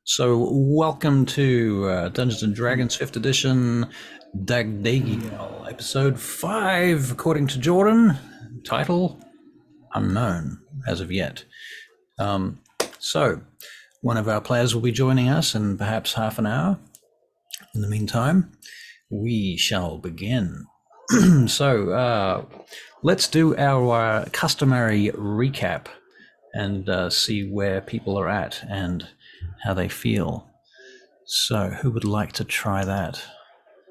So, welcome to Dungeons and Dragons 5th edition, Dagdagiel, episode 5, according to Jordan. Title unknown as of yet. So, one of our players will be joining us in perhaps half an hour. In the meantime, we shall begin. So, let's do our customary recap and see where people are at and how they feel. So, who would like to try that?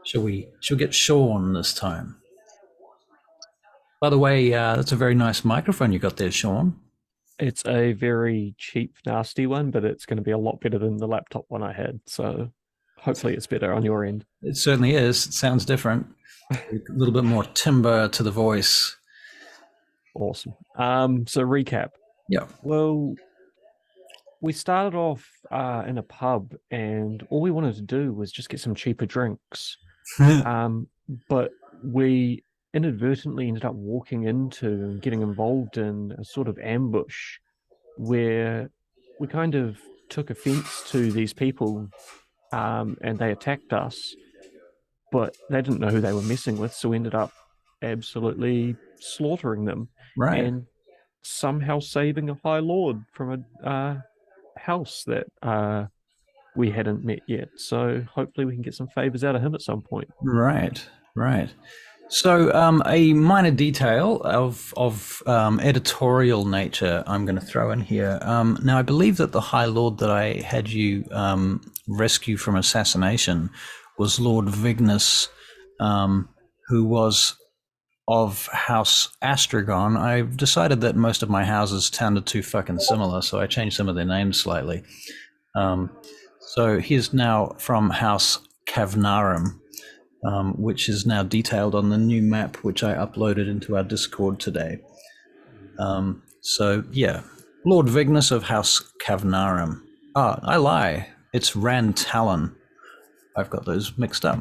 Shall we get Sean this time? By the way, that's a very nice microphone you got there, Sean. It's a very cheap, nasty one, but it's going to be a lot better than the laptop one I had. So hopefully it's better on your end. It certainly is. It sounds different. A little bit more timbre to the voice. Awesome. So recap. Yeah. Well, we started off in a pub, and all we wanted to do was just get some cheaper drinks. But we inadvertently ended up walking into and getting involved in a sort of ambush where we kind of took offense to these people, and they attacked us, but they didn't know who they were messing with, so we ended up absolutely slaughtering them Right. and somehow saving a High Lord from a house that we hadn't met yet. So hopefully we can get some favors out of him at some point. Right. Right. So, a minor detail of editorial nature I'm going to throw in here. Now, I believe that the High Lord that I had you rescue from assassination was Lord Vignus, who was of House Astragon. I've decided that most of my houses sounded too fucking similar, so I changed some of their names slightly. So he's now from House Cavnarum. Which is now detailed on the new map, which I uploaded into our Discord today. So, yeah, Lord Vignus of House Cavnarum. Ah, I lie. It's Rantalon. I've got those mixed up.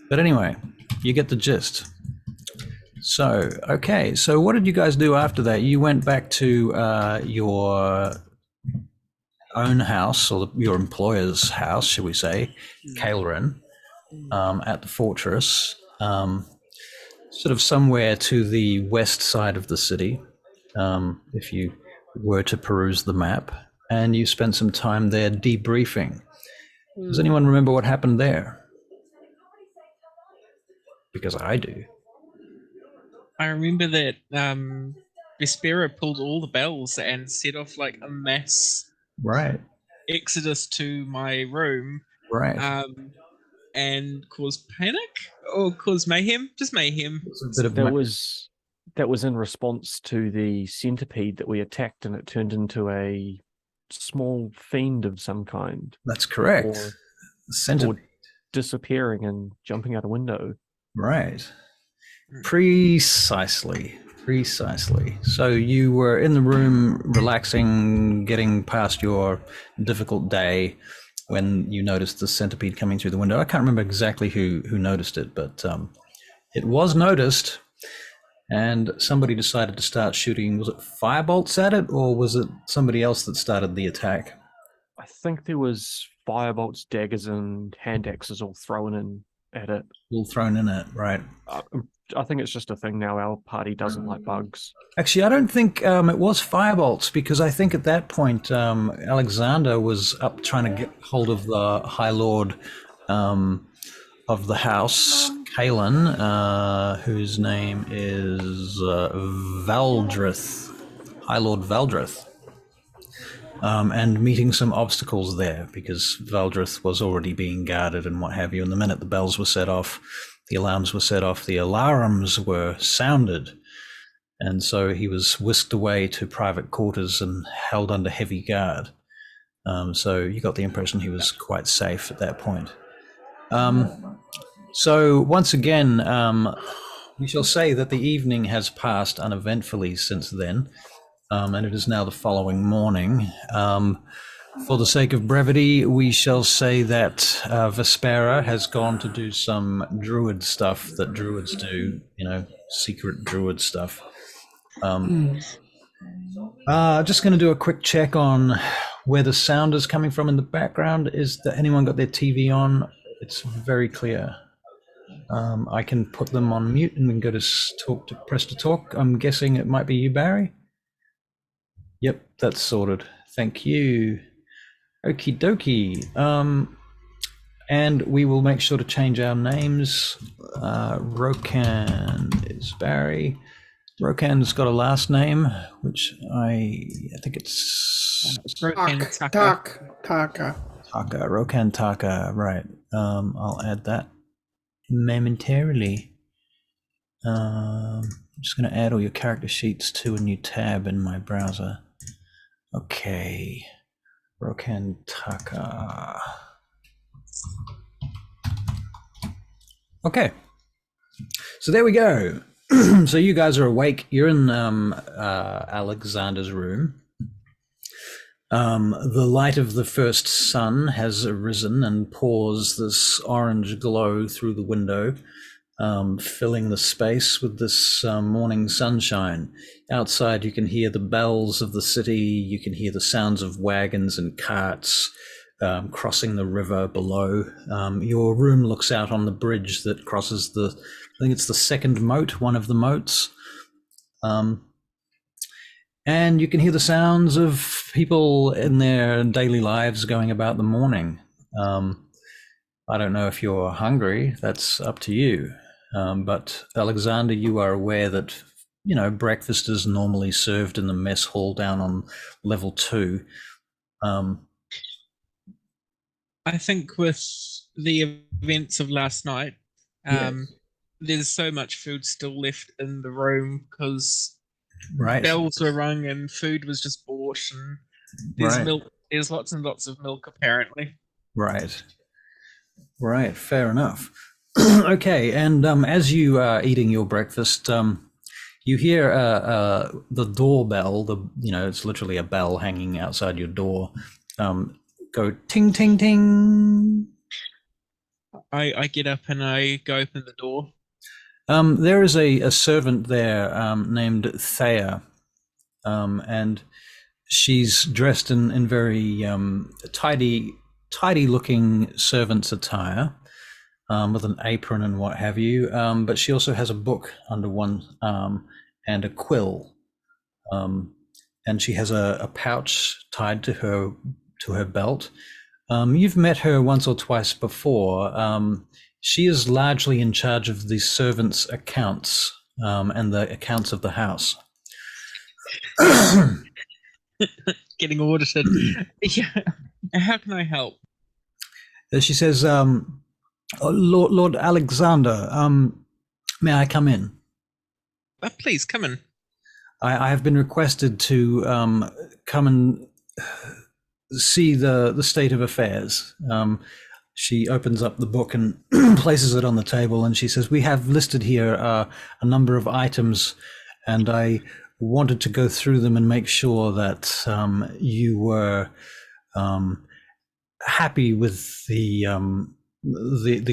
But anyway, you get the gist. So, okay, so what did you guys do after that? You went back to your own house, or your employer's house, should we say, Kaelryn. At the fortress, sort of somewhere to the west side of the city, if you were to peruse the map, and you spent some time there debriefing. Does anyone remember what happened there? Because I do. I remember that Vespera pulled all the bells and set off like a mass Right. exodus to my room. Right. And cause panic or cause mayhem? Just mayhem. It's a bit of That was in response to the centipede that we attacked, and it turned into a small fiend of some kind. That's correct. Or disappearing and jumping out a window. Right. Precisely. So you were in the room relaxing, getting past your difficult day when you noticed the centipede coming through the window. I can't remember exactly who noticed it, but it was noticed, and somebody decided to start shooting. Was it firebolts at it, or was it somebody else that started the attack? I think there was firebolts, daggers, and hand axes all thrown in at it. All thrown in it, right. I think it's just a thing now. Our party doesn't like bugs. Actually, I don't think it was firebolts, because I think at that point Alexander was up trying to get hold of the High Lord of the house, Kaelryn, whose name is Valdrith, High Lord Valdrith, and meeting some obstacles there, because Valdrith was already being guarded and what have you. And the minute the bells were set off, the alarms were set off, the alarums were sounded, and so he was whisked away to private quarters and held under heavy guard. So you got the impression he was quite safe at that point. So once again, we shall say that the evening has passed uneventfully since then, and it is now the following morning. For the sake of brevity, we shall say that Vespera has gone to do some druid stuff that druids do, secret druid stuff. Just going to do a quick check on where the sound is coming from in the background, is that anyone got their TV on? It's very clear. I can put them on mute and then go to press to talk. I'm guessing it might be you, Barry. Yep, that's sorted. Thank you. Okie dokie. And we will make sure to change our names. Rokkan is Barry. Rokkan's got a last name, which I think it's Rokkan Taka. Rokkan Taka, right. I'll add that momentarily. I'm just going to add all your character sheets to a new tab in my browser. Okay. Rokkan Taka. Okay. So there we go. So you guys are awake. You're in Alexander's room. The light of the first sun has arisen and pours this orange glow through the window, filling the space with this morning sunshine. Outside, you can hear the bells of the city. You can hear the sounds of wagons and carts crossing the river below. Your room looks out on the bridge that crosses I think it's the second moat, one of the moats. And you can hear the sounds of people in their daily lives going about the morning. I don't know if you're hungry, that's up to you. But Alexander, you are aware that, breakfast is normally served in the mess hall down on level 2. I think with the events of last night, there's so much food still left in the room because bells were rung and food was just bought, and there's milk. There's lots and lots of milk apparently. Right. Fair enough. Okay, and as you are eating your breakfast, you hear the doorbell. It's literally a bell hanging outside your door. Go ting ting ting. I get up and I go open the door. There is a servant there named Thea, and she's dressed in very tidy looking servant's attire, with an apron and what have you. But she also has a book under one arm and a quill, and she has a pouch tied to her belt. You've met her once or twice before. She is largely in charge of the servants' accounts and the accounts of the house. Getting audited. Yeah. How can I help? She says, Lord Alexander, may I come in? Please, come in. I have been requested to come and see the state of affairs. She opens up the book and places it on the table, and she says, we have listed here a number of items, and I wanted to go through them and make sure that you were happy with the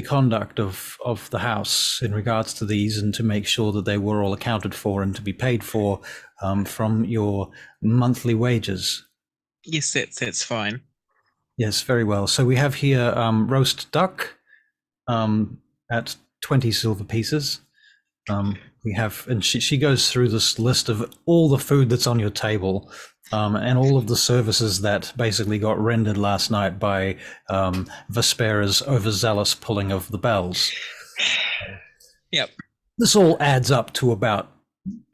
conduct of the house in regards to these, and to make sure that they were all accounted for and to be paid for from your monthly wages. Yes, that's fine. Yes, very well. So we have here roast duck at 20 silver pieces. We have, and she goes through this list of all the food that's on your table, and all of the services that basically got rendered last night by Vespera's overzealous pulling of the bells. Yep. This all adds up to about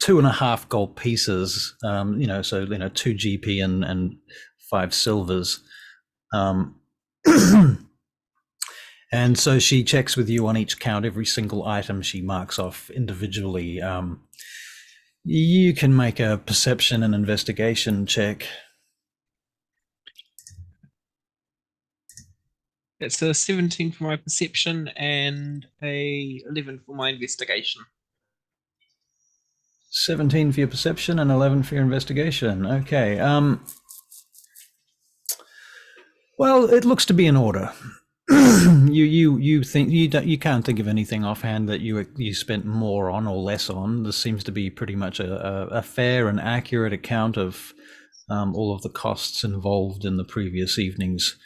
2.5 gold pieces, so 2 GP and 5 silvers. And so she checks with you on each count. Every single item she marks off individually. You can make a perception and investigation check. It's a 17 for my perception and a 11 for my investigation. 17 for your perception and 11 for your investigation. Okay. Well, it looks to be in order. You think you can't think of anything offhand that you spent more on or less on. This seems to be pretty much a fair and accurate account of all of the costs involved in the previous evening's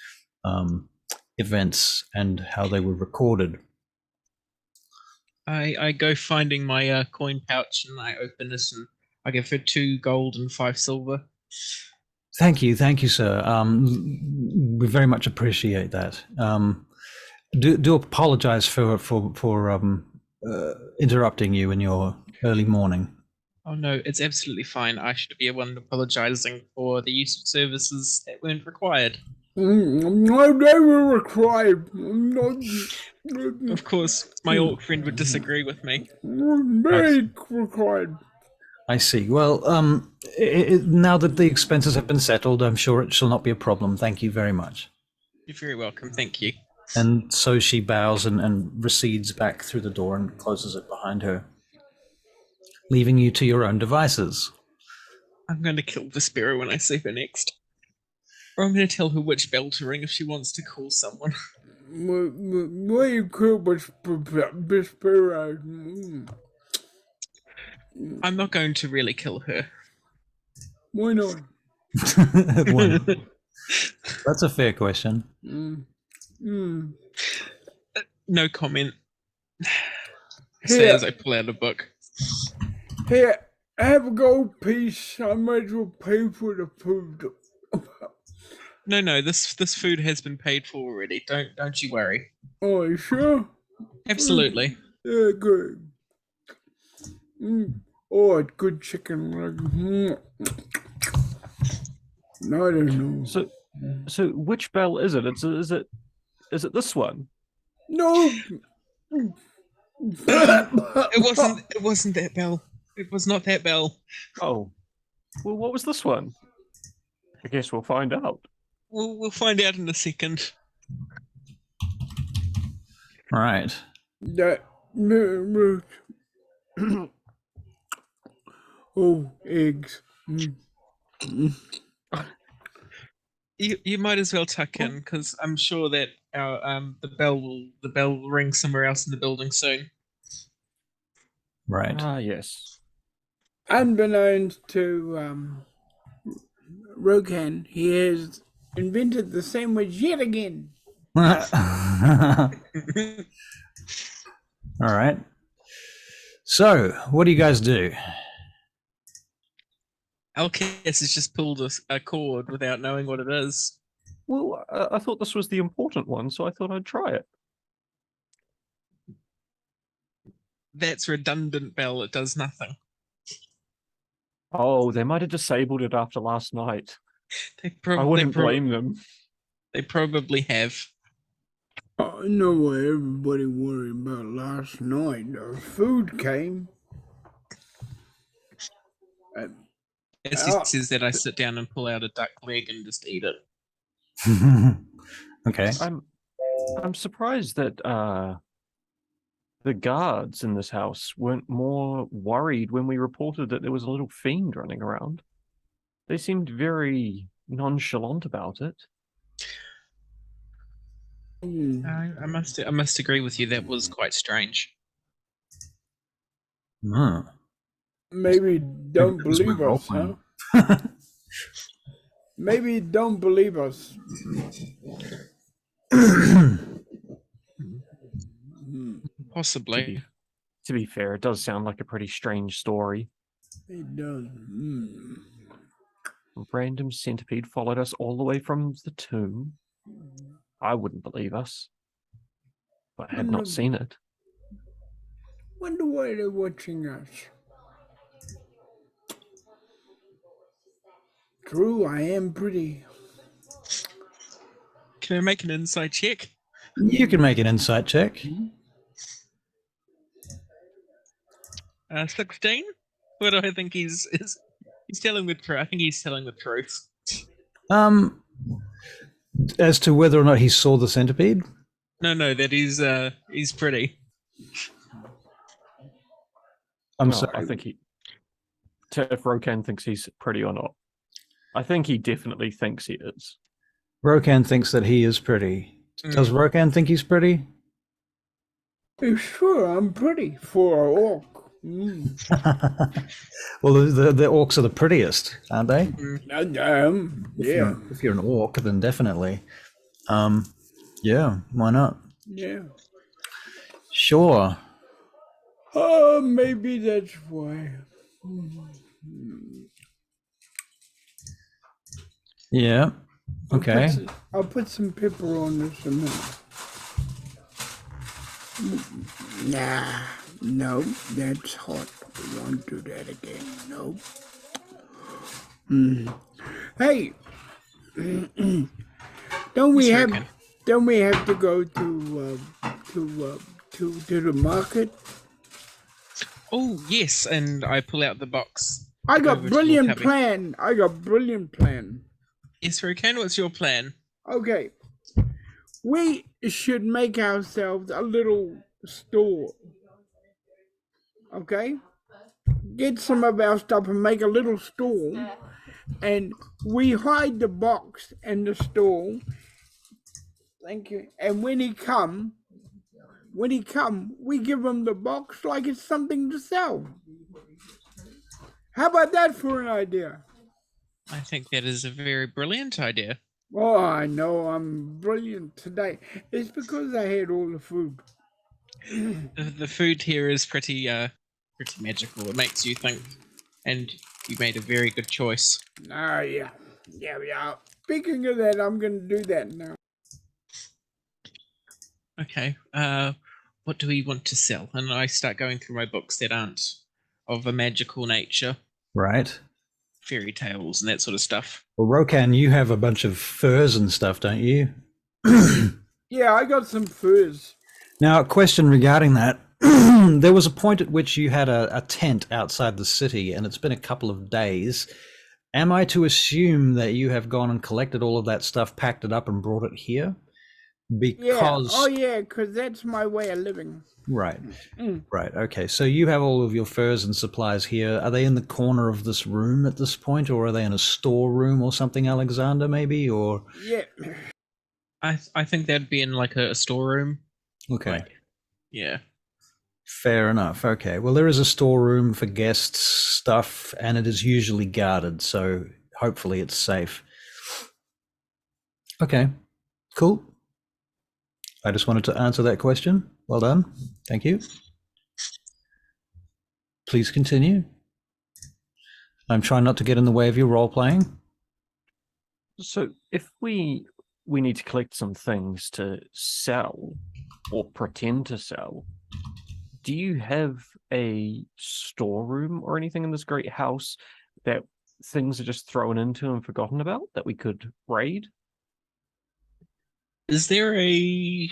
events and how they were recorded. I go finding my coin pouch and I open this and I give her 2 gold and 5 silver. Thank you, sir. We very much appreciate that. Do apologize for interrupting you in your early morning. Oh no, it's absolutely fine. I should be the one apologizing for the use of services that weren't required. No, they were required. Of course, my orc friend would disagree with me. Very required. I see. Well, now that the expenses have been settled, I'm sure it shall not be a problem. Thank you very much. You're very welcome. Thank you. And so she bows and recedes back through the door and closes it behind her, leaving you to your own devices. I'm going to kill Vespera when I see her next. Or I'm going to tell her which bell to ring if she wants to call someone. Why you kill Vespera? I'm not going to really kill her. Why not? That's a fair question. No comment. Say as I pull out a book. Here, have a gold piece. I might as well pay for the food. No, this food has been paid for already. Don't you worry. Oh, you sure? Absolutely. Yeah, good. Oh, good chicken. No, I don't know. So which bell is it? Is it this one? No. It wasn't that bell. It was not that bell. Oh. Well, what was this one? I guess we'll find out. We'll find out in a second. All right. Oh, eggs. You might as well tuck in because I'm sure that our the bell will ring somewhere else in the building soon. Right. Ah, yes. Unbeknownst to Rokkan, he has invented the sandwich yet again. All right. So, what do you guys do? Elkas has just pulled a cord without knowing what it is. Well, I thought this was the important one, so I thought I'd try it. That's redundant bell. It does nothing. Oh, they might have disabled it after last night. I wouldn't blame them. They probably have. I know what everybody worried about last night. Our food came. As he says that, I sit down and pull out a duck leg and just eat it. Okay. I'm surprised that the guards in this house weren't more worried when we reported that there was a little fiend running around. They seemed very nonchalant about it. I must agree with you. That was quite strange. Maybe don't believe us, huh? Maybe don't believe us. Possibly. To be fair, it does sound like a pretty strange story. It does. A random centipede followed us all the way from the tomb. I wouldn't believe us, but I had not seen it. Wonder why they're watching us. True, I am pretty. Can I make an insight check? You can make an insight check. 16? What do I think he's telling the truth? I think he's telling the truth. As to whether or not he saw the centipede? No, that he's pretty. I'm sorry. I think if Rokkan thinks he's pretty or not. I think he definitely thinks he is. Rokkan thinks that he is pretty. Does Rokkan think he's pretty? Sure, I'm pretty for an orc. Well, the orcs are the prettiest, aren't they? Yeah. If you're an orc, then definitely. Yeah, why not? Yeah. Sure. Oh, maybe that's why. Yeah. Okay. I'll put some pepper on this a minute. Nah, no, that's hot. We won't do that again. No. Hey, don't we have to go to the market? Oh yes, and I pull out the box. I got over to brilliant your cubby. plan. Yes, Rokkan, what's your plan? Okay, we should make ourselves a little store. Okay, get some of our stuff and make a little store, and we hide the box in the store. Thank you. And when he come, we give him the box like it's something to sell. How about that for an idea? I think that is a very brilliant idea. Oh, I know I'm brilliant today. It's because I had all the food. The food here is pretty magical. It makes you think, and you made a very good choice. Ah, yeah. Speaking of that, I'm going to do that now. Okay, what do we want to sell? And I start going through my books that aren't of a magical nature. Right. Fairy tales and that sort of stuff. Well, Rokkan, you have a bunch of furs and stuff, don't you? Yeah, I got some furs. Now, a question regarding that. There was a point at which you had a tent outside the city, and it's been a couple of days. Am I to assume that you have gone and collected all of that stuff, packed it up, and brought it here? Because because that's my way of living. Right. Right. Okay. So you have all of your furs and supplies here. Are they in the corner of this room at this point, or are they in a storeroom or something, Alexander, maybe? Or Yeah. I think that'd be in like a storeroom. Okay. Yeah. Fair enough. Okay. Well, there is a storeroom for guests' stuff, and it is usually guarded, so hopefully it's safe. Okay. Cool. I just wanted to answer that question. Well done. Thank you. Please continue. I'm trying not to get in the way of your role playing. So if we need to collect some things to sell or pretend to sell, do you have a storeroom or anything in this great house that things are just thrown into and forgotten about that we could raid? Is there a...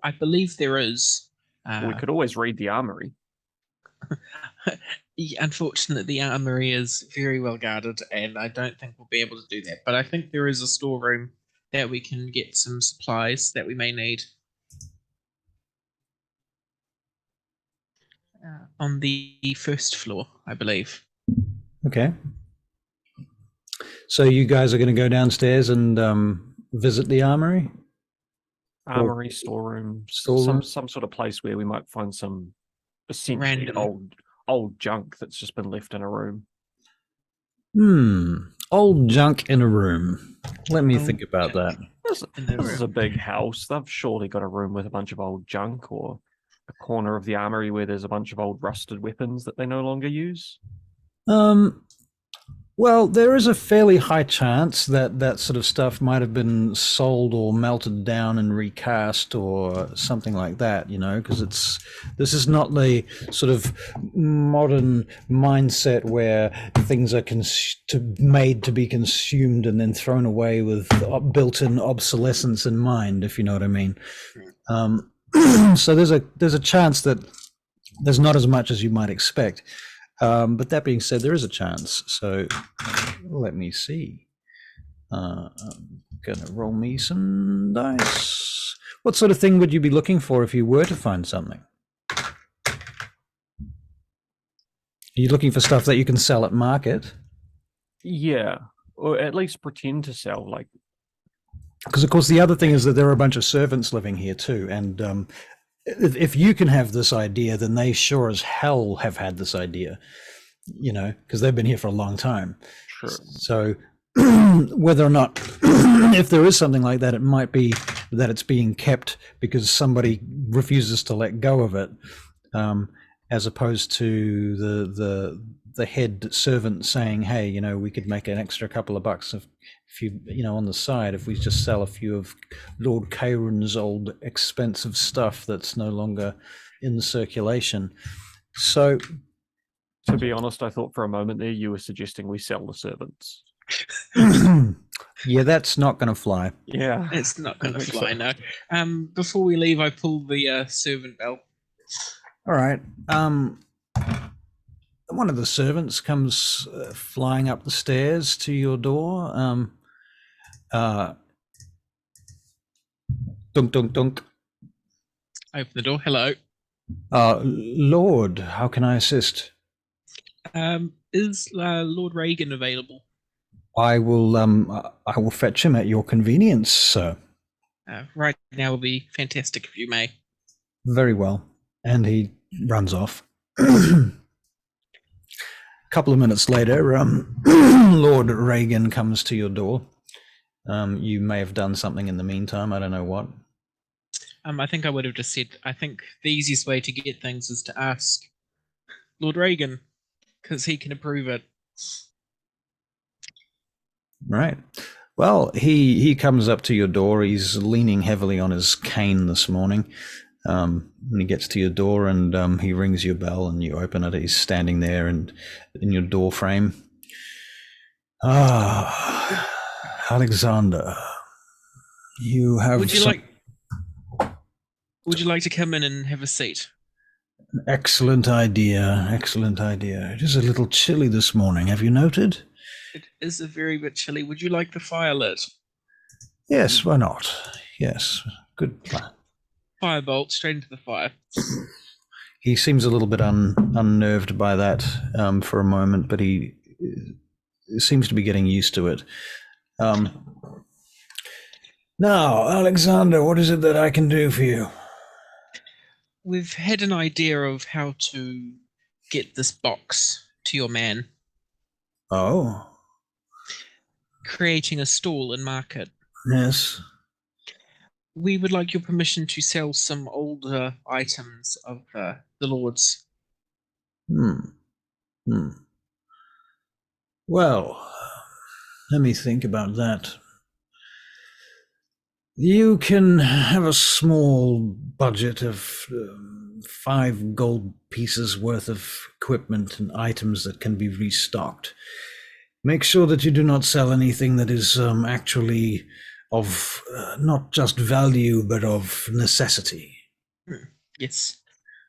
I believe there is. We could always raid the armory. Unfortunately, the armory is very well guarded, and I don't think we'll be able to do that. But I think there is a storeroom that we can get some supplies that we may need. On the first floor, I believe. Okay. So you guys are going to go downstairs and visit the armory? Armory, storeroom, Storeroom? some sort of place where we might find some essentially old junk that's just been left in a room. Old junk in a room. Let me think about that. This is a big house. They've surely got a room with a bunch of old junk, or a corner of the armory where there's a bunch of old rusted weapons that they no longer use. Well, there is a fairly high chance that that sort of stuff might have been sold or melted down and recast or something like that, you know, because this is not the sort of modern mindset where things are made to be consumed and then thrown away with built-in obsolescence in mind, if you know what I mean. So there's a chance that there's not as much as you might expect. But that being said, there is a chance. So let me see. I'm gonna roll me some dice. What sort of thing would you be looking for if you were to find something? Are you looking for stuff that you can sell at market? Yeah, or at least pretend to sell, like. Because of course the other thing is that there are a bunch of servants living here too, and if you can have this idea, then they sure as hell have had this idea, because they've been here for a long time. Sure. So whether or not, if there is something like that, it might be that it's being kept because somebody refuses to let go of it, as opposed to the head servant saying, hey, we could make an extra couple of bucks if you on the side if we just sell a few of Lord Kaelryn's old expensive stuff that's no longer in circulation. So, to be honest, I thought for a moment there you were suggesting we sell the servants. Yeah, that's not going to fly. Yeah, it's not going to fly. No. Before we leave, I pull the servant bell. All right. One of the servants comes flying up the stairs to your door. Dunk, dunk, dunk. Open the door. Hello. Lord, how can I assist? Is Lord Reagan available? I will fetch him at your convenience, sir. Right now will be fantastic if you may. Very well. And he runs off. A couple of minutes later, Lord Reagan comes to your door. You may have done something in the meantime. I don't know what. I think I would have just said, I think the easiest way to get things is to ask Lord Reagan, because he can approve it. Right. Well, he comes up to your door. He's leaning heavily on his cane this morning. When he gets to your door and he rings your bell and you open it, he's standing there and in your door frame. Alexander, you have. Would you like to come in and have a seat? Excellent idea. Excellent idea. It is a little chilly this morning. Have you noted? It is a very bit chilly. Would you like the fire lit? Yes, why not? Yes, good plan. Firebolt straight into the fire. He seems a little bit unnerved by that for a moment, but he seems to be getting used to it. Now, Alexander, what is it that I can do for you? We've had an idea of how to get this box to your man. Oh. Creating a stall and market. Yes. We would like your permission to sell some older items of the Lord's. Well, let me think about that. You can have a small budget of 5 gold pieces worth of equipment and items that can be restocked. Make sure that you do not sell anything that is actually of not just value, but of necessity. Yes.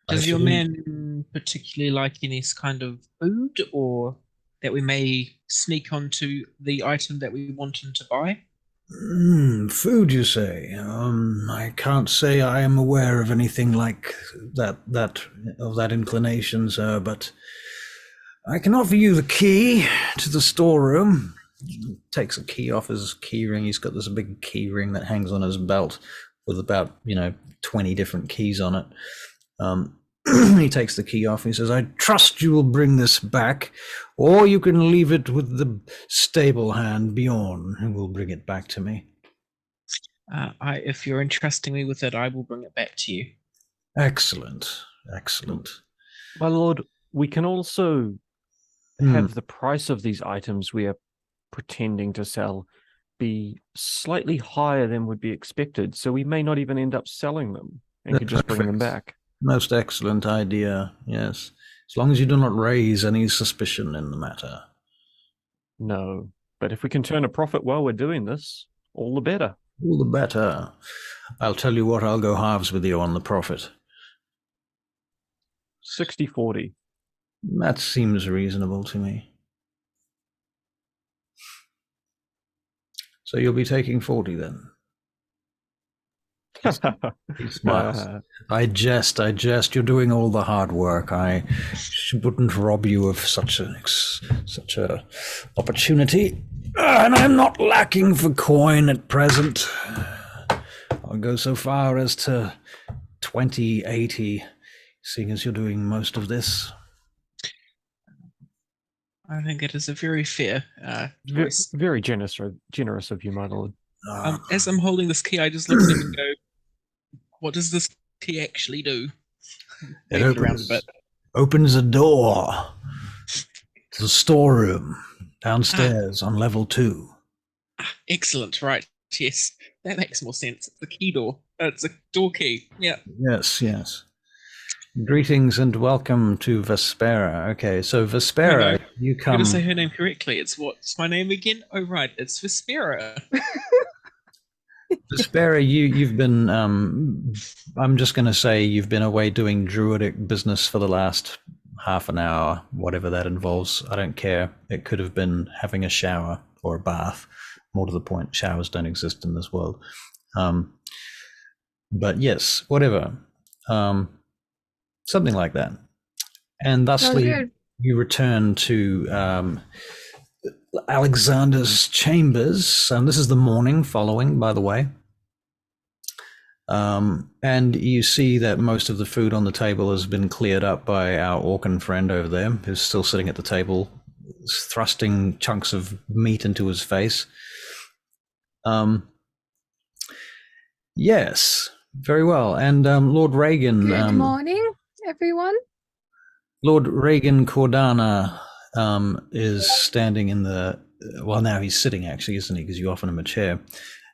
Does your man particularly like any kind of food, or that we may sneak onto the item that we want him to buy? Food, you say? I can't say I am aware of anything like that inclination, sir, but I can offer you the key to the storeroom. He takes a key off his key ring. He's got this big key ring that hangs on his belt with about 20 different keys on it. He takes the key off and he says, I trust you will bring this back, or you can leave it with the stable hand Bjorn, who will bring it back to me. If you're entrusting me with it, I will bring it back to you. Excellent. Excellent. My lord, we can also have the price of these items we are pretending to sell be slightly higher than would be expected, so we may not even end up selling them and could just bring them back. Most excellent idea, yes. As long as you do not raise any suspicion in the matter. No, but if we can turn a profit while we're doing this, all the better. All the better. I'll tell you what, I'll go halves with you on the profit. 60-40. That seems reasonable to me. So you'll be taking 40 then? He smiles. I jest. You're doing all the hard work. I wouldn't rob you of such a opportunity, and I'm not lacking for coin at present. I'll go so far as to 20-80, seeing as you're doing most of this. I think it is a very fair choice. Very generous of you, my lord. As I'm holding this key, I just look at him and go, "What does this key actually do?" It opens a door to the storeroom downstairs on level 2. Excellent, right. Yes, that makes more sense. It's the key door. It's a door key. Yeah. Yes. Greetings and welcome to Vespera. Okay, so Vespera, you come... I'm going to say her name correctly. What's my name again? Oh, right, it's Vespera. Vespera, you've been... I'm just going to say you've been away doing druidic business for the last half an hour, whatever that involves. I don't care. It could have been having a shower or a bath. More to the point, showers don't exist in this world. But yes, whatever. Something like that. And thusly, you return to Alexander's chambers. This is the morning following, by the way. And you see that most of the food on the table has been cleared up by our Orcan friend over there, who's still sitting at the table, thrusting chunks of meat into his face. Yes, very well. And Lord Reagan... Good morning, everyone. Lord Reagan Cordana is standing in the... Well, now he's sitting, actually, isn't he? Because you offered him a chair.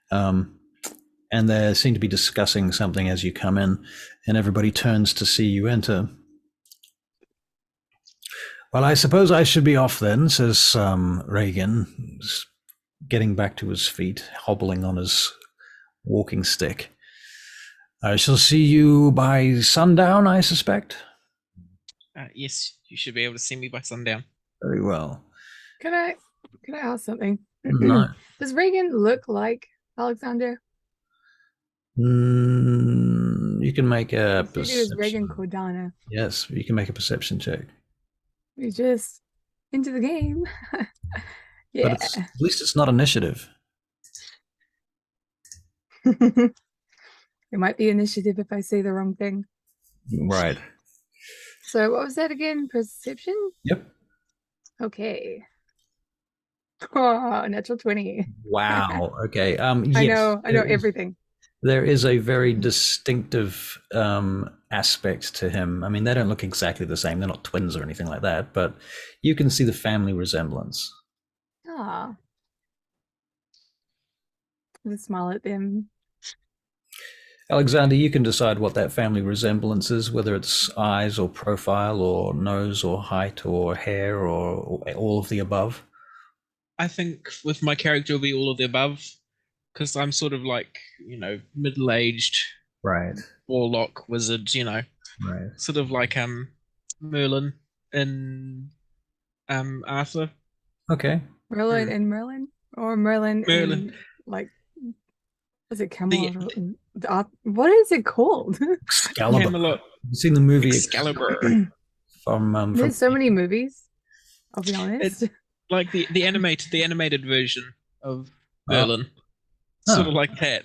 And they seem to be discussing something as you come in, and everybody turns to see you enter. Well, I suppose I should be off then, says Reagan, getting back to his feet, hobbling on his walking stick. I shall see you by sundown, I suspect. Yes, you should be able to see me by sundown. Very well. Can I ask something? No. Does Reagan look like Alexander? You can make a perception. It is Reagan Cordana. Yes, you can make a perception check. We just into the game. Yeah. But at least it's not initiative. It might be initiative if I say the wrong thing. Right. So what was that again? Perception? Yep. Okay. Oh, natural 20. Wow. Okay. Yes, I know everything. There is a very distinctive aspect to him. I mean, they don't look exactly the same. They're not twins or anything like that, but you can see the family resemblance. Ah. Let's smile at them. Alexander, you can decide what that family resemblance is, whether it's eyes or profile or nose or height or hair or all of the above. I think with my character it'll be all of the above, because I'm sort of like, middle-aged, right, warlock wizard, right, sort of like Merlin and Arthur. Okay. Merlin and Merlin, or Merlin. And, like, is it Camelot? What is it called? Excalibur. Camelot. You've seen the movie Excalibur. There's so many movies. I'll be honest. It's like the animated version of Merlin. Sort of like that.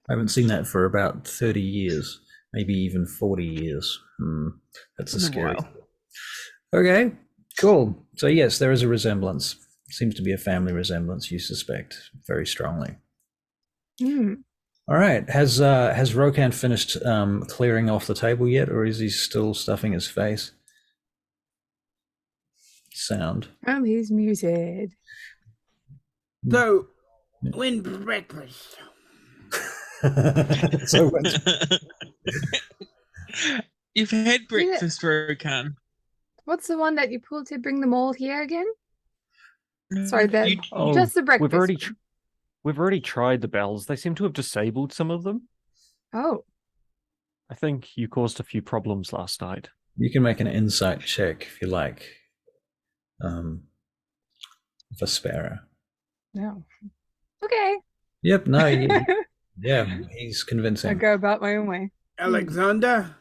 I haven't seen that for about 30 years, maybe even 40 years. That's a scary. Okay, cool. So yes, there is a resemblance. Seems to be a family resemblance, you suspect, very strongly. All right. Has Rokkan finished clearing off the table yet, or is he still stuffing his face? Sound. He's muted. So, when breakfast? So you've had breakfast, Rokkan. What's the one that you pulled to bring them all here again? Sorry, just the breakfast. We've already tried the bells. They seem to have disabled some of them. Oh. I think you caused a few problems last night. You can make an insight check if you like. Vespera. No. Okay. Yep, no. Yeah, he's convincing. I go about my own way. Alexander?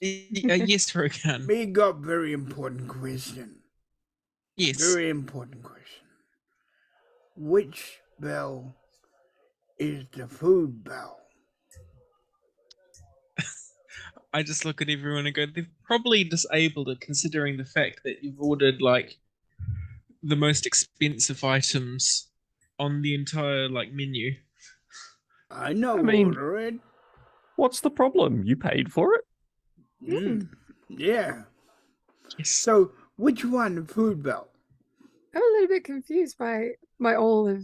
Yes, Rokkan. We got very important question. Yes. Very important question. Which bell is the food bell? I just look at everyone and go, they've probably disabled it, considering the fact that you've ordered like the most expensive items on the entire like menu. I know. I mean- order it. What's the problem? You paid for it? Yeah. Yes. So, which one, the food belt? I'm a little bit confused by all of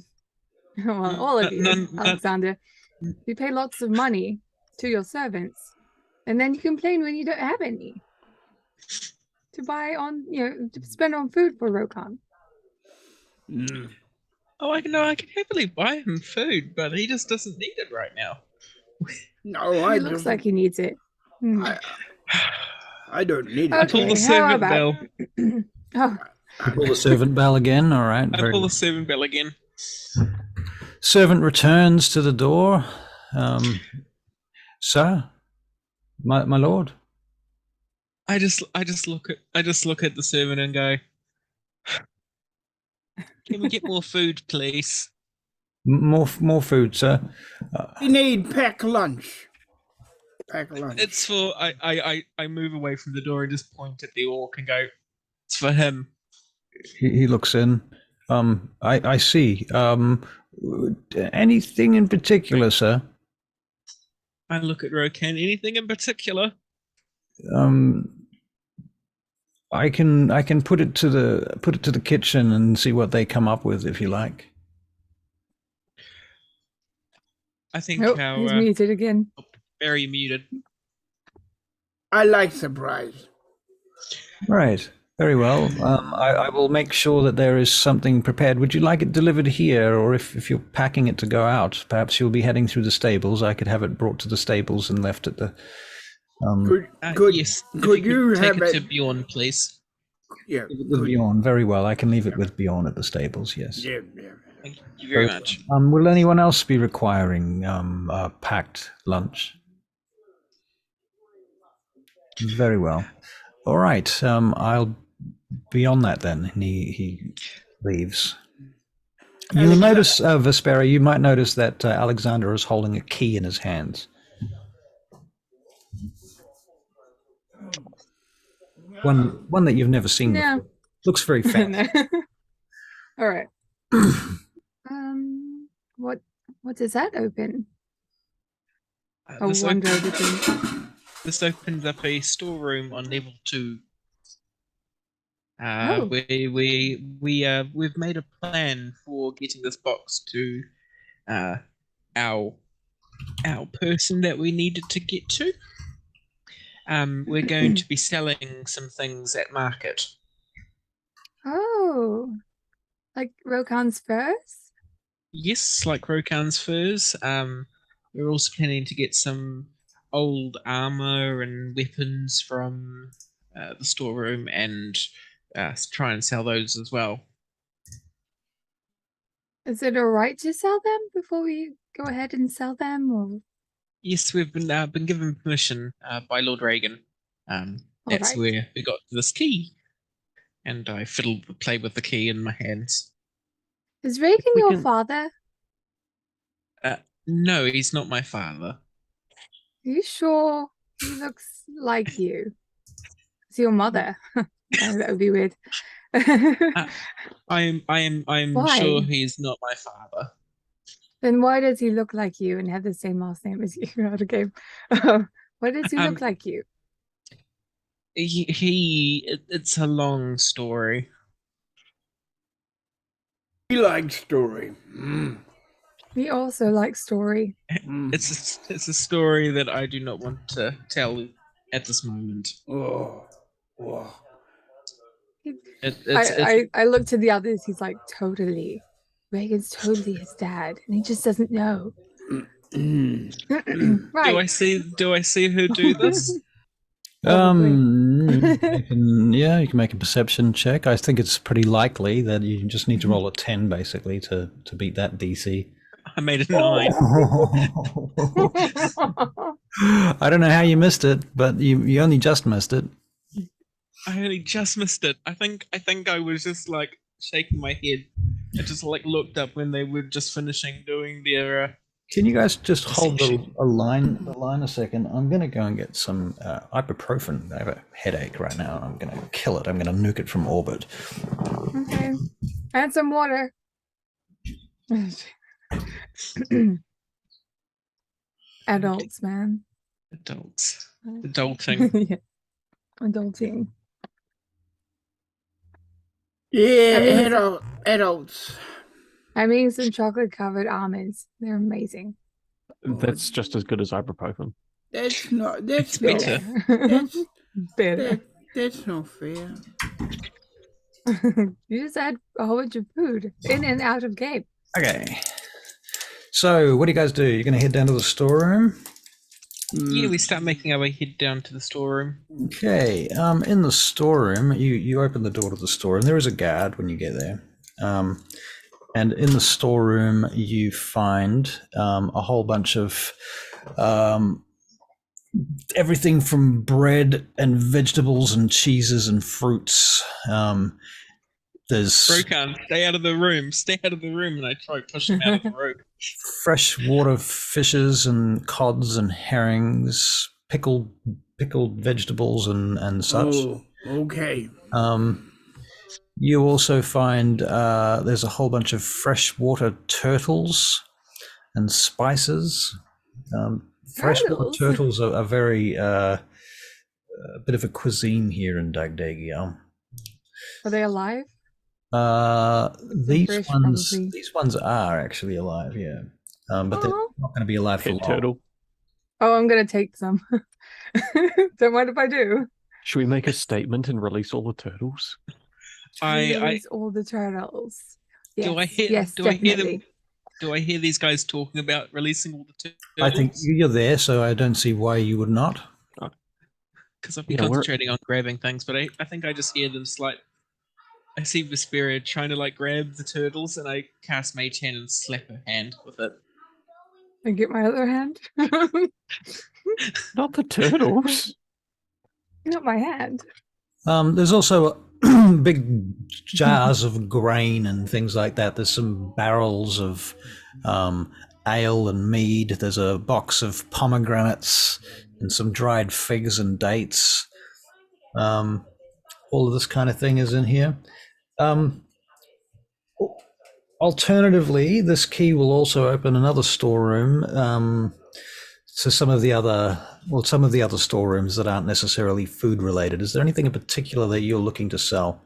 all of you, None- Alexander. You pay lots of money to your servants, and then you complain when you don't have any to buy on, to spend on food for Rokkan. Oh, I can happily buy him food, but he just doesn't need it right now. No, He looks like he needs it. I don't need it. I pull the servant bell. Oh, You pull the servant bell again. All right. I pull the servant bell again. Servant returns to the door. Sir, my lord. I just look at the servant and go, "Can we get more food, please?" More food, sir. We need pack lunch. Pack lunch. It's for I move away from the door and just point at the orc and go, "It's for him." He looks in. I see. Anything in particular, sir? I look at Rokkan. Anything in particular? I can put it to the kitchen and see what they come up with, if you like. I think nope, how he's muted again. very muted. I like surprise. Right. Very well. I will make sure that there is something prepared. Would you like it delivered here, or if you're packing it to go out, perhaps you'll be heading through the stables. I could have it brought to the stables and left at the. Yes. Could you take have it to it? Bjorn, please? Yeah. With Bjorn, very well. I can leave it with Bjorn at the stables. Yes. Yeah. Thank you very much. Will anyone else be requiring a packed lunch? Very well. All right. I'll be on that then. And he leaves. You'll notice, Vespera, you might notice that Alexander is holding a key in his hands. One that you've never seen before. Looks very fancy. All right. What does that open? This wonder this opens up a storeroom on level 2. Oh. We've made a plan for getting this box to our person that we needed to get to. We're going to be selling some things at market. Oh, like Rokkan's furs? Yes, like Rokkan's furs. We're also planning to get some old armor and weapons from the storeroom and try and sell those as well. Is it all right to sell them before we go ahead and sell them? Or Yes, we've been given permission by Lord Reagan. That's right. where we got this key, and I play with the key in my hands. is Reagan your father? No, he's not my father. Are you sure he looks like you? Is he your mother? Oh, that would be weird. I'm Why? sure he's not my father. Then why does he look like you and have the same last name as you? Out of game. Why does he look like you? It's a long story. We like story. We also like story. It's a story that I do not want to tell at this moment. Oh. I look to the others. He's like, totally. Reagan's totally his dad, and he just doesn't know. Right. Do I see her do this? You can make a perception check. I think it's pretty likely that you just need to roll a 10 basically to beat that DC. I made a 9. I don't know how you missed it, but you only just missed it. I only just missed it. I think I was just like shaking my head. I just like looked up when they were just finishing doing their Can you guys just hold the line a second? I'm going to go and get some ibuprofen. I have a headache right now. I'm going to kill it. I'm going to nuke it from orbit. Okay. And some water. Adults, man. Adults. Adulting. Yeah. Adulting. Yeah, adults. I'm eating some chocolate covered almonds. They're amazing. That's just as good as ibuprofen. That's not. That's better. That's, Better. that's not fair. You just had a whole bunch of food in and out of game. Okay. So what do you guys do? You're going to head down to the storeroom? Yeah, we start making our way head down to the storeroom. Okay. In the storeroom, you open the door to the store, and there is a guard when you get there. And in the storeroom, you find a whole bunch of everything from bread and vegetables and cheeses and fruits. There's Rokkan, stay out of the room. Stay out of the room. And I try to push him out of the room. freshwater fishes and cods and herrings, pickled vegetables and such. Oh, okay. You also find there's a whole bunch of freshwater turtles and spices. Freshwater turtles are very a bit of a cuisine here in Dagdagiel. Are they alive? These ones probably. these ones are actually alive, yeah. But they're not going to be alive for long. Turtle. Oh, I'm gonna take some. Don't mind if I do. Should we make a statement and release all the turtles? Release all the turtles. Yes, Do I hear? yes, do I hear definitely. them? Do I hear these guys talking about releasing all the turtles? I think you're there, so I don't see why you would not. Because I've been concentrating on grabbing things, but I think I just hear them I see Vespera trying to grab the turtles, and I cast Mage Hand and slap her hand with it. And get my other hand. Not the turtles. Not my hand. There's also big jars of grain and things like that. There's some barrels of ale and mead. There's a box of pomegranates and some dried figs and dates. All of this kind of thing is in here. Alternatively, this key will also open another storeroom. So some of the other storerooms that aren't necessarily food related. Is there anything in particular that you're looking to sell?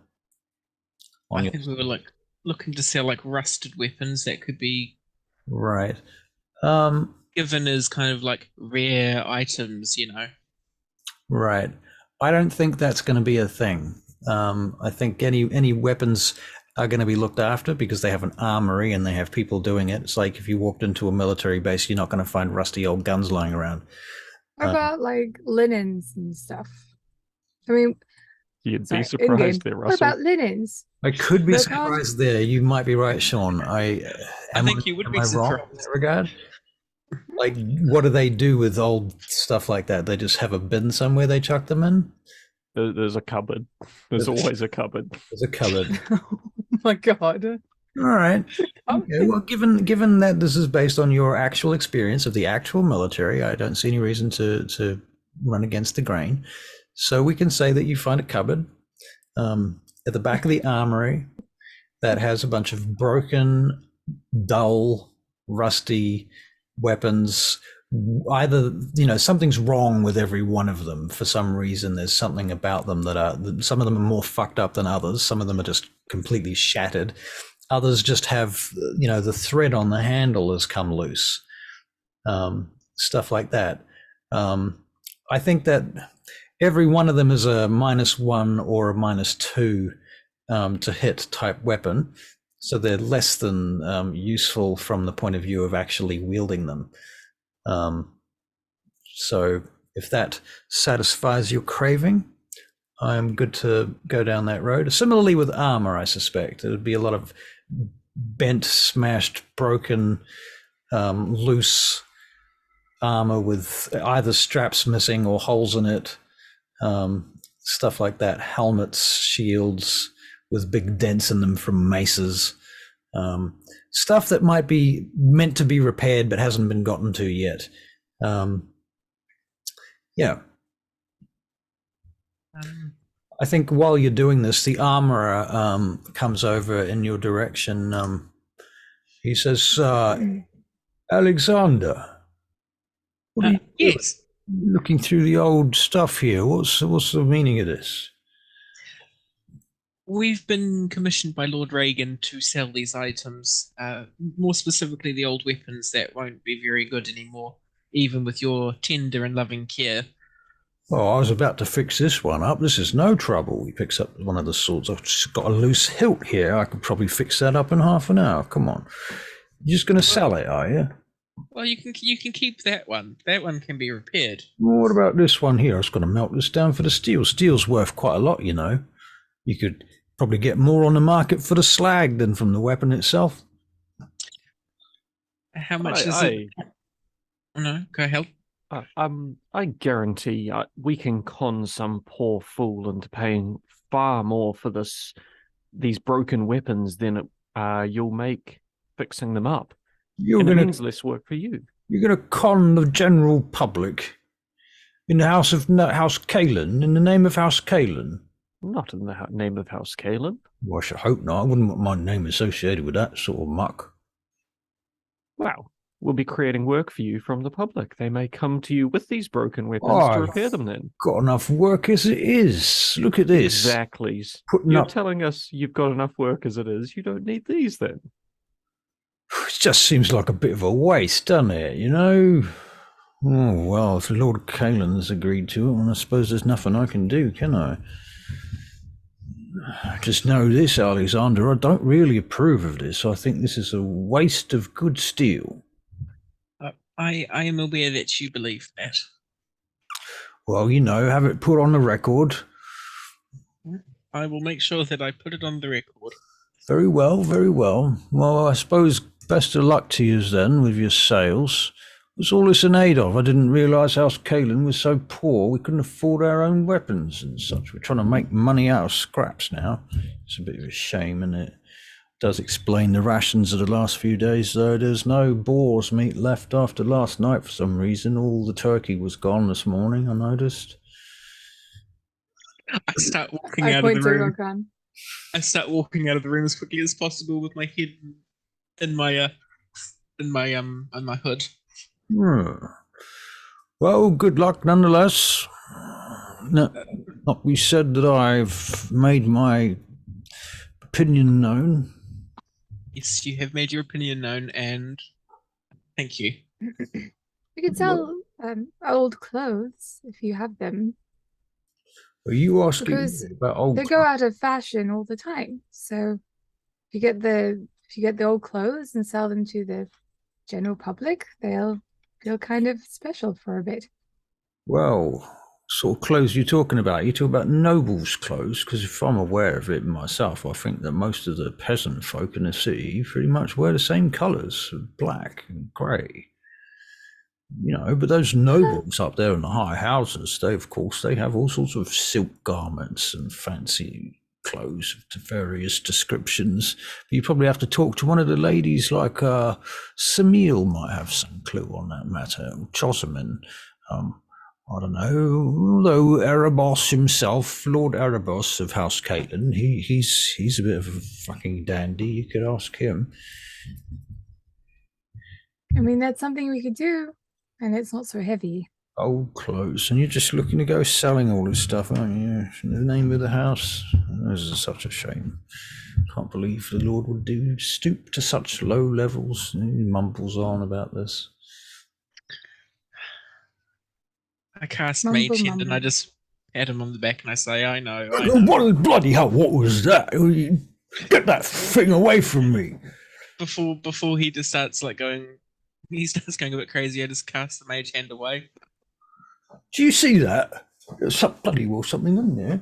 I think we were looking to sell rusted weapons that could be right. Given as kind of rare items, Right. I don't think that's going to be a thing. I think any weapons are going to be looked after because they have an armory and they have people doing it. It's like if you walked into a military base, you're not going to find rusty old guns lying around. What about linens and stuff? I mean, you'd be surprised there, Russell. What about linens? I could be surprised there. You might be right, Sean. I think you would be surprised in that regard. What do they do with old stuff like that? They just have a bin somewhere they chuck them in? There's a cupboard. There's always a cupboard. There's a cupboard. Oh my god. All right. Okay. Well, given that this is based on your actual experience of the actual military, I don't see any reason to run against the grain. So we can say that you find a cupboard at the back of the armory that has a bunch of broken, dull, rusty weapons. Either something's wrong with every one of them for some reason. There's something about them some of them are more fucked up than others. Some of them are just completely shattered. Others just have the thread on the handle has come loose. Stuff like that. I think that every one of them is a -1 or a -2 to hit type weapon, so they're less than useful from the point of view of actually wielding them. So if that satisfies your craving, I'm good to go down that road. Similarly with armor, I suspect it would be a lot of bent, smashed, broken, loose armor with either straps missing or holes in it, stuff like that. Helmets, shields with big dents in them from maces, Stuff that might be meant to be repaired but hasn't been gotten to yet. Yeah. I think while you're doing this, the armorer comes over in your direction. He says, Alexander, what are you yes. looking through the old stuff here? What's the meaning of this? We've been commissioned by Lord Reagan to sell these items, more specifically the old weapons that won't be very good anymore, even with your tender and loving care. Oh, I was about to fix this one up. This is no trouble. He picks up one of the swords. I've just got a loose hilt here. I could probably fix that up in half an hour. Come on. You're just going to sell it, are you? Well, you can keep that one. That one can be repaired. Well, what about this one here? I was going to melt this down for the steel. Steel's worth quite a lot, you know. You could probably get more on the market for the slag than from the weapon itself. How much is it? No, go ahead. I guarantee we can con some poor fool into paying far more for these broken weapons than you'll make fixing them up. It means less work for you. You're going to con the general public in the House Kaelryn, in the name of House Kaelryn? Not in the name of House Kaelryn. Well, I should hope not. I wouldn't want my name associated with that sort of muck. Well, we'll be creating work for you from the public. They may come to you with these broken weapons to repair them then. Got enough work as it is. Look at this. Exactly. You're telling us you've got enough work as it is. You don't need these then. It just seems like a bit of a waste, doesn't it? You know? Oh, well, if Lord Kaelryn's agreed to it, well, I suppose there's nothing I can do, can I? Just know this, Alexander, I don't really approve of this. I think this is a waste of good steel. I am aware that you believe that. Well, you know, have it put on the record. I will make sure that I put it on the record. Very well, very well. Well, I suppose best of luck to you then with your sales. What's all this in aid of? I didn't realise House Kaelryn was so poor we couldn't afford our own weapons and such. We're trying to make money out of scraps now. It's a bit of a shame, and it does explain the rations of the last few days, though. There's no boar's meat left after last night for some reason. All the turkey was gone this morning, I noticed. I start walking out of the room. I start walking out of the room as quickly as possible with my head in my hood. Well, good luck nonetheless. No, not be said that I've made my opinion known. Yes, you have made your opinion known, and thank you. We could sell old clothes if you have them. Are you asking about old clothes? They go out of fashion all the time. So if you get the old clothes and sell them to the general public, they'll feel kind of special for a bit. Well, sort of clothes you're talking about? You talk about nobles' clothes, because if I'm aware of it myself, I think that most of the peasant folk in the city pretty much wear the same colours, black and grey. You know, but those nobles up there in the high houses, they have all sorts of silk garments and fancy clothes to various descriptions. But you probably have to talk to one of the ladies, like Samil might have some clue on that matter, or Chosamin. I don't know, although Erebos himself, Lord Erebos of House Kaelryn, he's a bit of a fucking dandy. You could ask him. I mean, that's something we could do, and it's not so heavy. Old clothes, and you're just looking to go selling all this stuff, aren't you? In the name of the house. This is such a shame. Can't believe the Lord would stoop to such low levels. He mumbles on about this. I cast Mage Hand and I just pat him on the back and I say, I know. What bloody hell, what was that? Get that thing away from me. Before he just starts going a bit crazy, I just cast the Mage Hand away. Do you see that? There's bloody well something in there.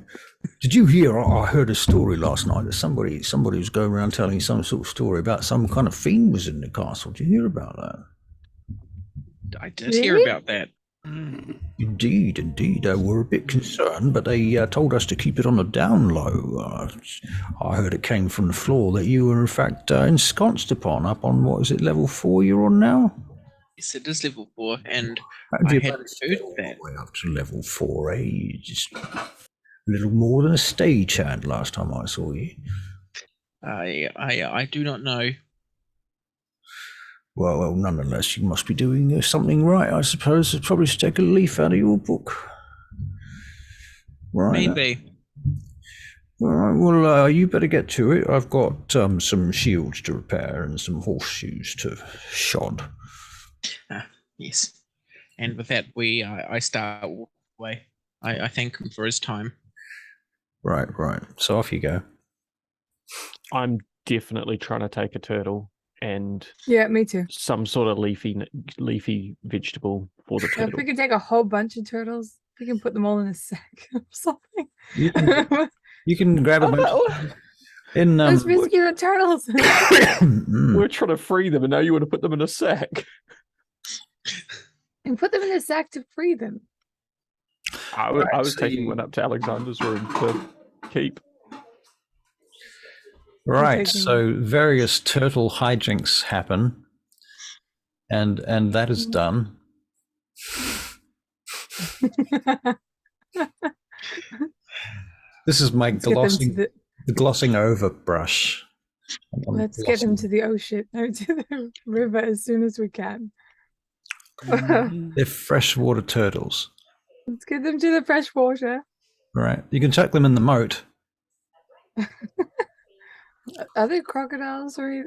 Did you hear? I heard a story last night that somebody was going around telling some sort of story about some kind of fiend was in the castle. Did you hear about that? I did hear about that. You Indeed. We're a bit concerned, but they told us to keep it on the down low. I heard it came from the floor that you were, in fact, ensconced upon, up on, what is it, level 4 you're on now? Yes, it is level 4, and How I you had manage to food get all that. the way up to level 4, eh? Just a little more than a stagehand last time I saw you. I do not know. Well, nonetheless, you must be doing something right, I suppose. It's probably to take a leaf out of your book. Right. Maybe. All right, well, you better get to it. I've got some shields to repair and some horseshoes to shod. Yes. And with that, I start walking away. I thank him for his time. Right. So off you go. I'm definitely trying to take a turtle and Yeah, me too. some sort of leafy vegetable for the If turtle. we could take a whole bunch of turtles, we can put them all in a sack or something. You can grab a bunch. Let's rescue the turtles. We're trying to free them, and now you want to put them in a sack. And put them in a sack to free them. I was taking one up to Alexander's room to keep. Right, so various turtle hijinks happen, and that is done. This is my the glossing over brush. Let's get them to the ocean, to the river as soon as we can. They're freshwater turtles. Let's get them to the fresh water. Right, you can chuck them in the moat. Are they crocodiles or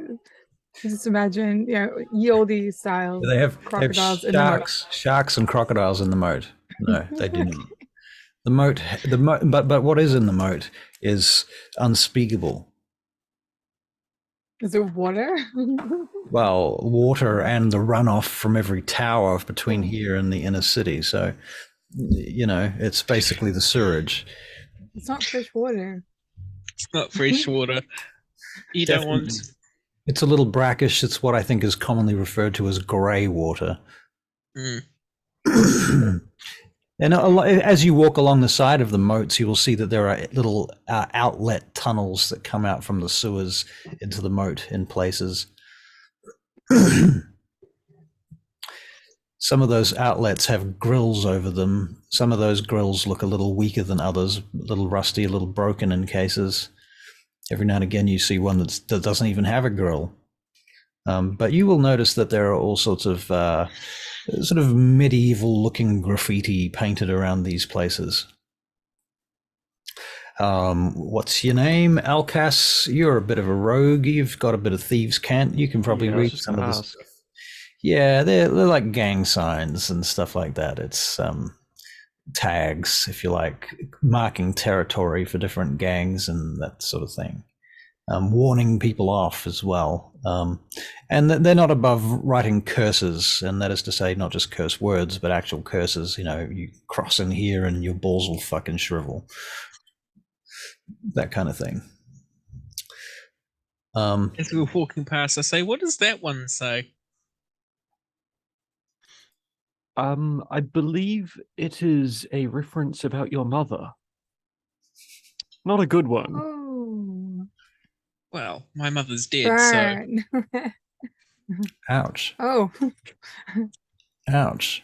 just imagine, Yieldy style? They have crocodiles sharks and crocodiles in the moat. No, they do not. The moat, but what is in the moat is unspeakable. Is it water? Well, water and the runoff from every tower between here and the inner city. So, it's basically the sewerage. It's not fresh water. It's not fresh water. You don't want. It's a little brackish. It's what I think is commonly referred to as grey water. And as you walk along the side of the moats, you will see that there are little outlet tunnels that come out from the sewers into the moat in places. Some of those outlets have grills over them. Some of those grills look a little weaker than others, a little rusty, a little broken in cases. Every now and again, you see one that doesn't even have a grill. But you will notice that there are all sorts of sort of medieval-looking graffiti painted around these places. What's your name? Elkas, you're a bit of a rogue. You've got a bit of thieves' cant. You can probably read some of this stuff. Yeah, they're like gang signs and stuff like that. It's tags, if you like, marking territory for different gangs and that sort of thing. Warning people off as well. And they're not above writing curses, and that is to say not just curse words, but actual curses. You cross in here and your balls will fucking shrivel. That kind of thing. As we were walking past, I say, what does that one say? I believe it is a reference about your mother. Not a good one. Oh. Well, my mother's dead, Burn. so. Ouch. Oh. Ouch.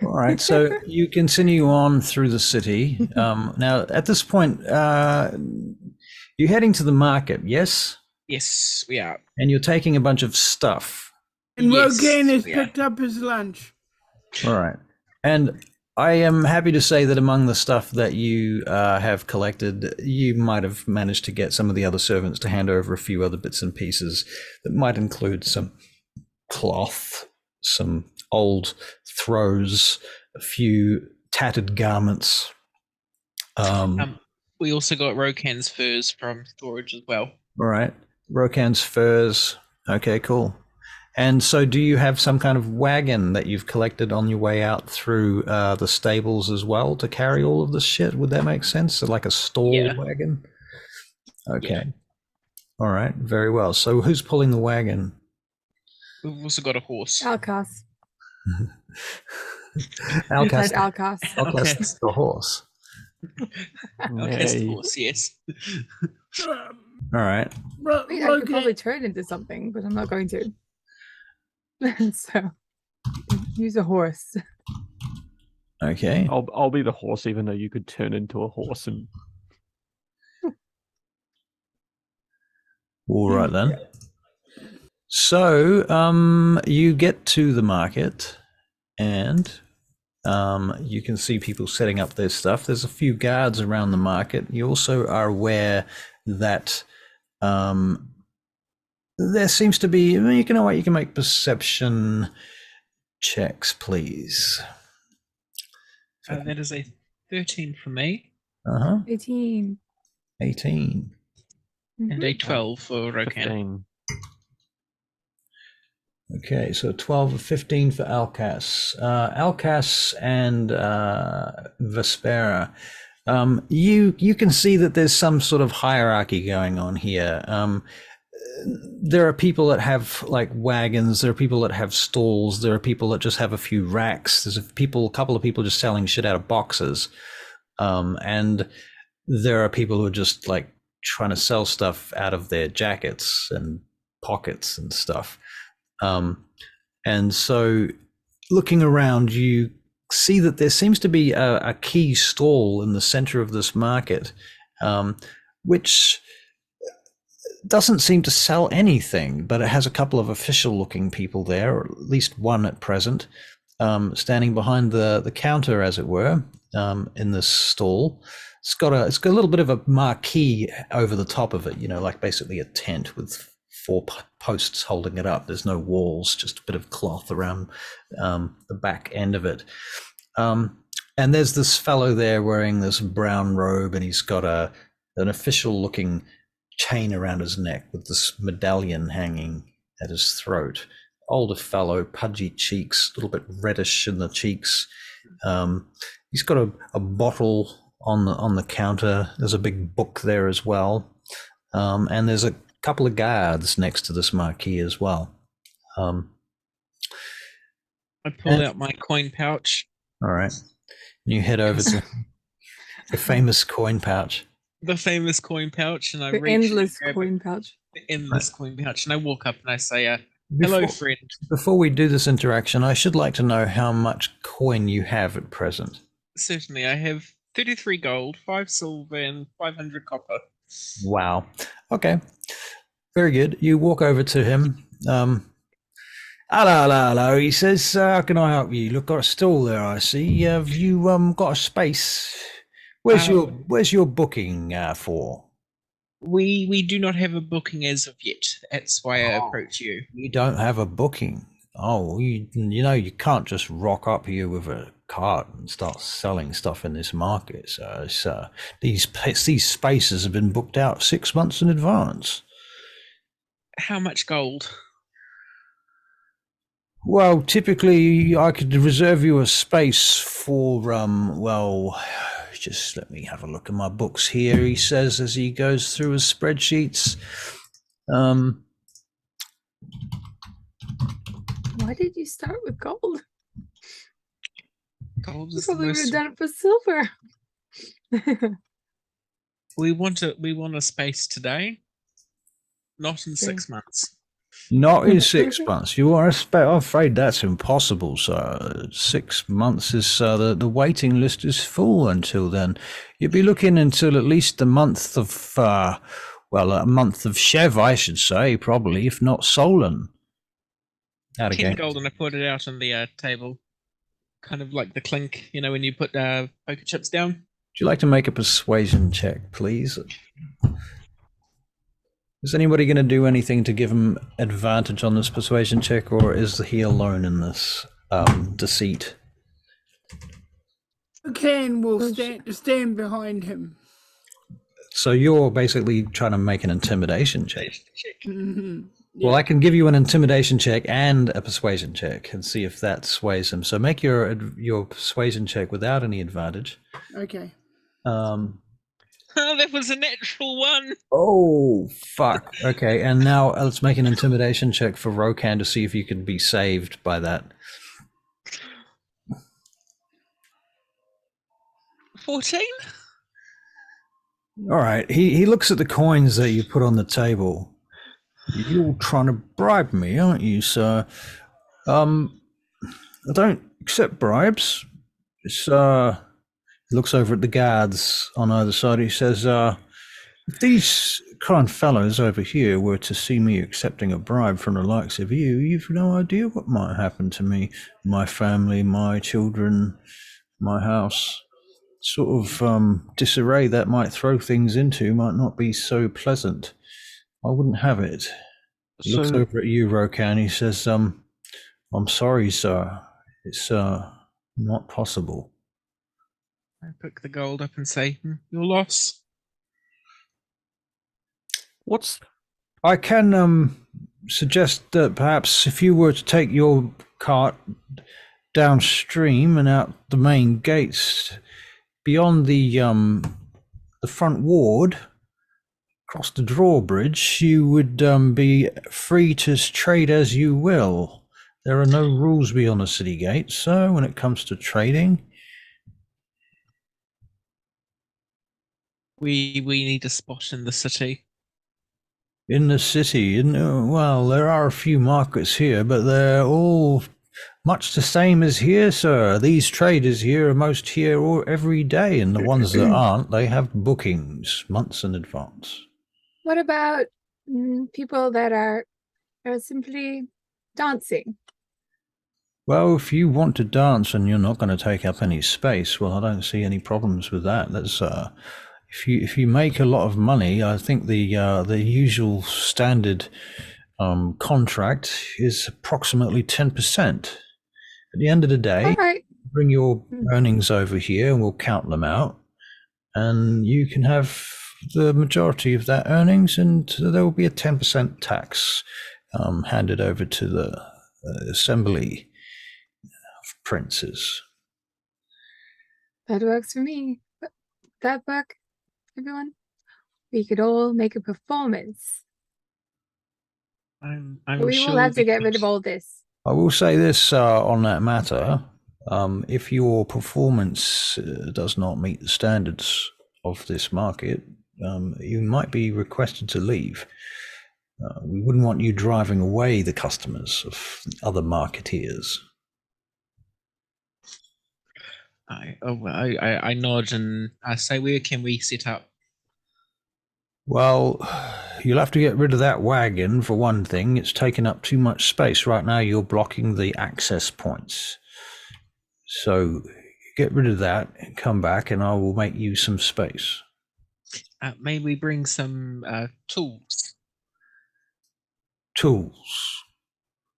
All right, so you continue on through the city. Now, at this point, you're heading to the market, yes? Yes, we are. And you're taking a bunch of stuff. And Yes, Rokkan has we are. picked up his lunch. All right. And I am happy to say that among the stuff that you have collected, you might have managed to get some of the other servants to hand over a few other bits and pieces that might include some cloth, some old throws, a few tattered garments. We also got Rokkan's furs from storage as well. All right. Rokkan's furs. Okay, cool. And so do you have some kind of wagon that you've collected on your way out through the stables as well to carry all of this shit? Would that make sense? So like a stall wagon? Okay. Yeah. All right. Very well. So who's pulling the wagon? We've also got a horse. Elkas. Elkas, Elkas. Elkas is the horse. Okay, Nay. horse, yes. All right. I mean, I could probably turn into something, but I'm not going to. So, use a horse. Okay. I'll be the horse, even though you could turn into a horse and. All right then. So, you get to the market, and you can see people setting up their stuff. There's a few guards around the market. You also are aware that there seems to be. You know what? You can make perception checks, please. That is a 13 for me. 18. 18. And a 12 for Rokkan. 15. Okay, so 12 or 15 for Elkas. Elkas and Vespera. You can see that there's some sort of hierarchy going on here. There are people that have like wagons, there are people that have stalls, there are people that just have a few racks, there's a couple of people just selling shit out of boxes. And there are people who are just like trying to sell stuff out of their jackets and pockets and stuff. And so looking around, you see that there seems to be a key stall in the center of this market, which doesn't seem to sell anything, but it has a couple of official looking people there, or at least one at present, standing behind the counter, as it were, in this stall. It's got a little bit of a marquee over the top of it, like basically a tent with 4 posts holding it up. There's no walls, just a bit of cloth around the back end of it. And there's this fellow there wearing this brown robe, and he's got an official looking chain around his neck with this medallion hanging at his throat. Older fellow, pudgy cheeks, a little bit reddish in the cheeks. He's got a bottle on the counter. There's a big book there as well. And there's a couple of guards next to this marquee as well. I pull out my coin pouch. All right. You head over to the famous coin pouch. The famous coin pouch, and I The reach endless coin pouch. The endless coin pouch, and I walk up and I say, "Hello, friend." Before we do this interaction, I should like to know how much coin you have at present. Certainly, I have 33 gold, 5 silver, and 500 copper. Wow. Okay. Very good. You walk over to him. Hello, he says, how can I help you? Look, got a stall there, I see. Have you got a space? Where's your booking for? We do not have a booking as of yet. That's why I approach you. You don't have a booking? Oh, you can't just rock up here with a cart and start selling stuff in this market. So these spaces have been booked out 6 months in advance. How much gold? Well, typically I could reserve you a space for, just let me have a look at my books here, he says as he goes through his spreadsheets. Why did you start with gold? Gold You is probably would the have done it for silver. We want a space today, not in 6 months. Not in 6 months. You are I'm afraid that's impossible, sir. 6 months is the waiting list is full until then. You'd be looking until at least a month of a month of Chev, I should say, probably, if not Solon. 10 gold, and I put it out on the table, kind of like the clink, when you put poker chips down. Would you like to make a persuasion check, please? Is anybody going to do anything to give him advantage on this persuasion check, or is he alone in this deceit? Ken will stand behind him. So you're basically trying to make an intimidation check. Mm-hmm. Yeah. Well, I can give you an intimidation check and a persuasion check and see if that sways him. So make your persuasion check without any advantage. Okay. Oh, that was a natural one. Oh, fuck. Okay, and now let's make an intimidation check for Rokkan to see if you can be saved by that. 14? All right. He looks at the coins that you put on the table. You're trying to bribe me, aren't you, sir? I don't accept bribes. It's he looks over at the guards on either side. He says, if these kind fellows over here were to see me accepting a bribe from the likes of you, you've no idea what might happen to me, my family, my children, my house. Sort of disarray that might throw things into might not be so pleasant. I wouldn't have it. He looks over at you, Rokkan. He says, I'm sorry, sir. It's not possible. I pick the gold up and say, your loss. I can suggest that perhaps if you were to take your cart downstream and out the main gates, beyond the front ward, across the drawbridge, you would be free to trade as you will. There are no rules beyond the city gates, so when it comes to trading. We need a spot in the city. In the city, well, there are a few markets here, but they're all much the same as here, sir. These traders here are most here every day, and the ones that aren't, they have bookings months in advance. What about people that are simply dancing? Well, if you want to dance and you're not going to take up any space, well, I don't see any problems with that. That's if you make a lot of money, I think the usual standard contract is approximately 10%. At the end of the day, right. Bring your earnings over here and we'll count them out, and you can have the majority of that earnings, and there will be a 10% tax handed over to the assembly of princes. That works for me. That work, everyone? We could all make a performance. I'm we sure will have to get rid of all this. I will say this on that matter. If your performance does not meet the standards of this market, you might be requested to leave. We wouldn't want you driving away the customers of other marketeers. I nod and I say, where can we set up? Well, you'll have to get rid of that wagon for one thing. It's taking up too much space. Right now you're blocking the access points. So get rid of that and come back and I will make you some space. May we bring some tools? Tools?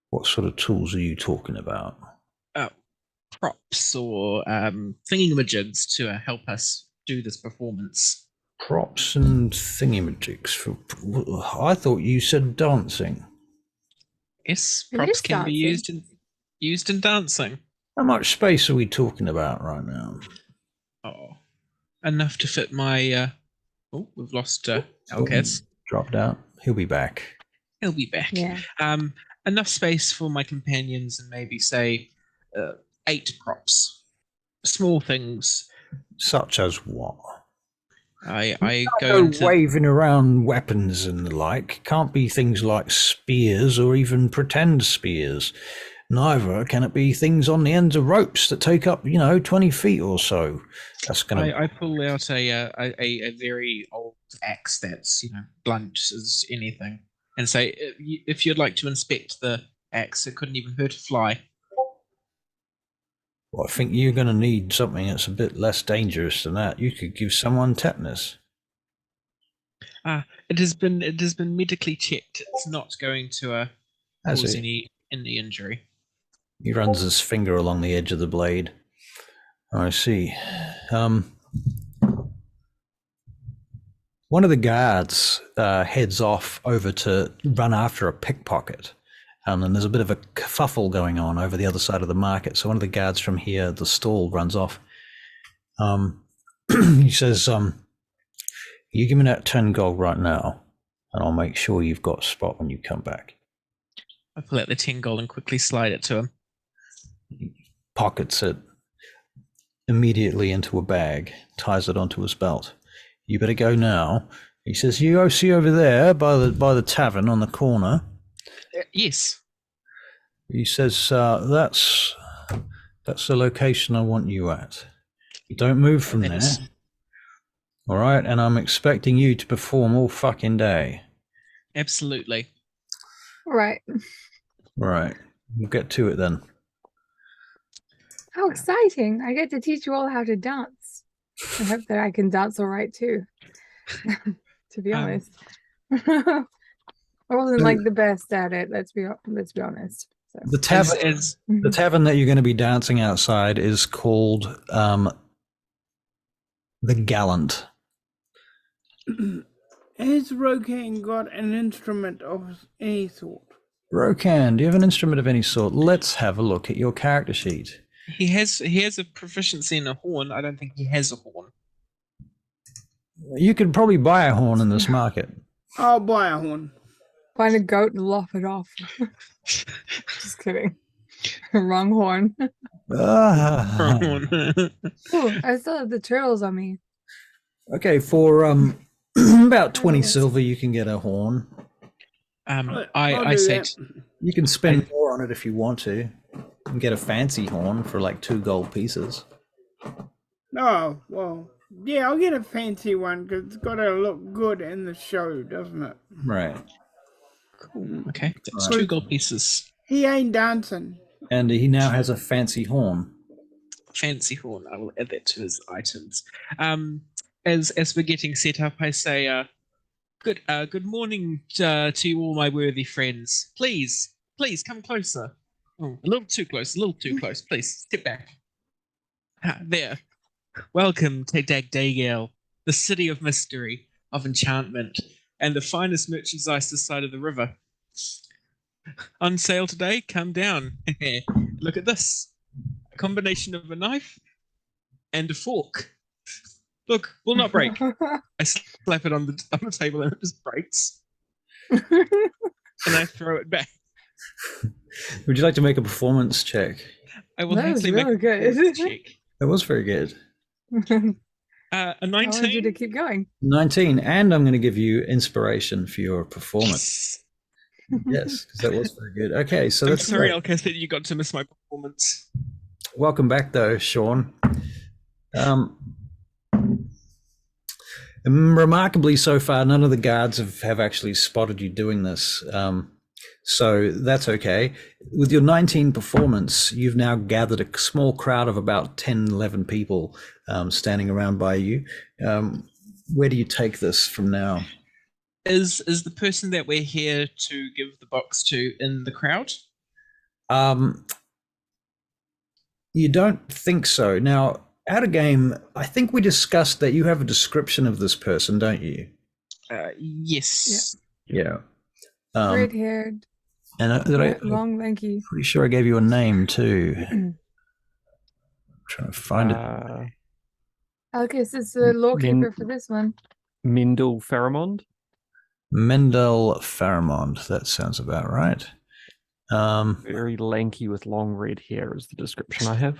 What sort of tools are you talking about? Props or thingamajigs to help us do this performance. Props and thingamajigs. I thought you said dancing. Yes, props can be used in dancing. How much space are we talking about right now? Oh, enough to fit my. We've lost Elkas. Dropped out. He'll be back. He'll be back. Yeah. Enough space for my companions and maybe say 8 props. Small things. Such as what? I go into waving around weapons and the like. Can't be things like spears or even pretend spears. Neither can it be things on the ends of ropes that take up, 20 feet or so. That's gonna. I pull out a very old axe that's blunt as anything, and say, if you'd like to inspect the axe, it couldn't even hurt a fly. Well, I think you're going to need something that's a bit less dangerous than that. You could give someone tetanus. It has been medically checked. It's not going to cause any injury. He runs his finger along the edge of the blade. I see. One of the guards heads off over to run after a pickpocket. And then there's a bit of a kerfuffle going on over the other side of the market. So one of the guards from here, the stall, runs off. He says, you give me that 10 gold right now, and I'll make sure you've got a spot when you come back. I pull out the 10 gold and quickly slide it to him. He pockets it. immediately into a bag, ties it onto his belt. You better go now. He says, you see over there by the tavern on the corner. Yes. He says, that's the location I want you at. You don't move from there. All right, and I'm expecting you to perform all fucking day. Absolutely. Right. Right. We'll get to it then. How exciting. I get to teach you all how to dance. I hope that I can dance all right too. To be honest. I wasn't like the best at it, let's be honest. So. The tavern that you're going to be dancing outside is called the Gallant. Has Rokkan got an instrument of any sort? Rokkan, do you have an instrument of any sort? Let's have a look at your character sheet. He has a proficiency in a horn. I don't think he has a horn. You could probably buy a horn in this market. I'll buy a horn. Find a goat and lop it off. Just kidding. Wrong horn. Wrong horn. Ooh, I still have the turtles on me. Okay, for about 20 silver, you can get a horn. I said you can spend more on it if you want to. You can get a fancy horn for like 2 gold pieces. Oh, well, yeah, I'll get a fancy one because it's got to look good in the show, doesn't it? Right. Cool. Okay, that's 2 gold pieces. He ain't dancing. And he now has a fancy horn. Fancy horn. I will add that to his items. As we're getting set up, I say, good morning to you all my worthy friends. Please come closer. Oh, a little too close. Please step back. There. Welcome to Dagdagiel, the city of mystery, of enchantment, and the finest merchandise this side of the river. On sale today, come down. Look at this. A combination of a knife and a fork. Look, will not break. I slap it on the table and it just breaks. And I throw it back. Would you like to make a performance check? I will That was happily really make a performance check. That was very good. A I wanted you to 19. keep going. 19, and I'm going to give you inspiration for your performance. Yes, because that was very good. Okay, so I'm that's sorry, great. Elkas, that you got to miss my performance. Welcome back, though, Sean. Remarkably, so far, none of the guards have actually spotted you doing this. So that's okay. With your 19 performance, you've now gathered a small crowd of about 10, 11 people standing around by you. Where do you take this from now? Is the person that we're here to give the box to in the crowd? You don't think so. Now, out of game, I think we discussed that you have a description of this person, don't you? Yes. Yeah. Red-haired, And long, lanky. pretty sure I gave you a name too. I'm trying to find it. Elkas is the lawkeeper for this one. Mendel Pharamond. Mendel Pharamond. That sounds about right. Very lanky with long red hair is the description I have.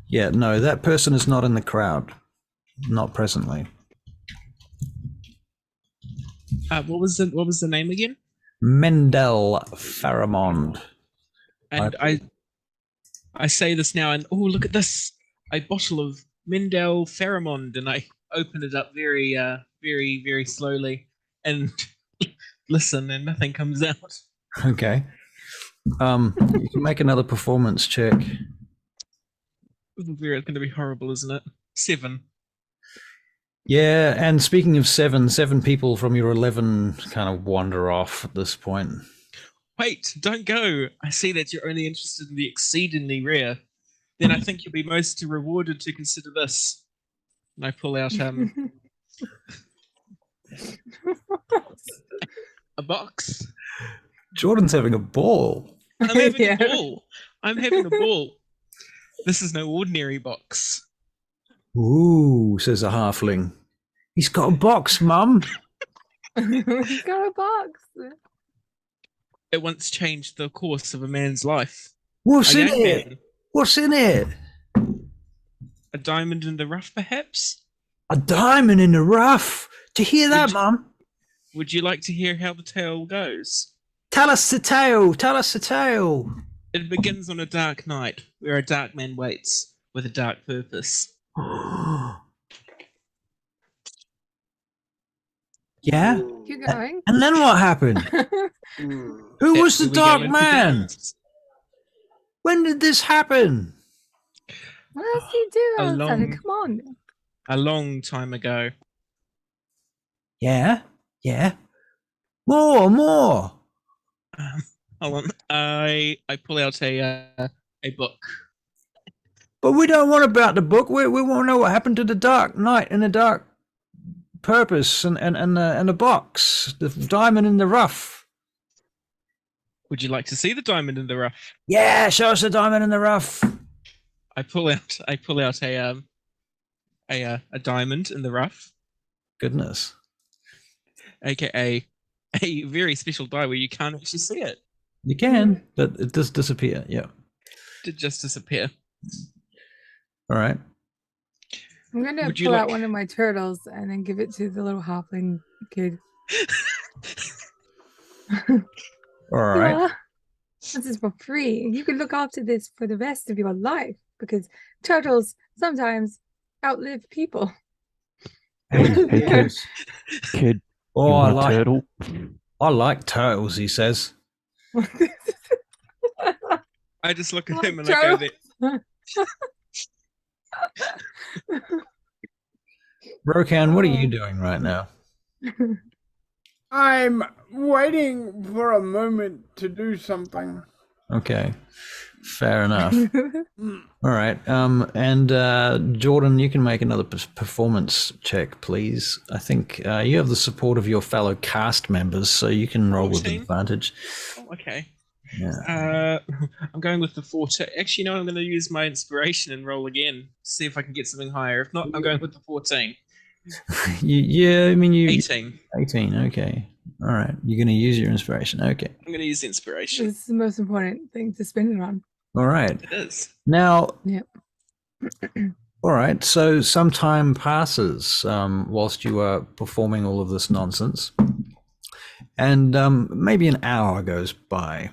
Yeah, no, that person is not in the crowd. Not presently. What was the name again? Mendel Pharamond. And I say this now, and oh, look at this! A bottle of Mendel Pharamond, and I open it up very, very, very slowly, and listen, and nothing comes out. Okay. You can make another performance check. It's going to be horrible, isn't it? 7. Yeah, and speaking of 7 people from your 11 kind of wander off at this point. Wait, don't go. I see that you're only interested in the exceedingly rare. Then I think you'll be most rewarded to consider this. And I pull out a box. Jordan's having a ball. I'm having Yeah. a ball. I'm having a ball. This is no ordinary box. Ooh, says a halfling. He's got a box, Mum. He's got a box. It once changed the course of a man's life. What's A in young it? man. What's in it? A diamond in the rough, perhaps? A diamond in the rough. Do you hear that, Mum? Would you like to hear how the tale goes? Tell us the tale. Tell us the tale. It begins on a dark night, where a dark man waits with a dark purpose. Yeah? Keep going. And then what happened? Who was the We go dark into man? depths. When did this happen? What else do you do, A Alexander? long- Come on. A long time ago. Yeah? Yeah? More. Hold on. I pull out a book. But we don't want about the book. We want to know what happened to the dark knight and the dark purpose and the box, the diamond in the rough. Would you like to see the diamond in the rough? Yeah, show us the diamond in the rough. I pull out a diamond in the rough, Goodness. aka a very special die where you can't actually see it. You can, but it does disappear. Yeah. Did just disappear. All right. I'm going to Would you pull out like- one of my turtles and then give it to the little halfling kid. All right. Yeah. This is for free. You can look after this for the rest of your life because turtles sometimes outlive people. Hey, kids. Kid, Oh, you I want a turtle? like turtles, he says. I just look at Like him and I go, turtle. Rokkan, what are you doing right now? I'm waiting for a moment to do something. Okay. Fair enough. All right. And Jordan, you can make another performance check, please. I think you have the support of your fellow cast members, so you can roll with 14? advantage. oh, okay. Yeah. I'm going with the 14. Actually, no, I'm going to use my inspiration and roll again. See if I can get something higher. If not, I'm going with the 14. Yeah, I mean, you 18. 18. Okay. All right. You're going to use your inspiration. Okay. I'm going to use inspiration. This is the most important thing to spend it on. All right. It is. Now, Yep. all right. So some time passes whilst you are performing all of this nonsense, and maybe an hour goes by.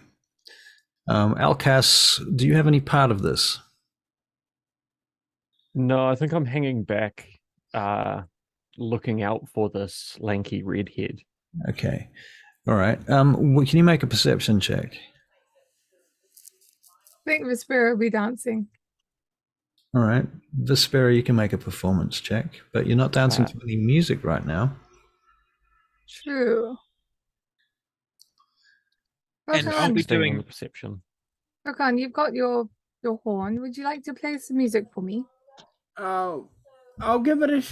Elkas, do you have any part of this? No, I think I'm hanging back, looking out for this lanky redhead. Okay. All right. Can you make a perception check? I think Vespera will be dancing. All right. Vespera, you can make a performance check, but you're not dancing to any music right now. True. And I'll Rokkan, be Staying on doing. the perception. Rokkan, you've got your horn. Would you like to play some music for me? I'll give it a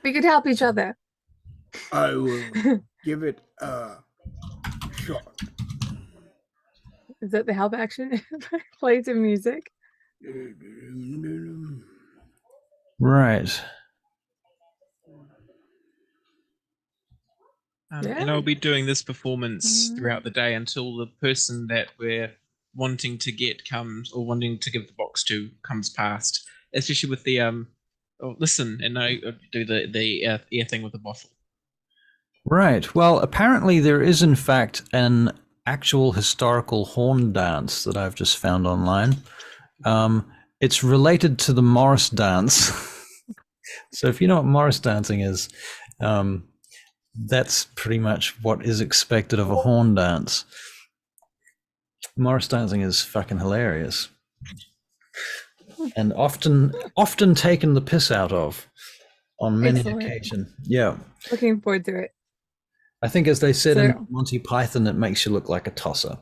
We could help each other. I will give it a shot. Is that the help action? Play some music. Right. And I'll be doing this performance throughout the day until the person that we're wanting to get comes, or wanting to give the box to, comes past. Especially with the listen, and I do the ear thing with the bottle. Right. Well, apparently there is in fact an actual historical horn dance that I've just found online. It's related to the Morris dance. So if you know what Morris dancing is, that's pretty much what is expected of a horn dance. Morris dancing is fucking hilarious. And often taken the piss out of on many Excellent. occasions. Yeah. Looking forward to it. I think, as they said in So- Monty Python, it makes you look like a tosser.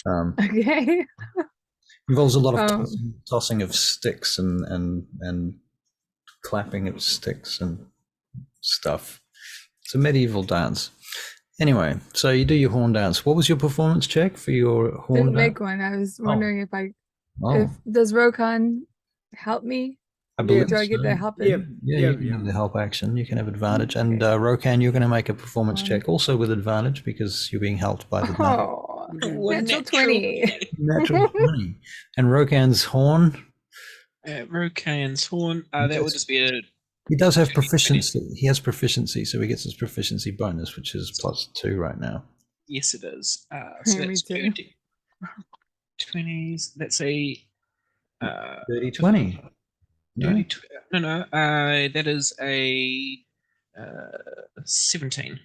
Okay. Involves a lot of tossing of sticks and clapping of sticks and stuff. It's a medieval dance. Anyway, so you do your horn dance. What was your performance check for your horn Didn't dance? make one. I was wondering Oh, if does Rokkan help me? I believe Do I get so. the help? Yep. Yeah, Yeah, you can have the help action. You can have advantage. And Okay. Rokkan, you're going to make a performance check also with advantage because you're being helped by the knight. Oh, Natural 20. Natural 20. And Rokkan's horn? Rokkan's horn. That would just be a... He does have proficiency. He has proficiency, so he gets his proficiency bonus, which is +2 right now. Yes, it is. So Me that's too. 20s. Let's say... Dirty 20. No? No. That is a 17.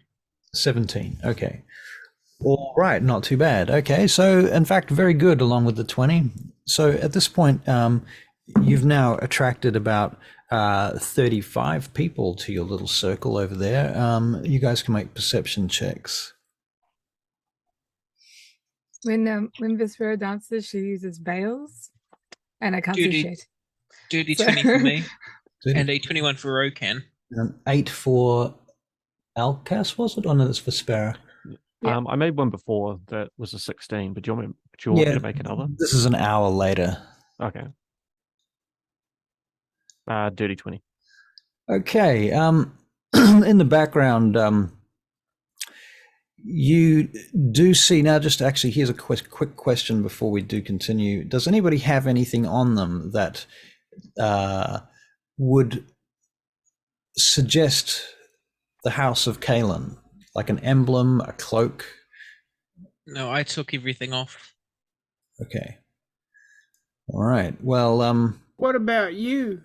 17. Okay. All right, not too bad. Okay, so in fact, very good along with the 20. So at this point, you've now attracted about 35 people to your little circle over there. You guys can make perception checks. When Vespera dances, she uses veils, and I can't see shit. Dirty So- 20 for me, Dirty- and a 21 for Rokkan. And 8 for Elkas, was it? Oh, no, that's Vespera. Yeah. I made one before that was a 16, but do you want me to make another? This is an hour later. Okay. Dirty 20. Okay. In the background, you do see now. Just actually, here's a quick question before we do continue. Does anybody have anything on them that would suggest the House of Kaelryn, like an emblem, a cloak? No, I took everything off. Okay. All right. Well, What about you?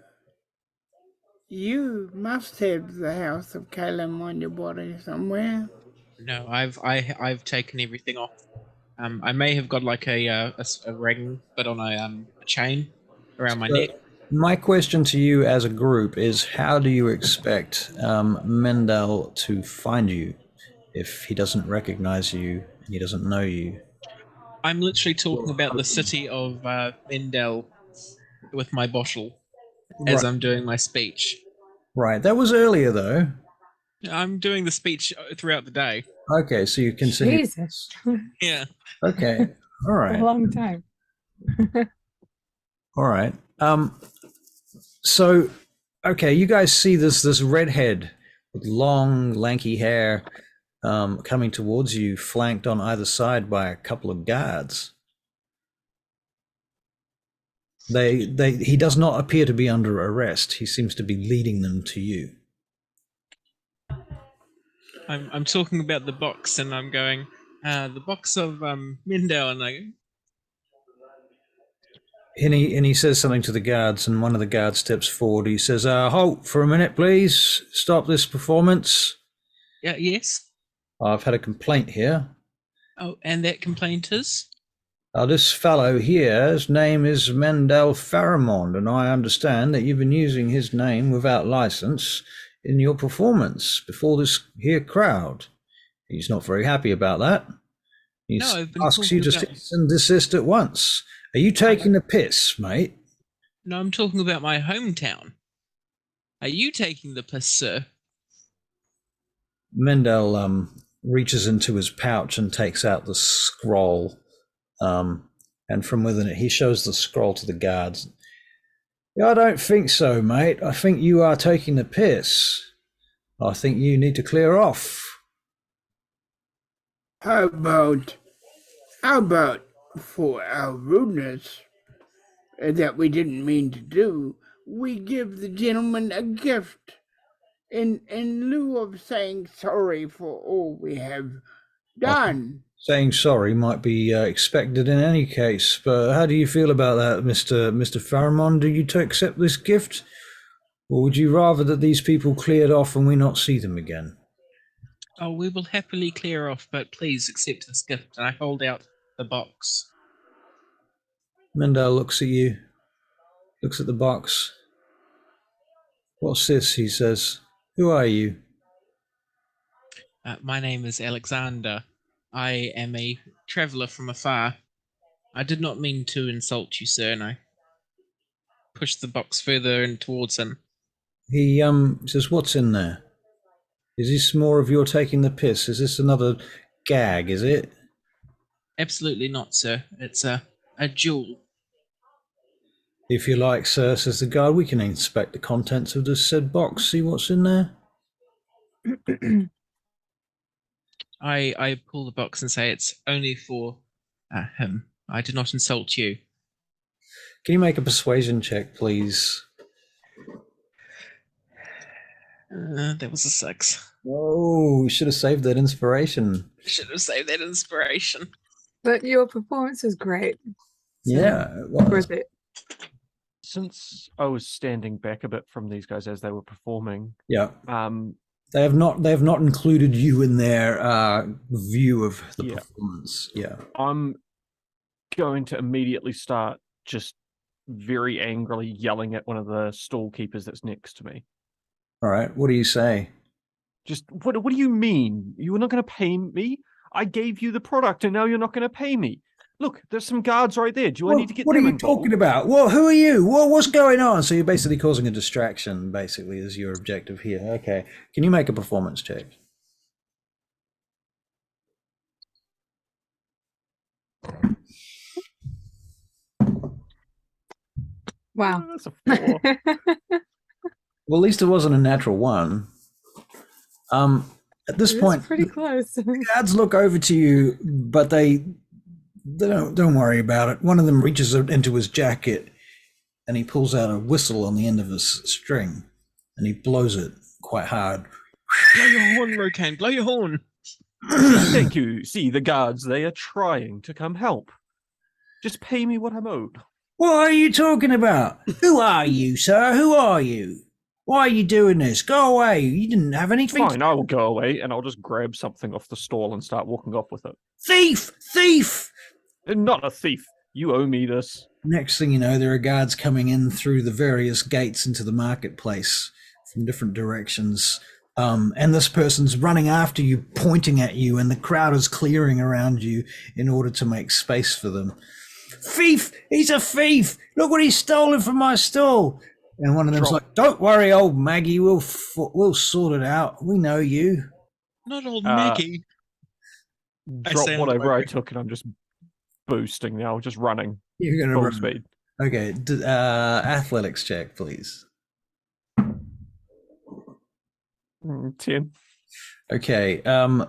You must have the House of Kaelryn on your body somewhere. No, I've taken everything off. I may have got like a ring, but on a chain around my neck. my question to you as a group is, how do you expect Mendel to find you if he doesn't recognize you and he doesn't know you? I'm literally talking about the city of Mendel with my bottle as I'm doing my speech. Right. That was earlier, though. I'm doing the speech throughout the day. Okay, so you continue. Jesus. Yeah. Okay. All A right. long time. All right. So, okay, you guys see this redhead with long, lanky hair coming towards you, flanked on either side by a couple of guards. He does not appear to be under arrest. He seems to be leading them to you. I'm talking about the box, and I'm going, the box of Mendel, and And he says something to the guards, and one of the guards steps forward. He says, halt for a minute, please. Stop this performance. yeah, yes. I've had a complaint here. Oh, and that complaint is? This fellow here, his name is Mendel Pharamond, and I understand that you've been using his name without license in your performance before this here crowd. He's not very happy about that. He asks you to cease and desist at once. Are you taking the piss, mate? No, I'm talking about my hometown. Are you taking the piss, sir? Mendel reaches into his pouch and takes out the scroll. And from within it, he shows the scroll to the guards. I don't think so, mate. I think you are taking the piss. I think you need to clear off. How about for our rudeness that we didn't mean to do, we give the gentleman a gift in lieu of saying sorry for all we have done. Saying sorry might be expected in any case, but how do you feel about that, Mr. Pharamond? Do you accept this gift? Or would you rather that these people cleared off and we not see them again? Oh, we will happily clear off, but please accept this gift. And I hold out the box. Mendel looks at you, looks at the box. What's this? He says. Who are you? My name is Alexander. I am a traveller from afar. I did not mean to insult you, sir, and I pushed the box further in towards him. He says, what's in there? Is this more of your taking the piss? Is this another gag, is it? Absolutely not, sir. It's a jewel. If you like, sir, says the guard, we can inspect the contents of this said box, see what's in there. I pull the box and say it's only for him. I did not insult you. Can you make a persuasion check, please? There was a 6. Oh, should have saved that inspiration. Should have saved that inspiration. But your performance was great. So Yeah, it was. worth it. Since I was standing back a bit from these guys as they were performing, Yeah. um, They have not included you in their view of the Yeah. performance. Yeah. I'm going to immediately start just very angrily yelling at one of the stall keepers that's next to me. All right. What do you say? Just, what do you mean? You were not going to pay me? I gave you the product and now you're not going to pay me. Look, there's some guards right there. Do I need to get What them are you involved? talking about? Well, who are you? What's going on? So you're basically causing a distraction, basically, is your objective here. Okay. Can you make a performance check? Wow. That's a 4. Well, at least it wasn't a natural 1. At this point, pretty close. guards look over to you, but they don't worry about it. One of them reaches into his jacket and he pulls out a whistle on the end of his string and he blows it quite hard. Blow your horn, Rokkan. Blow your horn. Thank you. See, the guards, they are trying to come help. Just pay me what I'm owed. What are you talking about? Who are you, sir? Who are you? Why are you doing this? Go away. You didn't have anything. Fine, I will go away and I'll just grab something off the stall and start walking off with it. Thief! Thief! Not a thief. You owe me this. Next thing you know, there are guards coming in through the various gates into the marketplace from different directions. And this person's running after you, pointing at you, and the crowd is clearing around you in order to make space for them. Thief! He's a thief! Look what he's stolen from my stall! And one of them's like, "Don't worry, old Maggie, we'll sort it out. We know you." Not old Maggie. Drop say whatever I underwear. took and I'm just boosting now, just running. You're gonna Full run. speed. Okay, athletics check, please. 10. Okay,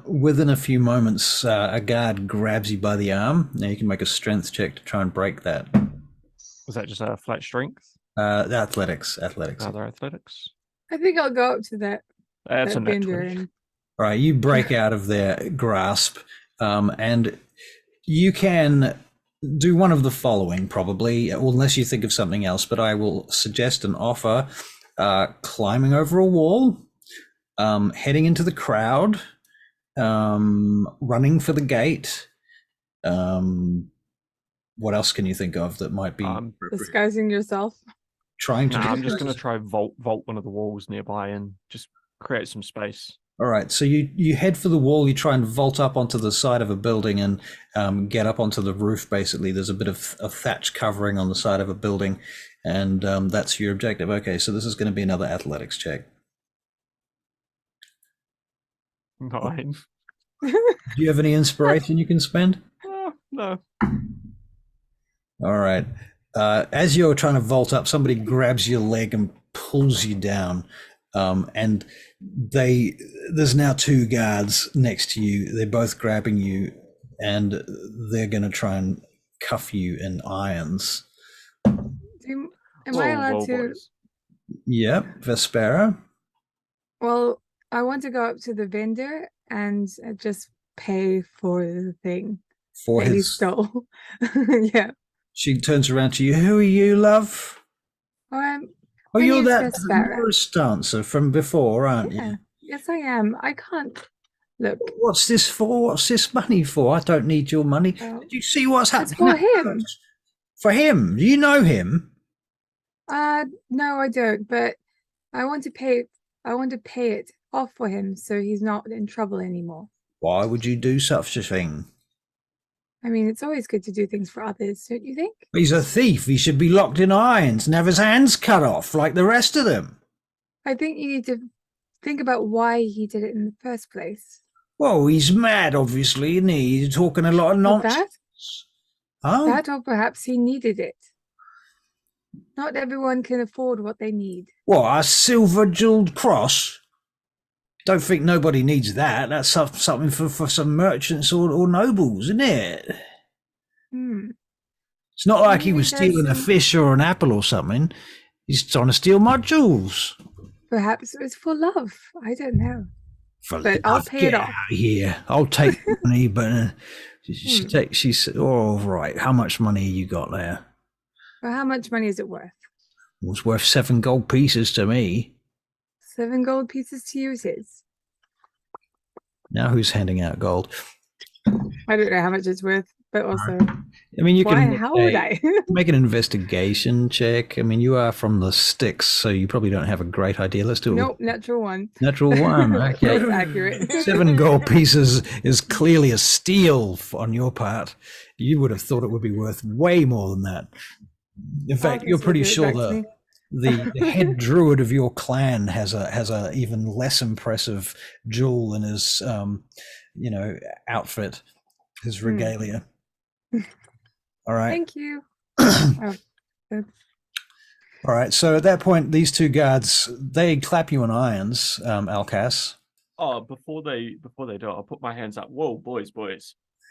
within a few moments, a guard grabs you by the arm. Now you can make a strength check to try and break that. Was that just a flat strength? Athletics. Other athletics? I think I'll go up to that That's a nat bender 20. and All right, you break out of their grasp, and you can do one of the following, probably, unless you think of something else, but I will suggest and offer climbing over a wall, heading into the crowd, running for the gate. What else can you think of that might be disguising yourself. trying to do? I'm just going to try vault one of the walls nearby and just create some space. All right, so you head for the wall, you try and vault up onto the side of a building and get up onto the roof, basically. There's a bit of thatch covering on the side of a building, and that's your objective. Okay, so this is going to be another athletics check. 9. Do you have any inspiration you can spend? No. All right. As you're trying to vault up, somebody grabs your leg and pulls you down, and there's now 2 guards next to you. They're both grabbing you, and they're going to try and cuff you in irons. Am I allowed to? Boys. Yep, Vespera. Well, I want to go up to the vendor and just pay for the thing For that he his, stole. Yeah. she turns around to you. Who are you, love? Oh, Oh, my you're name's that Vespera. Morris dancer from before, aren't Yeah. you? Yes, I am. I can't look. What's this for? What's this money for? I don't need your money. Oh. Did you see what's It's happening? for him. For him? Do you know him? No, I don't. But I want to pay. I want to pay it off for him so he's not in trouble anymore. Why would you do such a thing? I mean, it's always good to do things for others, don't you think? He's a thief. He should be locked in irons and have his hands cut off like the rest of them. I think you need to think about why he did it in the first place. Well, he's mad, obviously, isn't he? He's talking a lot of Well, nonsense. Huh? that or perhaps he needed it. Not everyone can afford what they need. What, a silver jeweled cross? Don't think nobody needs that. That's something for some merchants or nobles, isn't it? It's not like he Maybe was stealing a there's some- fish or an apple or something. He's trying to steal my jewels. Perhaps it was for love. I don't know. But I'll pay Get it off. out of here. I'll take money, but she said, "Oh, right. How much money you got there?" But how much money is it worth? It was worth 7 gold pieces to me. 7 gold pieces to you it is. Now who's handing out gold? I don't know how much it's worth, but also, I mean, you why? can How would I? make an investigation check. I mean, you are from the sticks, so you probably don't have a great idea. Let's do it. Nope, natural 1. Natural 1. Okay. That's accurate. 7 gold pieces is clearly a steal on your part. You would have thought it would be worth way more than that. In fact, you're pretty sure the head druid of your clan has a even less impressive jewel in his outfit, his regalia. All right. Thank you. All right. So at that point, these 2 guards, they clap you in irons, Elkas. Oh, before they do, I'll put my hands up. Whoa, boys.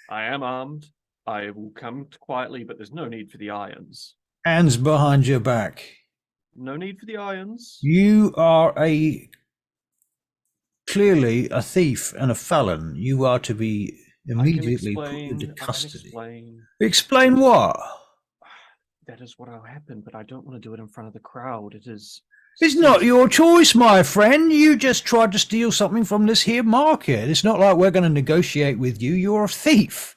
I am armed. I will come quietly, but there's no need for the irons. Hands behind your back. No need for the irons. You are clearly a thief and a felon. You are to be immediately put into custody. Explain what? That is what will happen, but I don't want to do it in front of the crowd. It's not your choice, my friend. You just tried to steal something from this here market. It's not like we're going to negotiate with you. You're a thief.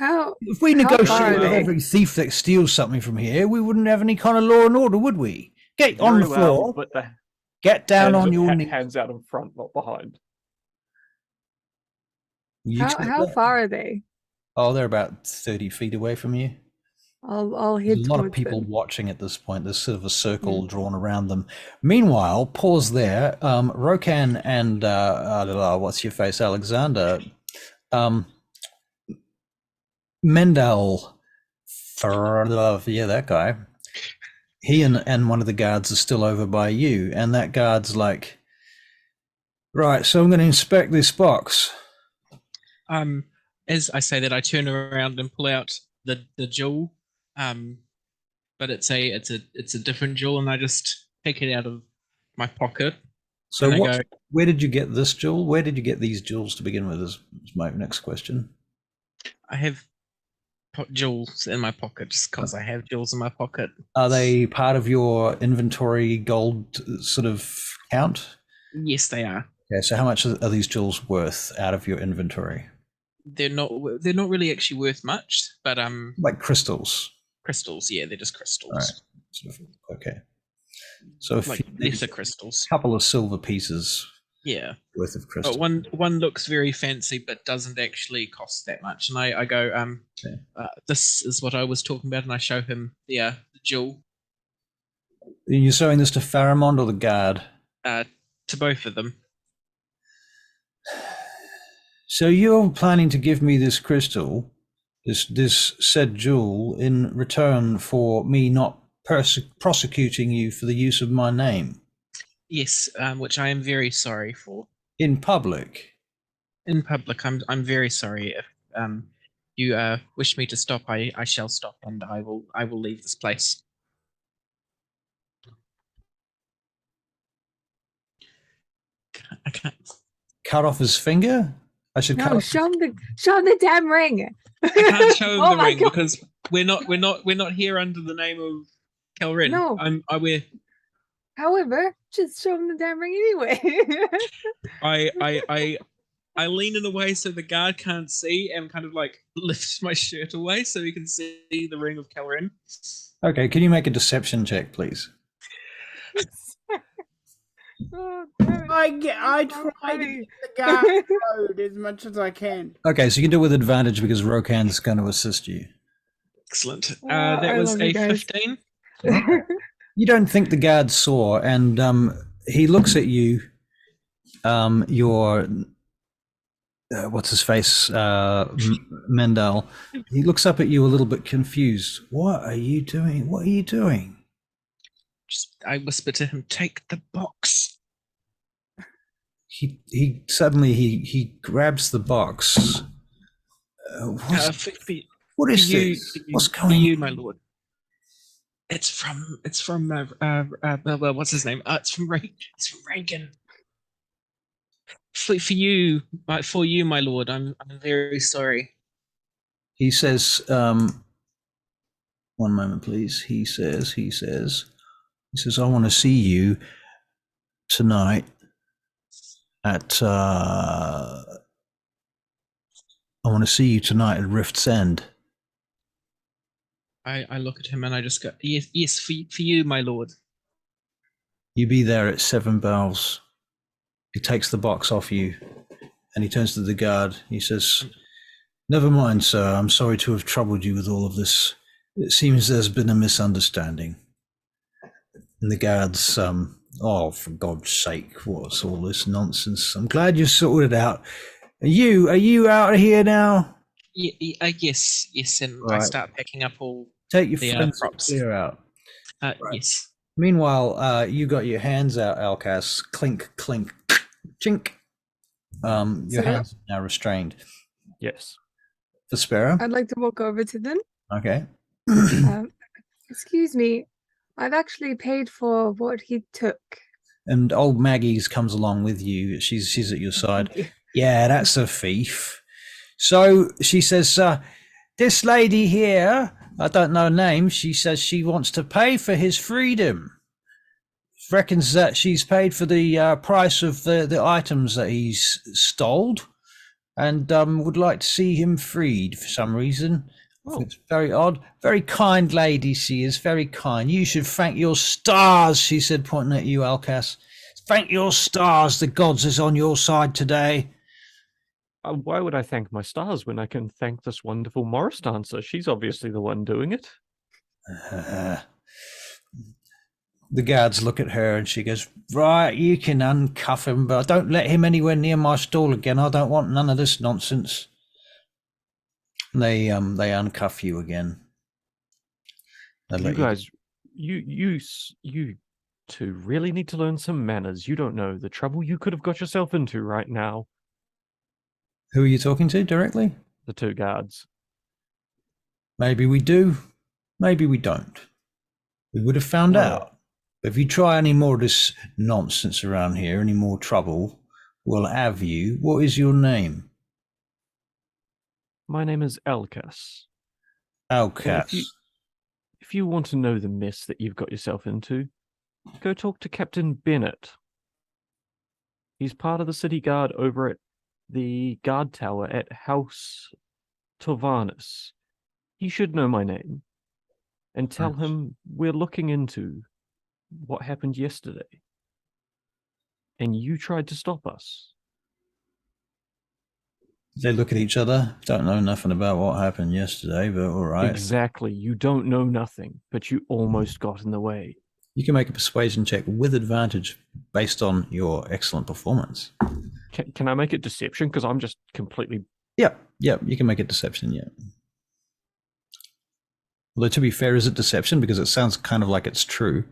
If we negotiate with every thief that steals something from here, we wouldn't have any kind of law and order, would we? Get on the floor. But get down on your knees. Hands out in front, not behind. How far are they? Oh, they're about 30 feet away from you. I'll head There's a lot of people watching at this point. There's sort of a circle drawn around them. Meanwhile, pause there. Rokkan and what's your face, Alexander. Mendel, that guy. He and one of the guards are still over by you, and that guard's like, right. So I'm going to inspect this box. As I say that, I turn around and pull out the jewel, but it's a different jewel, and I just take it out of my pocket. So where did you get this jewel? Where did you get these jewels to begin with? Is my next question. I have jewels in my pocket just because I have jewels in my pocket. Are they part of your inventory gold sort of count? Yes, they are. Okay, so how much are these jewels worth out of your inventory? They're not really actually worth much, but like crystals. Crystals, yeah, they're just crystals. Right. Okay. So if like lesser crystals. A couple of silver pieces. Yeah. Worth of crystals. But one looks very fancy, but doesn't actually cost that much. And I go, this is what I was talking about, and I show him the jewel. Are you showing this to Faramond or the guard? To both of them. So you're planning to give me this crystal, this said jewel, in return for me not prosecuting you for the use of my name? Yes, which I am very sorry for. In public? In public, I'm very sorry. If you wish me to stop, I shall stop, and I will leave this place. I can't cut off his finger. I should cut off. Show him the damn ring. I can't show him the ring because we're not here under the name of Kaelryn. No. We're. However, just show him the damn ring anyway. I lean in a way so the guard can't see, and kind of like lift my shirt away so he can see the ring of Kaelryn. Okay, can you make a deception check, please? I try to get the guard road as much as I can. Okay, so you can do it with advantage because Rokkan's going to assist you. Excellent. That was a 15. You don't think the guard saw, and he looks at you. Your what's his face, Mendel. He looks up at you a little bit confused. What are you doing? What are you doing? I whisper to him, "Take the box." He suddenly he grabs the box. What is For you, this? for you, What's for going you, on? my lord. It's from well, what's his name? It's from Reagan. For you, my lord. I'm very sorry. He says, one moment, please. He says, I want to see you tonight at, I want to see you tonight at Rift's End. I look at him and I just go, yes, for you, my lord. You be there at 7 bells. He takes the box off you and he turns to the guard. He says, never mind, sir. I'm sorry to have troubled you with all of this. It seems there's been a misunderstanding. And the guards, oh, for God's sake, what's all this nonsense? I'm glad you sorted it out. Are you out of here now? Yes, and Right. I start picking up all Take your the friends props. clear out. Right. Yes. Meanwhile, you got your hands out, Elkas. Clink, clink, chink. Your hands are now restrained. Yes. Vespera? I'd like to walk over to them. Okay. Excuse me, I've actually paid for what he took. And old Maggie's comes along with you. She's at your side. Yeah, that's a thief. So she says, this lady here, I don't know her name, she says she wants to pay for his freedom. Reckons that she's paid for the price of the items that he's stole, and would like to see him freed for some reason. Oh. It's very odd. Very kind lady she is, very kind. You should thank your stars, she said, pointing at you, Elkas. Thank your stars, the gods is on your side today. Why would I thank my stars when I can thank this wonderful Morris dancer? She's obviously the one doing it. The guards look at her and she goes, right, you can uncuff him, but don't let him anywhere near my stall again. I don't want none of this nonsense. And they uncuff you again. You guys, you two really need to learn some manners. You don't know the trouble you could have got yourself into right now. Who are you talking to directly? The two guards. Maybe we do, maybe we don't. We would have found out. If you try any more of this nonsense around here, any more trouble, we'll have you. What is your name? My name is Elkas. Elkas. If you want to know the mess that you've got yourself into, go talk to Captain Bennett. He's part of the city guard over at the guard tower at House Skaldaron. He should know my name. And tell him we're looking into what happened yesterday. And you tried to stop us. They look at each other, don't know nothing about what happened yesterday, but all right. Exactly. You don't know nothing, but you almost got in the way. You can make a persuasion check with advantage based on your excellent performance. Can I make it deception? Because I'm just completely... Yeah, you can make it deception, yeah. Although, to be fair, is it deception? Because it sounds kind of like it's true.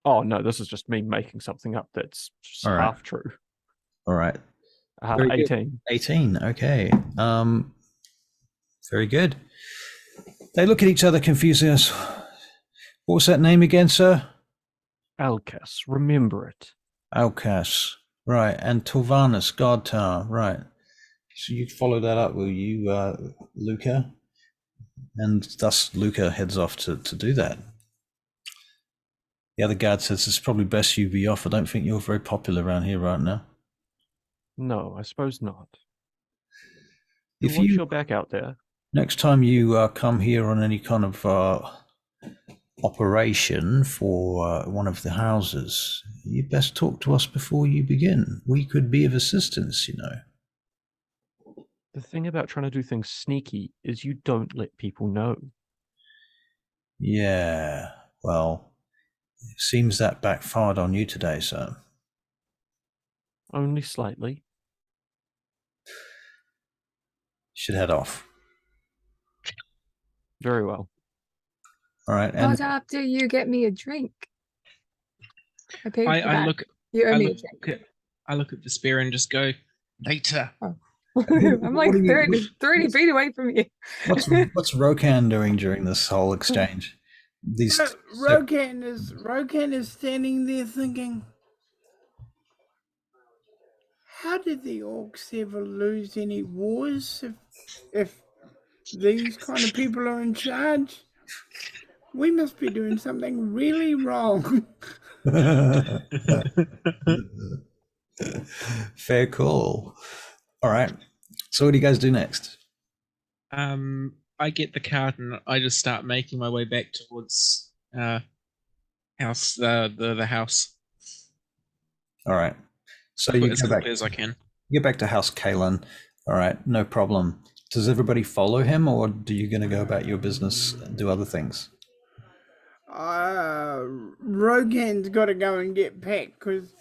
Oh, no, this is just me making something up that's just half true. All right. 18. Good. 18, okay. Very good. They look at each other, confusing us. What was that name again, sir? Elkas, remember it. Elkas, right. And Skaldaron, Guard Tower, right. So you follow that up, will you, Luca? And thus Luca heads off to do that. The other guard says it's probably best you be off. I don't think you're very popular around here right now. No, I suppose not. If once you're back out there. Next time you come here on any kind of operation for one of the houses, you best talk to us before you begin. We could be of assistance, you know. The thing about trying to do things sneaky is you don't let people know. Yeah, well, it seems that backfired on you today, sir. Only slightly. Should head off. Very well. All right. And not after you get me a drink. I paid for that. I look at Vespera and just go, later. Oh. I'm like What are you- 30 feet away from you. What's Rokkan doing during this whole exchange? These Rokkan is standing there thinking, how did the orcs ever lose any wars if these kind of people are in charge? We must be doing something really wrong. Fair call. All right. So what do you guys do next? I get the cart and I just start making my way back towards the house. All right. So Put you as go back quickly as I can. get back to House Kaelryn. All right, no problem. Does everybody follow him, or do you going to go about your business and do other things? Rokkan's got to go and get packed because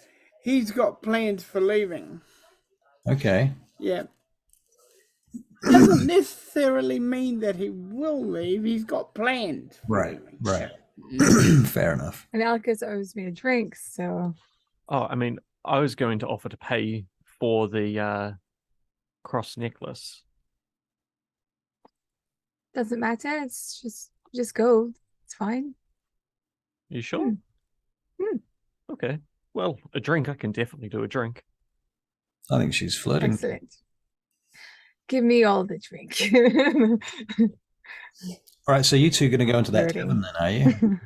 he's got plans for leaving. Okay. Yeah. Doesn't necessarily mean that he will leave. He's got plans. Right. Fair enough. And Elkas owes me a drink, so. Oh, I mean, I was going to offer to pay for the cross necklace. Doesn't matter. It's just go. It's fine. You sure? Okay. Well, a drink, I can definitely do a drink. I think she's flirting. Excellent. Give me all the drink. All right, so you two are going to go into that Flirting. tavern then, are you?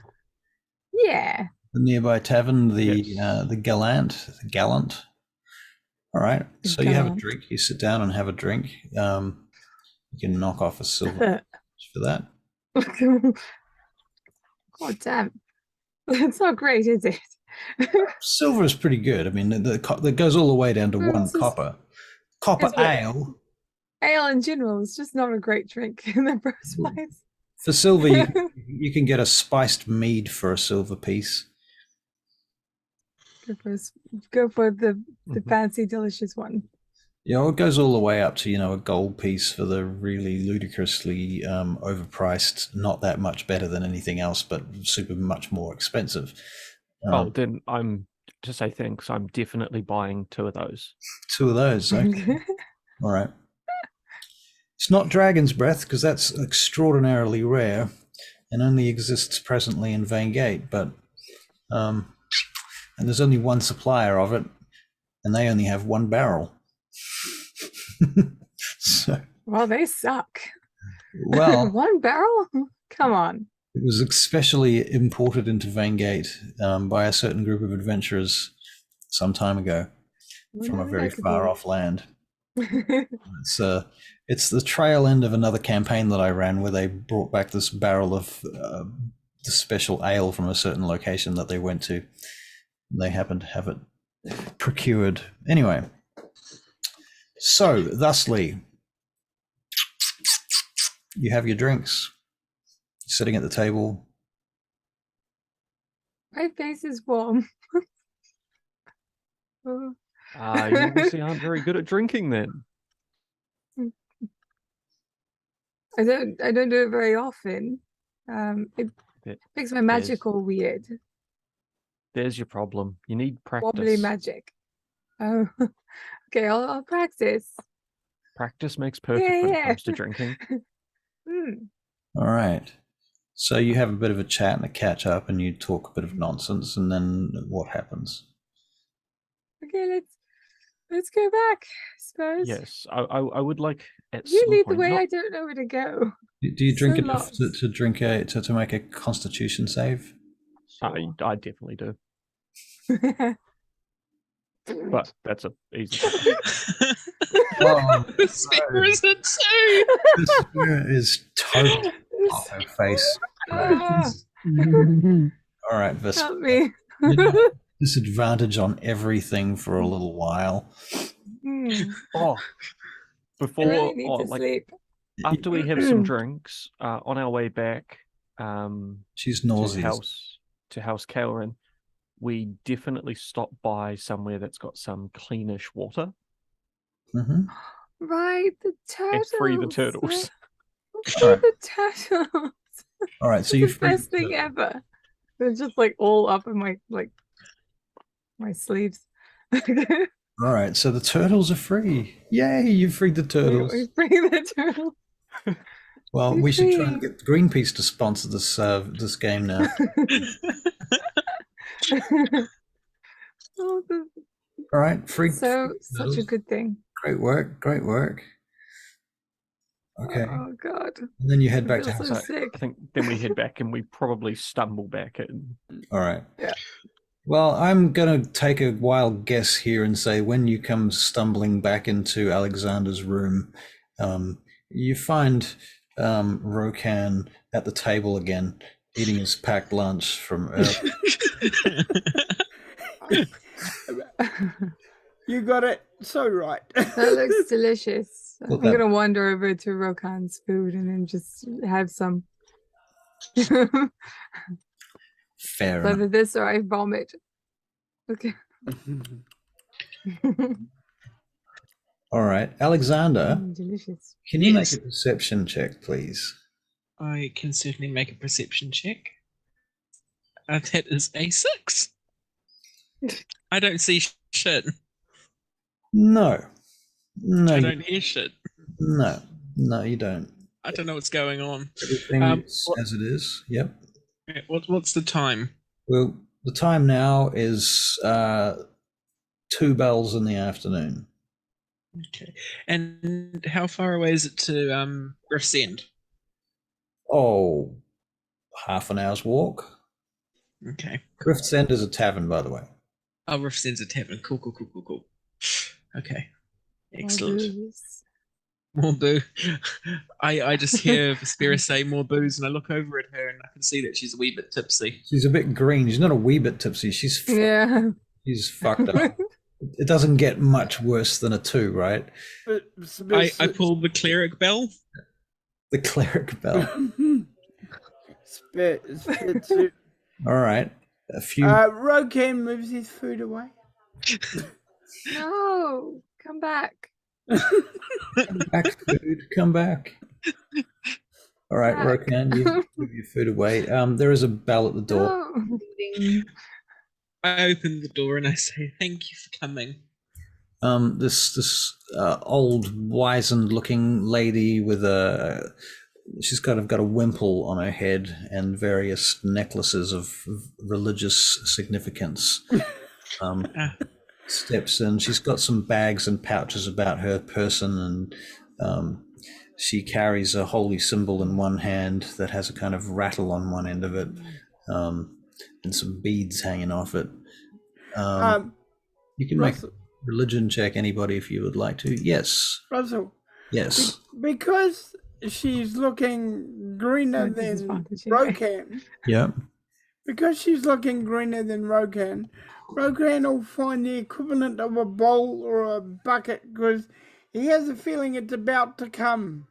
Yeah. The nearby tavern, Yes. the gallant. All right, The so you have a gallant. drink. You sit down and have a drink. You can knock off a silver for that. God damn. That's not great, is it? Silver is pretty good. I mean, that goes all the way down to Well, one it's just- copper. Copper it's what- ale. Ale in general is just not a great drink in the first place. For silver, you can get a spiced mead for a silver piece. Go for the fancy, delicious one. You know, it goes all the way up to, a gold piece for the really ludicrously overpriced, not that much better than anything else, but super much more expensive. Then to say thanks, I'm definitely buying 2 of those. 2 of those. Okay. All right. It's not dragon's breath because that's extraordinarily rare and only exists presently in Vaingate, but and there's only one supplier of it, and they only have 1 barrel. So, Well, they suck. well, 1 barrel? Come on. it was especially imported into Vaingate by a certain group of adventurers some time ago from a very far off land. It's the trail end of another campaign that I ran where they brought back this barrel of the special ale from a certain location that they went to. They happened to have it procured. Anyway, so thusly, you have your drinks, sitting at the table. My face is warm. Oh. You obviously aren't very good at drinking then. I don't do it very often. It makes my magic all weird. There's your problem. You need practice. Wobbly magic. Oh, okay. I'll practice. Practice makes perfect when it Yeah. comes to drinking. All right. So you have a bit of a chat and a catch up, and you talk a bit of nonsense, and then what happens? Okay, let's go back. I suppose. Yes, I would like at You some lead the point, way. not- I don't know where to go. Do you drink So enough lost. to drink to make a Constitution save? I definitely do, but that's a easy. Oh, Where is it too? this is totally off her face. Ah, All right, Vis. help me. Disadvantage on everything for a little while. Oh, before I really need to like sleep. after we have some drinks, on our way back, She's to nauseous. House Kaelryn, we definitely stop by somewhere that's got some cleanish water Mm-hmm. Right, the and turtles. free the turtles. Free Alright. the turtles. All right, so It's you the best thing ever. They're just like all up in my sleeves. All right, so the turtles are free. Yay, you freed the turtles. We bring the turtle. Well, we should try and get Greenpeace to sponsor this game now. Oh, All right, freed. such a good thing. Great work, great work. Okay. Oh God. And then you head back to feel house. so So sick. I think then we head back and we probably stumble back in. All right. Yeah. Well, I'm going to take a wild guess here and say when you come stumbling back into Alexander's room, you find Rokkan at the table again, eating his packed lunch from earlier. You got it so right. That looks delicious. Look I'm that- gonna wander over to Rokkan's food and then just have some. Fair enough. Either this or I vomit. Okay. All right. Alexander, Delicious. can you Yes. make a perception check, please? I can certainly make a perception check. That is a 6. I don't see shit. No. No, I you, don't hear shit. no, you don't. I don't know what's going on. Everything is what- as it is. Yep. What's the time? Well, the time now is 2 bells in the afternoon. Okay. And how far away is it to Rift's End? Oh, half an hour's walk. Okay. Rift's End is a tavern, by the way. Oh, Rift's End's a tavern. Cool. Okay. All Excellent. booze. More boo. I just hear Vespera say more booze, and I look over at her, and I can see that she's a wee bit tipsy. She's a bit green. She's not a wee bit tipsy. She's Yeah. she's fucked up. It doesn't get much worse than a 2, right? I pull the cleric bell. The cleric bell. Spit. All right. A few. Rokkan moves his food away. No, come back. Come back, food. Come back. All right, Back. Rokkan, you move your food away. There is a bell at the door. No. I open the door and I say, "Thank you for coming." This old wizened-looking lady with she's got a wimple on her head and various necklaces of religious significance. Steps in. She's got some bags and pouches about her person, and she carries a holy symbol in one hand that has a kind of rattle on one end of it, and some beads hanging off it. You can make a religion check, anybody, if you would like to. Yes. Russell, Yes. because she's looking greener This is than fun to check. Rokkan, Yeah. because she's looking greener than Rokkan, Rokkan will find the equivalent of a bowl or a bucket because he has a feeling it's about to come.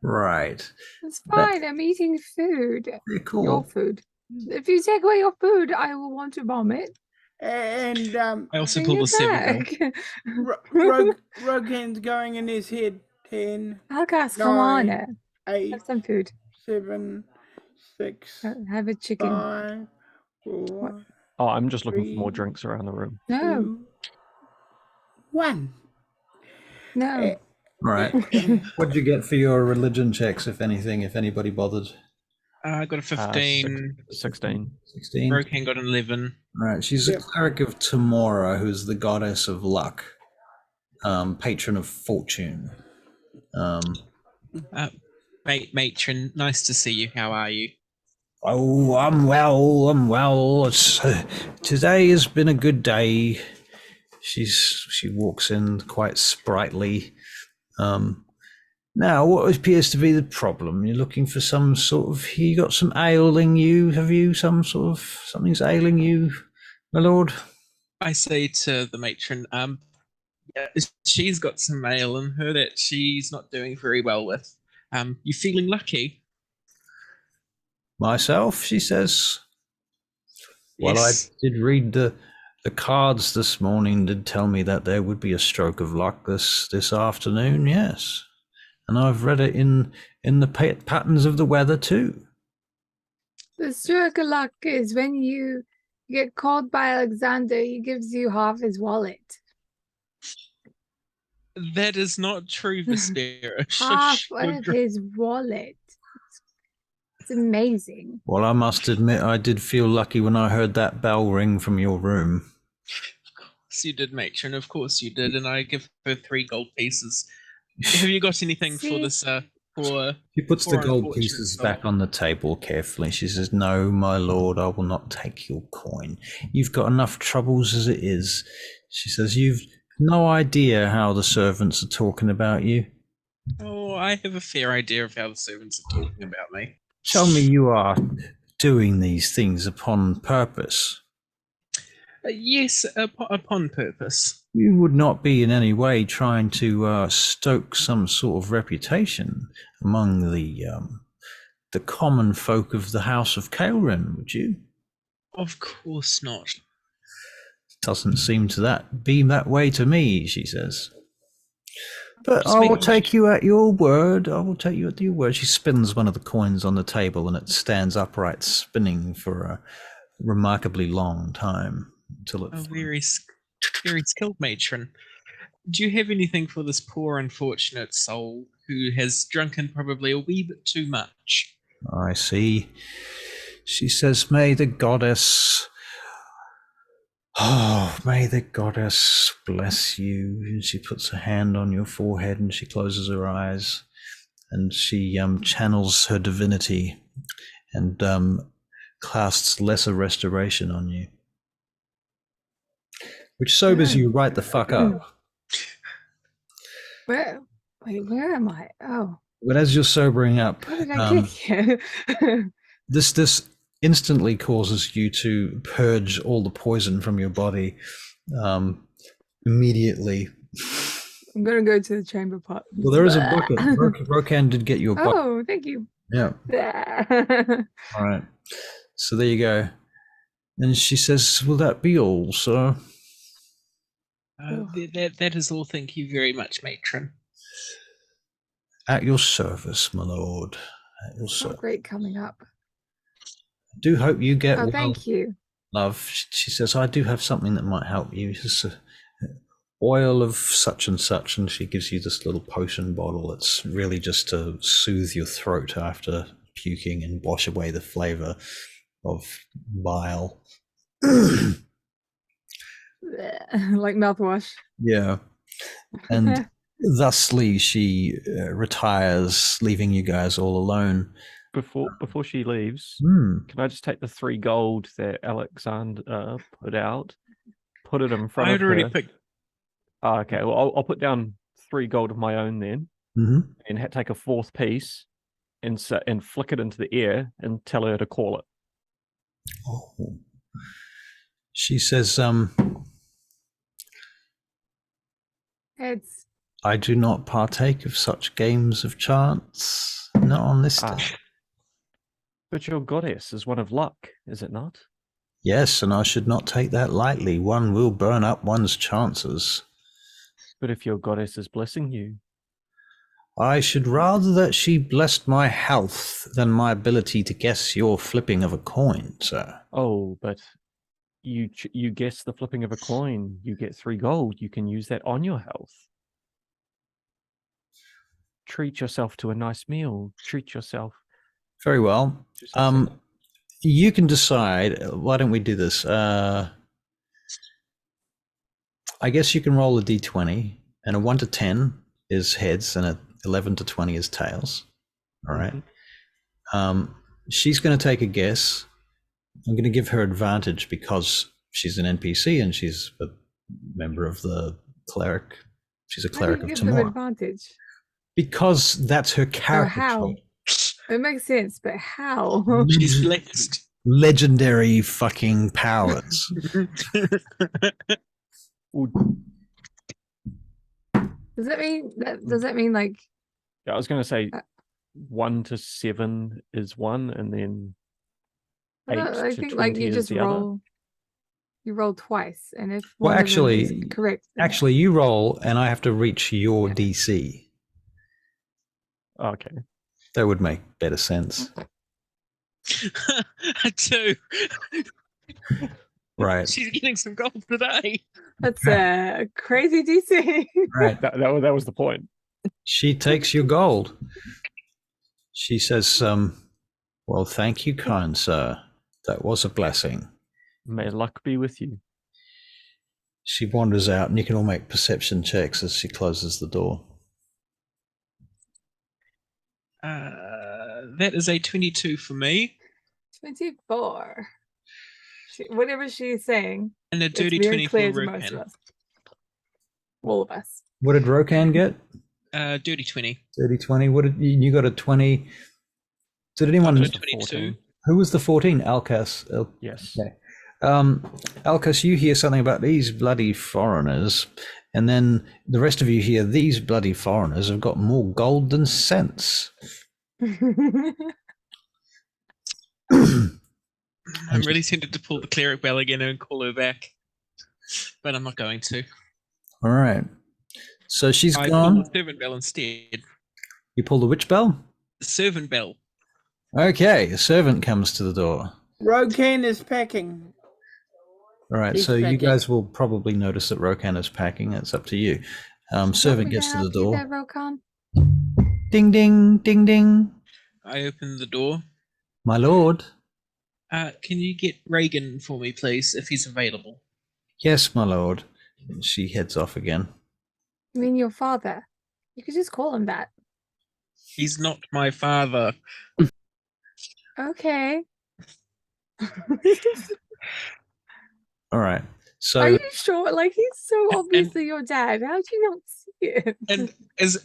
Right. It's fine. I'm eating food. Very Your cool. food. If you take away your food, I will want to vomit. And I also Bring pull the it 7 bell. back. Rokkan's going in his head. 10, Elkas, come on. 8, Have some food. 7, 6, Have a chicken. 5, 4, Oh, I'm just looking for more 3, drinks around the room. No, 2, 1. no. Right. What did you get for your religion checks, if anything, if anybody bothered? I got a 15. 16. 16. Rokkan got an 11. Right. She's a cleric of Tamora, who's the goddess of luck, patron of fortune. Matron, nice to see you. How are you? Oh, I'm well. Today has been a good day. She walks in quite sprightly. Now, what appears to be the problem? You're looking for some sort of. You got some ailing you? Have you some sort of something's ailing you, my lord? I say to the matron, yeah, she's got some mail in her that she's not doing very well with. You feeling lucky? Myself, she says. Well, Yes. I did read the cards this morning. Did tell me that there would be a stroke of luck this afternoon. Yes, and I've read it in the patterns of the weather too. The stroke of luck is when you you get called by Alexander, he gives you half his wallet. That is not true, Vespera. Half Shush. of his wallet. It's amazing. Well, I must admit, I did feel lucky when I heard that bell ring from your room. Of course you did, matron. Of course you did, and I give her 3 gold pieces. Have you got anything for this? For She puts the poor gold unfortunate pieces soul? back on the table carefully. She says, "No, my lord, I will not take your coin. You've got enough troubles as it is." She says, "You've no idea how the servants are talking about you. Oh, I have a fair idea of how the servants are talking about me. Tell me you are doing these things upon purpose. Yes, upon purpose. You would not be in any way trying to stoke some sort of reputation among the common folk of the House of Kaelryn, would you?" Of course not. "Doesn't seem to be that way to me," she says. "But Just I will making take you at your word. I will take you at your word." She spins one of the coins on the table and it stands upright, spinning for a remarkably long time until it. Oh, very skilled matron. Do you have anything for this poor unfortunate soul who has drunken probably a wee bit too much? I see. She says, "May the goddess bless you." And she puts her hand on your forehead and she closes her eyes and she channels her divinity and casts lesser restoration on you, which sobers you right the fuck up. Where am I? Oh, But as you're sobering up, how did I get here? this instantly causes you to purge all the poison from your body immediately. I'm gonna go to the chamber pot. Well, there is a bucket. Rokkan did get you a bucket. Oh, thank you. Yeah. All right. So there you go. And she says, "Will that be all, sir?" That is all. Thank you very much, matron. "At your service, my lord. At your It's service. not great coming up. I do hope you get Oh, well, thank you. love." She says, "I do have something that might help you. It's oil of such and such," and she gives you this little potion bottle. It's really just to soothe your throat after puking and wash away the flavor of bile. Like mouthwash. Yeah. And thusly she retires, leaving you guys all alone. Before she leaves, can I just take the 3 gold that Alexander put out, put it in front of her? I already picked. Oh, okay, well, I'll put down 3 gold of my own then, and take a 4th piece and flick it into the air and tell her to call it. Oh. She says, It's. "I do not partake of such games of chance. Not on this day." But your goddess is one of luck, is it not? "Yes, and I should not take that lightly. One will burn up one's chances." But if your goddess is blessing you? "I should rather that she blessed my health than my ability to guess your flipping of a coin, sir." Oh, but you guess the flipping of a coin, you get 3 gold. You can use that on your health. Treat yourself to a nice meal. Treat yourself. Very well. You can decide. Why don't we do this? I guess you can roll a d20, and a 1 to 10 is heads, and a 11 to 20 is tails. All right. She's going to take a guess. I'm going to give her advantage because she's an NPC and she's a member of the cleric. She's a cleric of tomorrow. Advantage? Because that's her character trait. It makes sense, but how? She's blessed. Legendary fucking powers. Does that mean like? Yeah, I was going to say 1 to 7 is 1, and then 8 I to think 20 like you is just the roll. other. You roll twice, and if Well, one actually, of them is correct. Actually, you roll, and I have to reach your DC. Okay. That would make better sense. I do. Right. She's getting some gold today. That's a crazy DC. Right. That was the point. She takes your gold. She says, well, thank you, kind sir. That was a blessing. May luck be with you. She wanders out, and you can all make perception checks as she closes the door. That is a 22 for me. 24. Whatever she's saying, And a it's dirty very 20 for clear to most of Rokkan. us. All of us. What did Rokkan get? Dirty 20. Dirty 20. What did you got? A 20. Did anyone? I got a 22. Who was the 14? Elkas. Yes. Okay. Elkas, you hear something about these bloody foreigners, and then the rest of you hear these bloody foreigners have got more gold than sense. I'm really tempted to pull the cleric bell again and call her back, but I'm not going to. All right. So she's I gone. pull the servant bell instead. You pull the which bell? The servant bell. Okay, a servant comes to the door. Rokkan is packing. All right, He's so you packing. guys will probably notice that Rokkan is packing. It's up to you. Servant gets to the door. There, Rokkan? Ding, ding, ding, ding. I open the door. My lord. Can you get Reagan for me, please, if he's available? Yes, my lord. And she heads off again. I mean, your father. You could just call him that. He's not my father. Okay. All right. So Are you sure? Like, he's so obviously your dad. How do you not see it? And as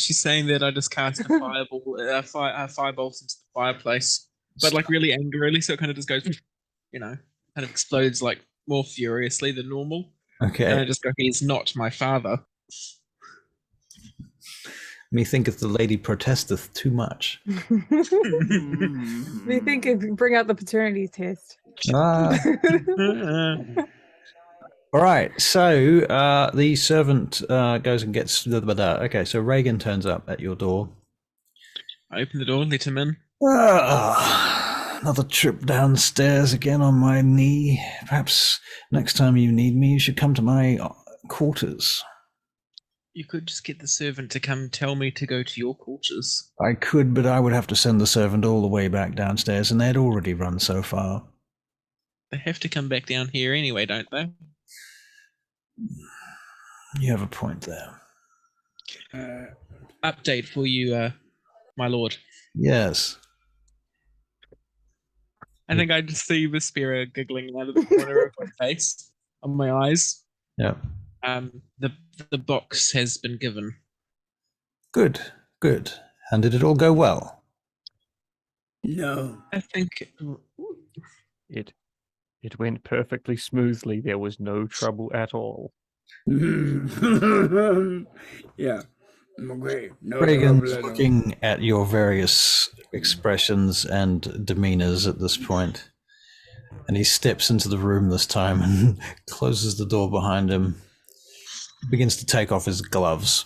she's saying that, I just cast a firebolt into the fireplace, but like really angrily, so it kind of just goes, kind of explodes like more furiously than normal. okay. And I just go, he's not my father. Me thinketh the lady protesteth too much. We think it bring out the paternity test. Ah. All right. So the servant goes and gets. Okay. So Reagan turns up at your door. I open the door, let him in. Another trip downstairs again on my knee. Perhaps next time you need me, you should come to my quarters. You could just get the servant to come tell me to go to your quarters. I could, but I would have to send the servant all the way back downstairs, and they'd already run so far. They have to come back down here anyway, don't they? You have a point there. Update for you, my lord. Yes. I think I just see Vespera giggling out of the corner of my face, on my eyes. Yeah. The box has been given. Good. Good. And did it all go well? No. I think It went perfectly smoothly. There was no trouble at all. Yeah. Okay. No Reagan's problem. looking at your various expressions and demeanors at this point, and he steps into the room this time and closes the door behind him, begins to take off his gloves.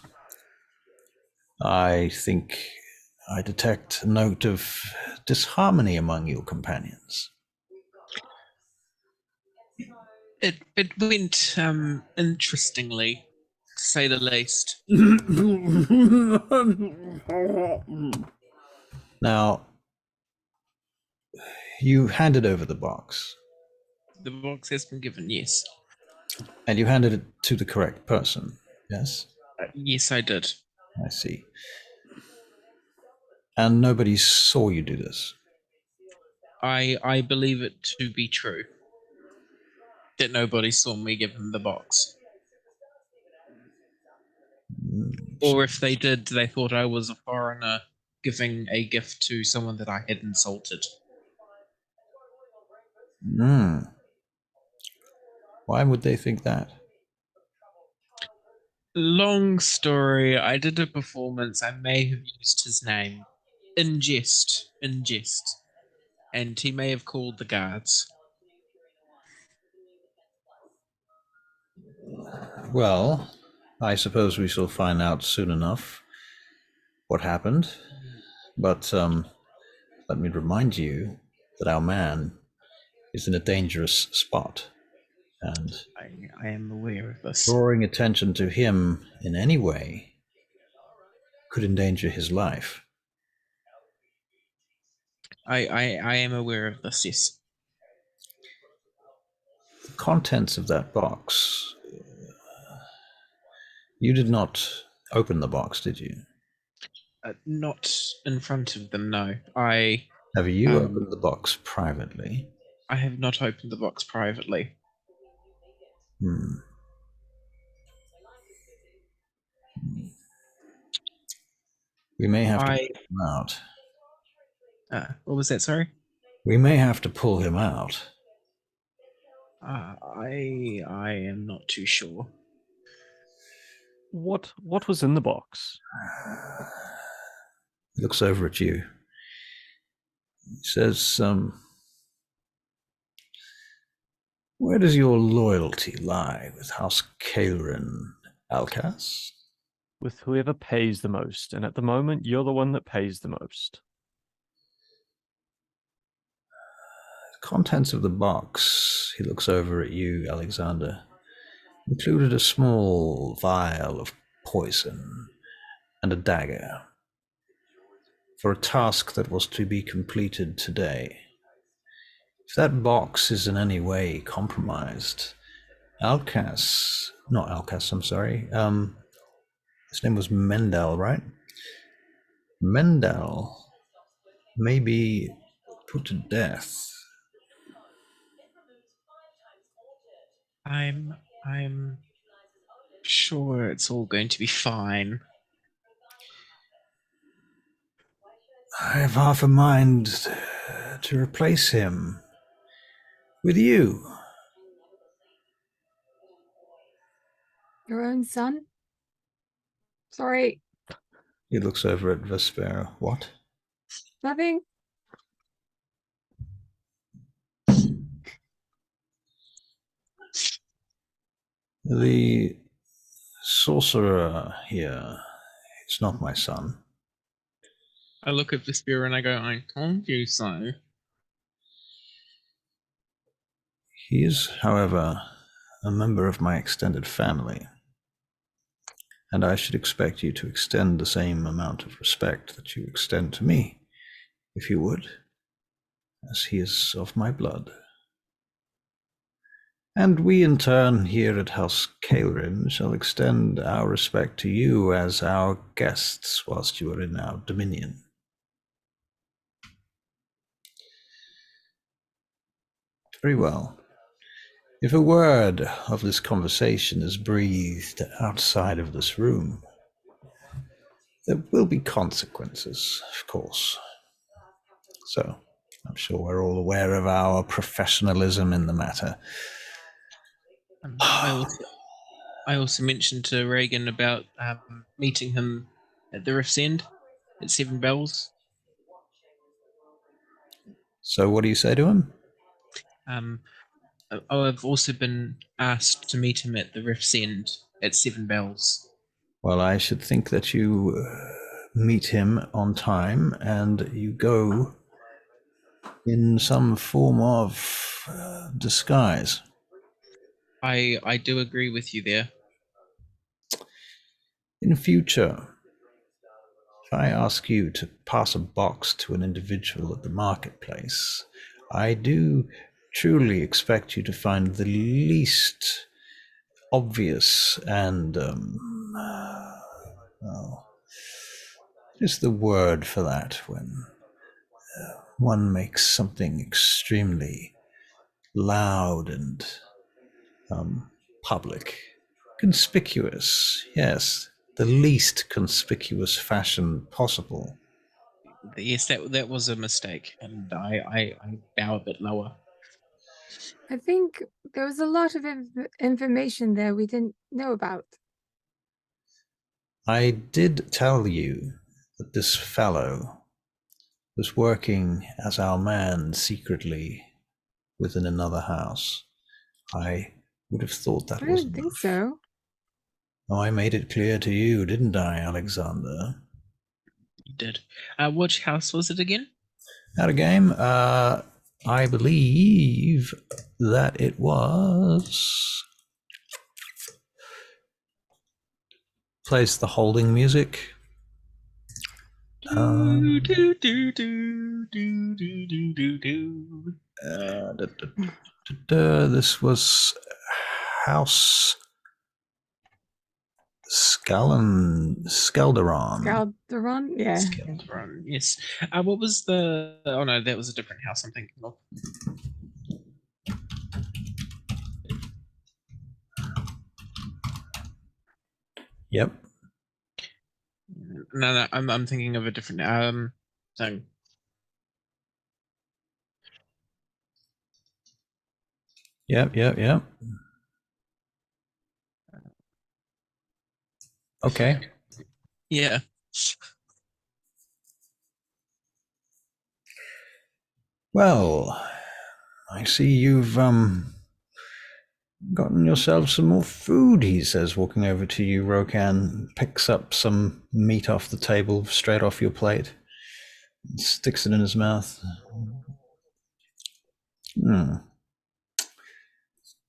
I think I detect a note of disharmony among your companions. it went interestingly, to say the least. Now, you handed over the box, The box has been given, yes. and you handed it to the correct person, yes? Yes, I did. I see. And nobody saw you do this? I believe it to be true. That nobody saw me give him the box. Or if they did, they thought I was a foreigner giving a gift to someone that I had insulted. Why would they think that? Long story. I did a performance. I may have used his name. In jest. And he may have called the guards. Well, I suppose we shall find out soon enough what happened. But let me remind you that our man is in a dangerous spot. And I am aware of this. drawing attention to him in any way could endanger his life. I am aware of this, yes. The contents of that box. You did not open the box, did you? Not in front of them, no. Have you opened the box privately? I have not opened the box privately. We may have to pull him out. What was that, sorry? We may have to pull him out. I am not too sure. What was in the box? He looks over at you. He says, where does your loyalty lie with House Kaelryn, Elkas? With whoever pays the most, and at the moment, you're the one that pays the most. The contents of the box, he looks over at you, Alexander, included a small vial of poison and a dagger for a task that was to be completed today. If that box is in any way compromised, Elkas, not Elkas, I'm sorry, his name was Mendel, right? Mendel may be put to death. I'm sure it's all going to be fine. I have half a mind to replace him with you. Your own son? Sorry. He looks over at Vespera. What? Nothing. The sorcerer here, it's not my son. I look at the spear and I go, I told you so. He is, however, a member of my extended family, and I should expect you to extend the same amount of respect that you extend to me, if you would, as he is of my blood. And we, in turn, here at House Kaelryn, shall extend our respect to you as our guests whilst you are in our dominion. Very well. If a word of this conversation is breathed outside of this room, there will be consequences, of course. So, I'm sure we're all aware of our professionalism in the matter. I also mentioned to Reagan about meeting him at the Rift's End at Seven Bells. So what do you say to him? I've also been asked to meet him at the Rift's End at Seven Bells. Well, I should think that you meet him on time and you go in some form of disguise. I do agree with you there. In future, if I ask you to pass a box to an individual at the marketplace, I do truly expect you to find the least obvious and, just the word for that, when one makes something extremely loud and public. Conspicuous, yes. The least conspicuous fashion possible. Yes, that was a mistake, and I bow a bit lower. I think there was a lot of information there we didn't know about. I did tell you that this fellow was working as our man secretly within another house. I would have thought that was I didn't think so. Oh, I made it clear to you, didn't I, Alexander? You did. Which house was it again? Out of game, I believe that it was... Plays the holding music. Do, do, do, do, do, do, do, do. This was House Skaldaron. Skaldaron, yeah. Skaldaron, yes. What was the... Oh, no, that was a different house I'm thinking of. Yep. No, I'm thinking of a different thing. Yep. Okay. Yeah. Well, I see you've gotten yourself some more food, he says, walking over to you, Rokkan, picks up some meat off the table, straight off your plate, and sticks it in his mouth.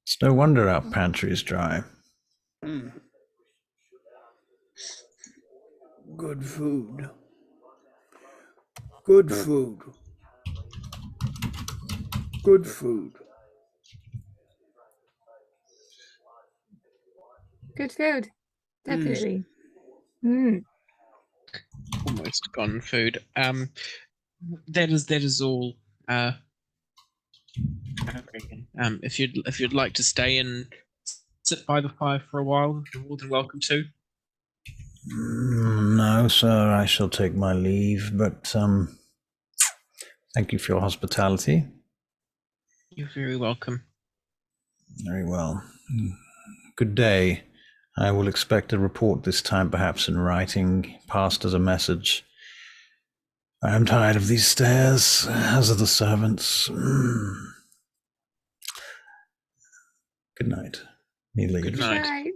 It's no wonder our pantry is dry. Good food. Good food. Good food. Good food. Definitely. Almost gone food. That is all. I reckon. If you'd like to stay and sit by the fire for a while, you're more than welcome to. No, sir, I shall take my leave, but thank you for your hospitality. You're very welcome. Very well. Good day. I will expect a report this time, perhaps in writing, passed as a message. I am tired of these stairs, as are the servants. Good night. He leaves. Good night.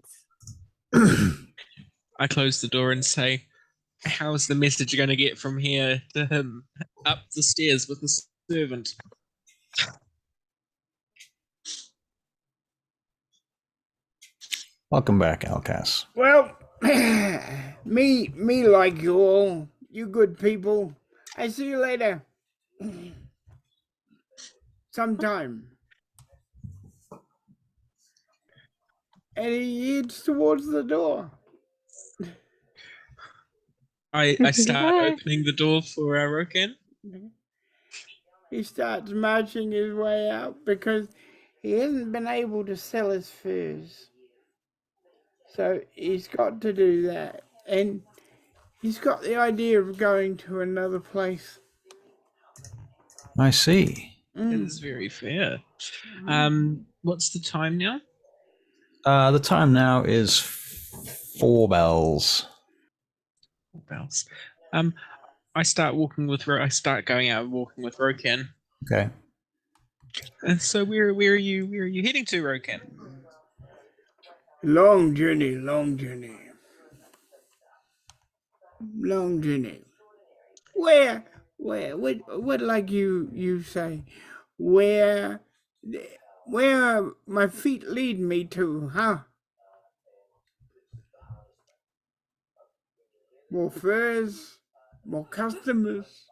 I close the door and say, how's the message going to get from here to him up the stairs with the servant? Welcome back, Elkas. Well, me like you all, you good people. I see you later. Sometime. And he heads towards the door. I start opening the door for Rokkan. He starts marching his way out because he hasn't been able to sell his furs. So he's got to do that. And he's got the idea of going to another place. I see. It is very fair. What's the time now? The time now is 4 bells. 4 bells. I start going out and walking with Rokkan. Okay. And so where are you heading to, Rokkan? Long journey, long journey. Long journey. Where, what like you say, where my feet lead me to, huh? More furs, more customers,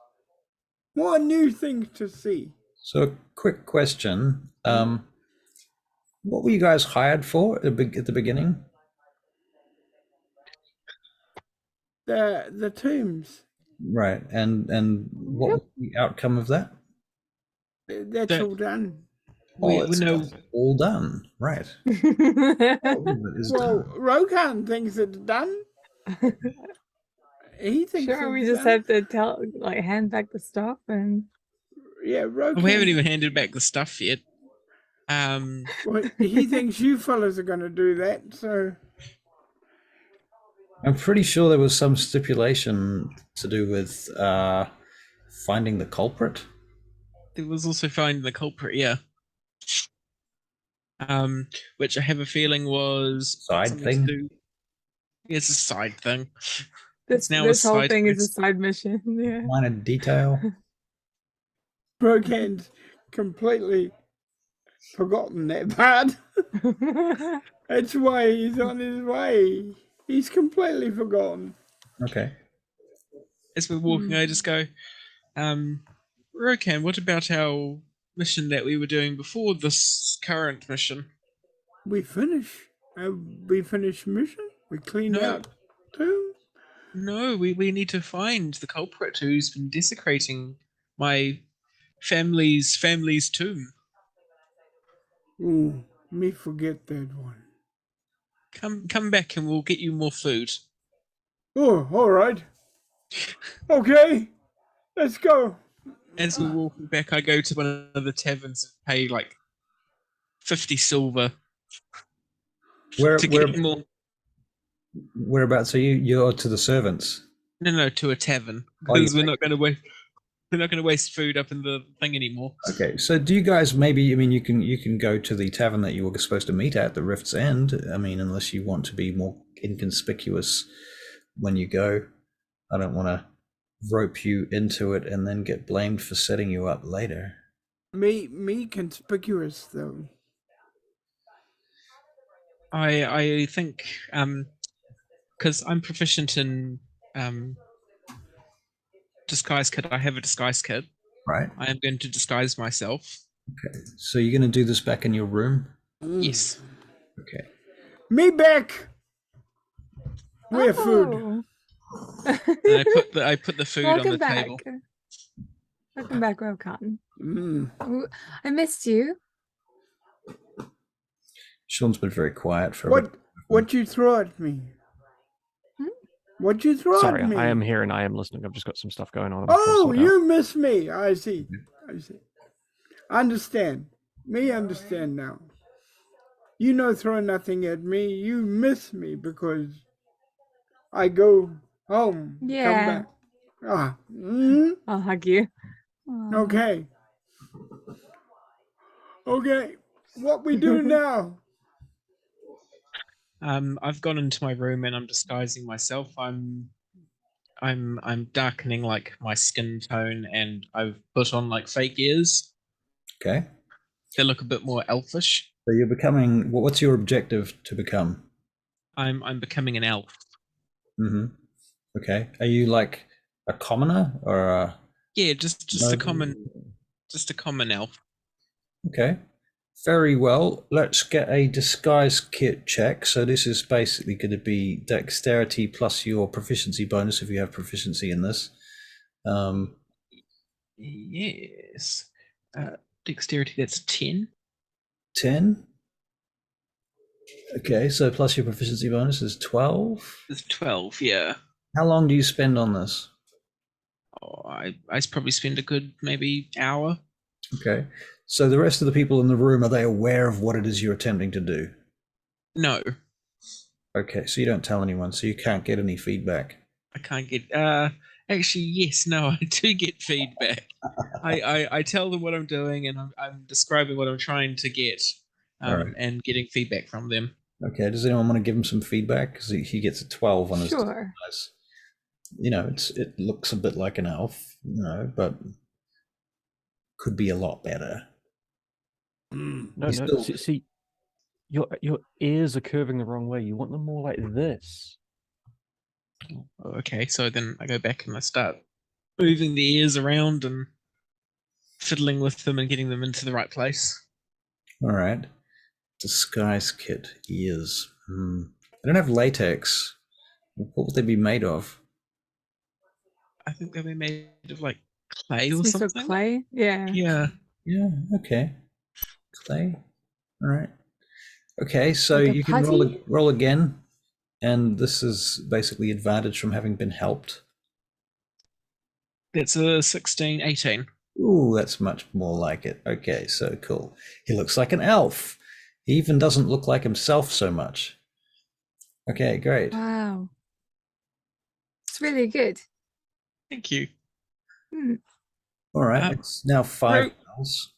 more new things to see. So, quick question. What were you guys hired for at the beginning? The tombs. Right. And what was the outcome of that? That's all done. It's all done. Right. Well, Rokkan thinks it's done. He thinks sure, we it's just done. have to hand back the stuff and... Yeah, Rokkan. We haven't even handed back the stuff yet. Well, he thinks you fellas are going to do that, so... I'm pretty sure there was some stipulation to do with finding the culprit. There was also finding the culprit, yeah. Which I have a feeling was Side thing? It's a side thing. This whole thing is a side mission, yeah. Minor detail. Rokkan's completely forgotten that part. That's why he's on his way. He's completely forgotten. Okay. As we're walking, I just go, Rokkan, what about our mission that we were doing before this current mission? We finished. We finished mission? We cleaned No. out too? No, we need to find the culprit who's been desecrating my family's tomb. Ooh, me forget that one. Come back and we'll get you more food. Oh, all right. Okay, let's go. As we're walking back, I go to one of the taverns and pay like 50 silver to get more. Whereabouts are you? You're to the servants. No, to a tavern Oh, because we're not going to waste. We're not going to waste food up in the thing anymore. Okay, so do you guys maybe? I mean, you can go to the tavern that you were supposed to meet at the Rift's End. I mean, unless you want to be more inconspicuous when you go. I don't want to rope you into it and then get blamed for setting you up later. Me conspicuous though. I think because I'm proficient in disguise kit. I have a disguise kit. Right. I am going to disguise myself. Okay. So you're going to do this back in your room? Yes. Okay. Me back. Where food? And I put the food on the table. Welcome back, Rokkan. I missed you. Sean's been very quiet for a bit. What you throw at me? What you throw Sorry, at me? I am here and I am listening. I've just got some stuff going on. Oh, you miss me. I see. Understand. Me understand now. You no throw nothing at me. You miss me because I go home. Yeah. Come back. I'll hug you. Okay. Okay. What we do now? I've gone into my room and I'm disguising myself. I'm darkening like my skin tone and I've put on like fake ears. Okay. They look a bit more elfish. So you're becoming. What's your objective to become? I'm becoming an elf. Okay. Are you like a commoner or a? Yeah, just a common elf. Okay. Very well. Let's get a disguise kit check. So this is basically going to be dexterity plus your proficiency bonus if you have proficiency in this. Yes. Dexterity, that's 10. 10. Okay, so plus your proficiency bonus is 12. It's 12, yeah. How long do you spend on this? Oh, I probably spend a good maybe hour. Okay. So the rest of the people in the room, are they aware of what it is you're attempting to do? No. Okay, so you don't tell anyone, so you can't get any feedback. I can't get actually yes, no, I do get feedback. I tell them what I'm doing and I'm describing what I'm trying to get and getting feedback from them. Okay, does anyone want to give him some feedback? Because he gets a 12 on his disguise. You know, it looks a bit like an elf, you know, but could be a lot better. No, see, your ears are curving the wrong way. You want them more like this. Okay, so then I go back and I start moving the ears around and fiddling with them and getting them into the right place. All right. Disguise kit, ears. I don't have latex. What would they be made of? I think they'll be made of like clay or something. Clay? Yeah. Yeah, okay. Clay. All right. Okay, so like you can roll again. And this is basically advantage from having been helped. That's a 16, 18. Ooh, that's much more like it. Okay, so cool. He looks like an elf. He even doesn't look like himself so much. Okay, great. Wow. It's really good. Thank you. All right, it's now 5 bells.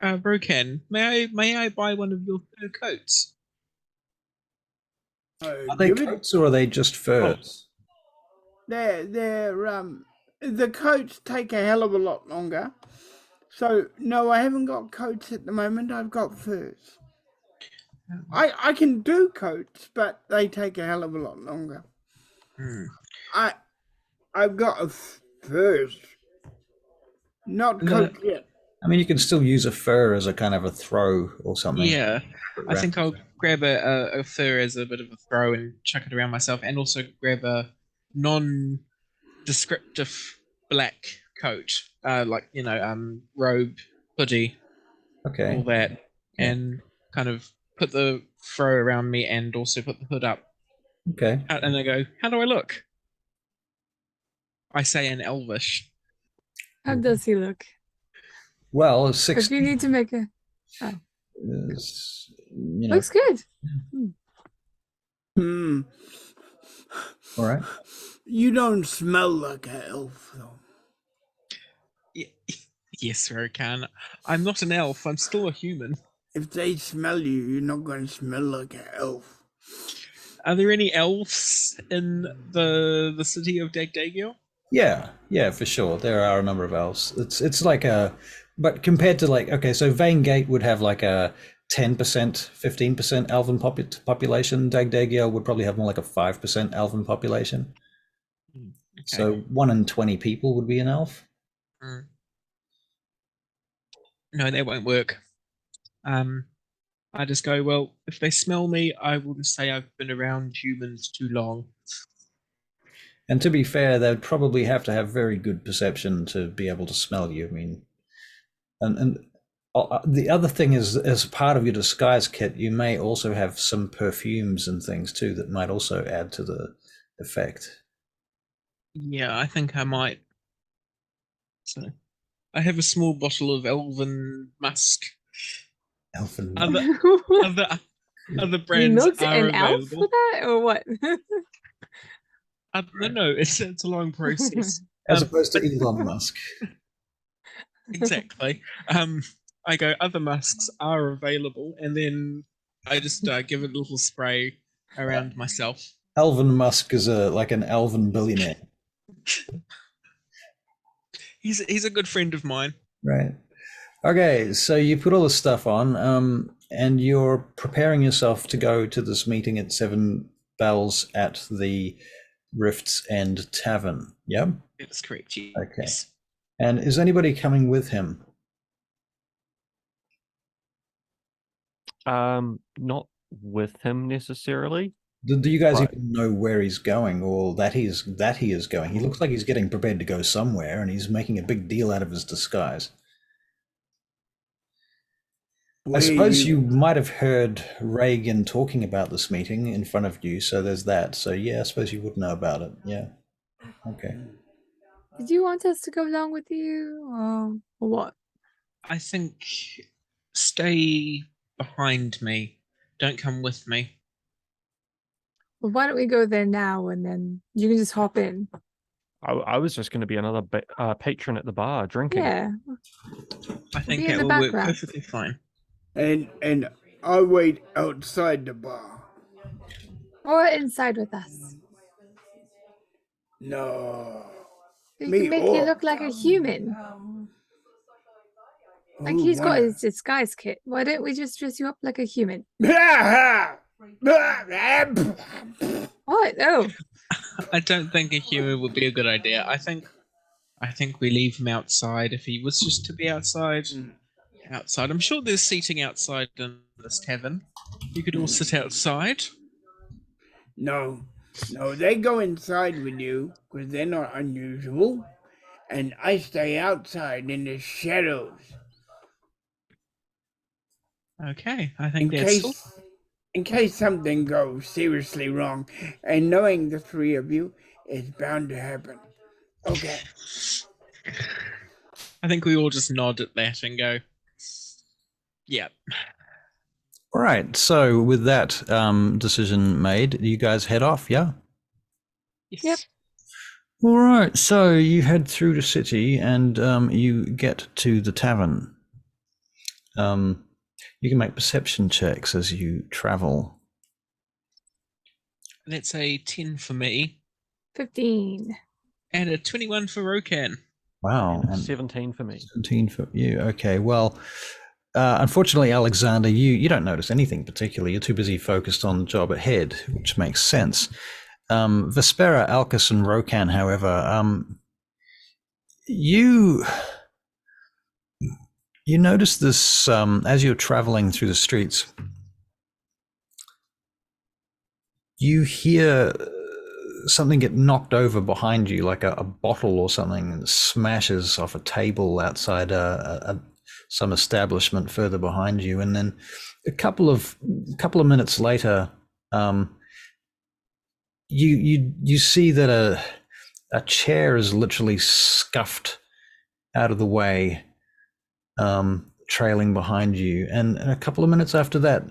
Rokkan, may I buy one of your fur coats? Are they coats or are they just furs? They're the coats take a hell of a lot longer. So, no, I haven't got coats at the moment. I've got furs. I can do coats, but they take a hell of a lot longer. I've got a furs. Not coats yet. I mean, you can still use a fur as a kind of a throw or something. Yeah, I think I'll grab a fur as a bit of a throw and chuck it around myself, and also grab a non-descriptive black coat, robe, hoodie, Okay. all that, and kind of put the fro around me, and also put the hood up. Okay. And I go, how do I look? I say in Elvish. How does he look? Well, 6 If you need to make a... is, you know. Looks good. All right. You don't smell like an elf, though. Yes, Rokkan. I'm not an elf. I'm still a human. If they smell you, you're not going to smell like an elf. Are there any elves in the city of Dagdagiel? Yeah, for sure. There are a number of elves. It's like but compared to okay, so Vane Gate would have like a 10%, 15% elven population. Dagdagiel would probably have more like a 5% elven population. Okay. So 1 in 20 people would be an elf. No, that won't work. I just go, well, if they smell me, I will just say I've been around humans too long. And to be fair, they'd probably have to have very good perception to be able to smell you. I mean, and the other thing is, as part of your disguise kit, you may also have some perfumes and things too that might also add to the effect. Yeah, I think I might. So, I have a small bottle of elven musk. Elven musk. Other brands you are an elf available. for that, or what? No, it's a long process. As opposed to Elon Musk. Exactly. I go, other musks are available, and then I just give it a little spray around myself. Elven Musk is like an elven billionaire. He's a good friend of mine. Right. Okay, so you put all this stuff on, and you're preparing yourself to go to this meeting at 7 Bells at the Rift's End Tavern. Yeah? That's correct. Yes. Okay. And is anybody coming with him? Not with him necessarily. Do you guys even know where he's going, or that he is going? He looks like he's getting prepared to go somewhere, and he's making a big deal out of his disguise. I suppose you might have heard Reagan talking about this meeting in front of you, so there's that. So yeah, I suppose you would know about it. Yeah. Okay. Did you want us to go along with you, or what? I think stay behind me. Don't come with me. Well, why don't we go there now, and then you can just hop in. I was just going to be another patron at the bar drinking. Yeah. I think that will work perfectly fine. And I'll wait outside the bar. Or inside with us. No. You can make you look like a human. Like he's got his disguise kit. Why don't we just dress you up like a human? What? Oh. I don't think a human would be a good idea. I think we leave him outside if he was just to be outside. I'm sure there's seating outside in this tavern. You could all sit outside. No, they go inside with you because they're not unusual, and I stay outside in the shadows. Okay, I think in case something goes seriously wrong, and knowing the three of you is bound to happen. Okay. I think we all just nod at that and go, yeah. All right, so with that decision made, you guys head off, yeah? Yes. Yep. All right, so you head through the city and you get to the tavern. You can make perception checks as you travel. That's a 10 for me. 15. And a 21 for Rokkan. Wow. And And 17 for me. 17 for you. Okay. Well, unfortunately, Alexander, you don't notice anything particularly. You're too busy focused on the job ahead, which makes sense. Vespera, Elkas, and Rokkan, however, you notice this as you're traveling through the streets. You hear something get knocked over behind you, like a bottle or something, and smashes off a table outside some establishment further behind you. And then a couple of minutes later, you see that a chair is literally scuffed out of the way, trailing behind you. And a couple of minutes after that,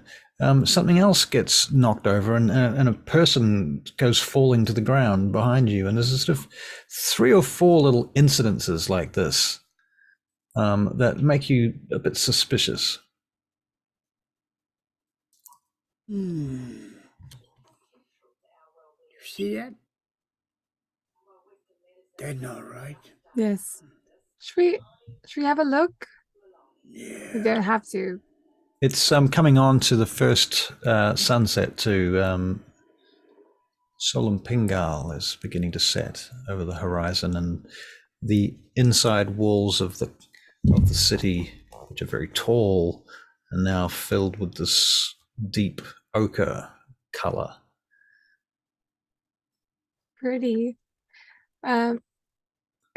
something else gets knocked over, and a person goes falling to the ground behind you. And there's sort of 3 or 4 little incidences like this that make you a bit suspicious. You see that? That's not right. Yes. Should we have a look? Yeah. We don't have to. It's coming on to the first sunset to Solemn Pingal is beginning to set over the horizon, and the inside walls of the city, which are very tall, are now filled with this deep ochre color. Pretty. I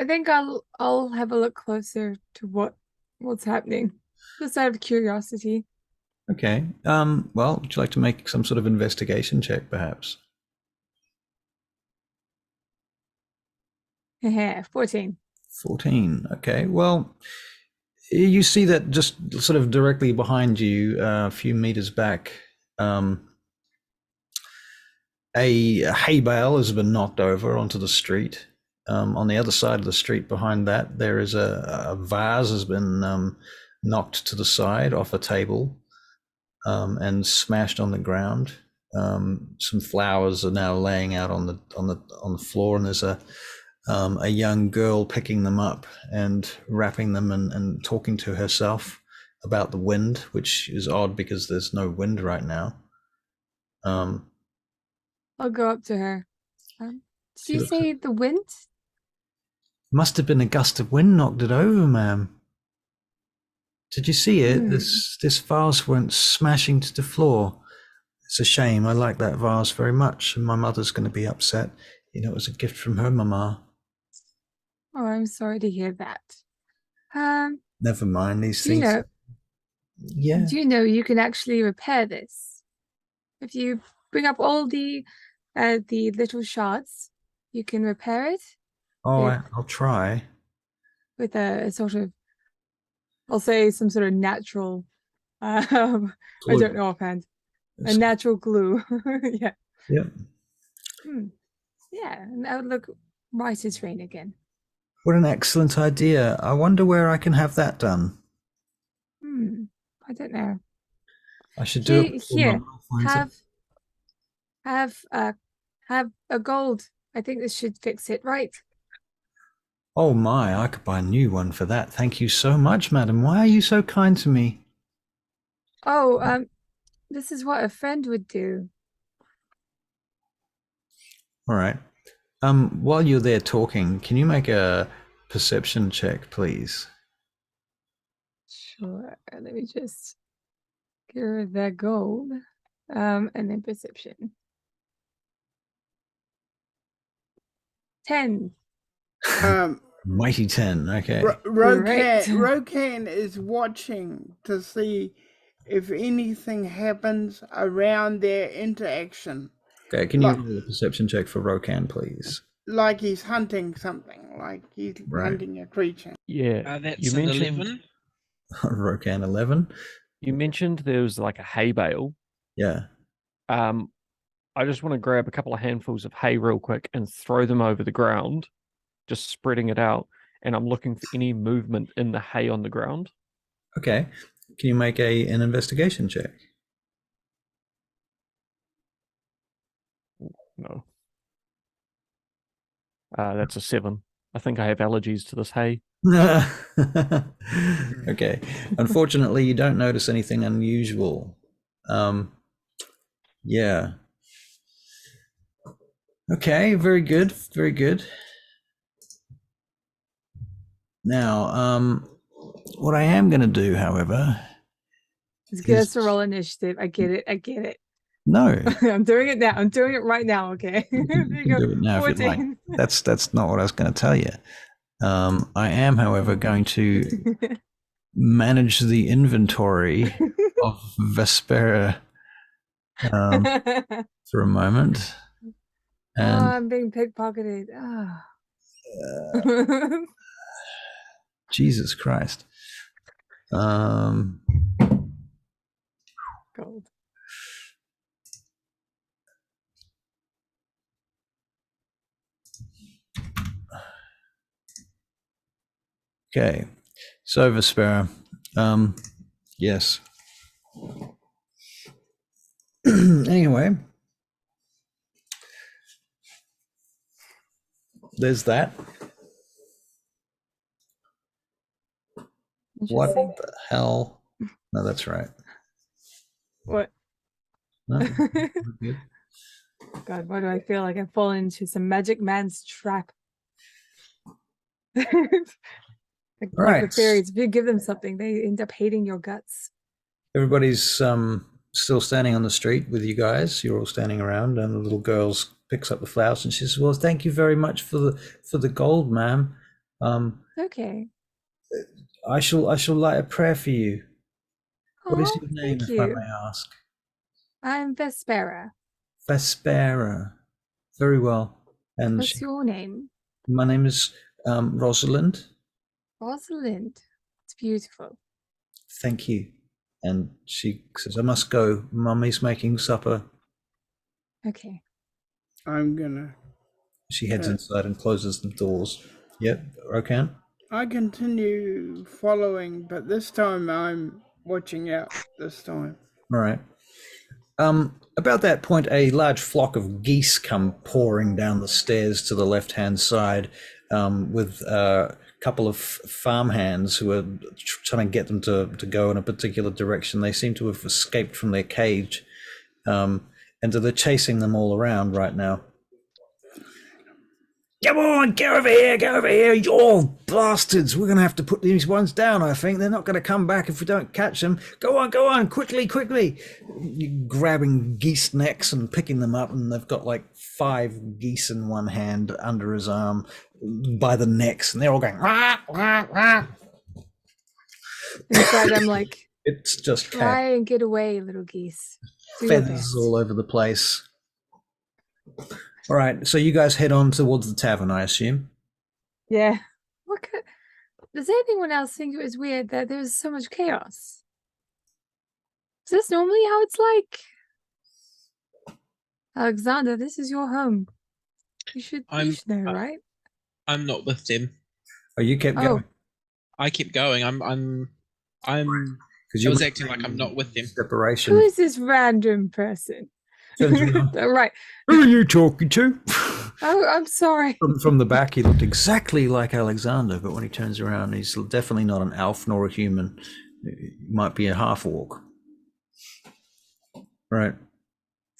think I'll have a look closer to what's happening, just out of curiosity. Okay. Well, would you like to make some sort of investigation check, perhaps? 14. 14. Okay. Well, you see that just sort of directly behind you, a few meters back, a hay bale has been knocked over onto the street. On the other side of the street behind that, there is a vase has been knocked to the side off a table and smashed on the ground. Some flowers are now laying out on the floor, and there's a young girl picking them up and wrapping them and talking to herself about the wind, which is odd because there's no wind right now. I'll go up to her. Did you say the wind? Must have been a gust of wind knocked it over, ma'am. Did you see it? This vase went smashing to the floor. It's a shame. I like that vase very much, and my mother's going to be upset. You know, it was a gift from her mama. Oh, I'm sorry to hear that. Never mind these do you things. know? Yeah. Do you know you can actually repair this? If you bring up all the little shards, you can repair it. Oh, I'll try. With a sort of, I'll say some sort of natural, I don't know offhand. A natural glue. Yeah. Yeah. Yeah, and that would look right as rain again. What an excellent idea. I wonder where I can have that done. I don't know. I should do it. Here, have a gold. I think this should fix it, right? Oh my, I could buy a new one for that. Thank you so much, madam. Why are you so kind to me? Oh, this is what a friend would do. All right. While you're there talking, can you make a perception check, please? Sure. Let me just get rid of that gold. And then perception. 10. Mighty 10. Okay. Rokkan is watching to see if anything happens around their interaction. Okay, can you roll a perception check for Rokkan, please? Like he's hunting something, like he's hunting a creature. Yeah. That's you an mentioned 11. Rokkan 11. You mentioned there was like a hay bale. Yeah. I just want to grab a couple of handfuls of hay real quick and throw them over the ground, just spreading it out. And I'm looking for any movement in the hay on the ground. Okay. Can you make an investigation check? No. That's a 7. I think I have allergies to this hay. Okay. Unfortunately, you don't notice anything unusual. Yeah. Okay, very good. Very good. Now, what I am going to do, however, It's good us to roll initiative. I get it. I get it. no, I'm doing it now. I'm doing it right now. Okay. you can do it now if you'd like. That's not what I was going to tell you. I am, however, going to manage the inventory of Vespera for a moment. And I'm being pickpocketed. Jesus Christ. Gold. Okay. So Vespera. Yes. Anyway. There's that. What the hell? No, that's right. What? No, we're good. God, why do I feel like I've fallen into some magic man's trap? Like Right. the fairies, if you give them something, they end up hating your guts. Everybody's still standing on the street with you guys. You're all standing around, and the little girl picks up the flowers and she says, "Well, thank you very much for the gold, ma'am. Okay. I shall light a prayer for you. What is your name, thank if I you. may ask?" I'm Vespera. Vespera. Very well. And What's your name? my name is Rosalind. Rosalind. It's beautiful. Thank you. And she says, "I must go. Mummy's making supper." Okay. I'm gonna. She heads inside and closes the doors. Yep, Rokkan. I continue following, but this time I'm watching out. This time. All right. About that point, a large flock of geese come pouring down the stairs to the left-hand side, with a couple of farmhands who are trying to get them to go in a particular direction. They seem to have escaped from their cage, and they're chasing them all around right now. Come on, get over here, you all bastards. We're going to have to put these ones down, I think. They're not going to come back if we don't catch them. Go on, quickly. You're grabbing geese necks and picking them up, and they've got like 5 geese in one hand under his arm by the necks, and they're all going, rah, rah, rah. Inside, I'm like, It's just try and get away, little geese. Do your feathers best. all over the place. All right, so you guys head on towards the tavern, I assume. Yeah. Does anyone else think it was weird that there was so much chaos? Is this normally how it's like? Alexander, this is your home. You should know, right? I'm not with him. Oh, you kept going. I keep going. I was acting like I'm not with him. Separation. Who is this random person? Right. Who are you talking to? Oh, I'm sorry. From the back, he looked exactly like Alexander, but when he turns around, he's definitely not an elf nor a human. He might be a half-orc. Right.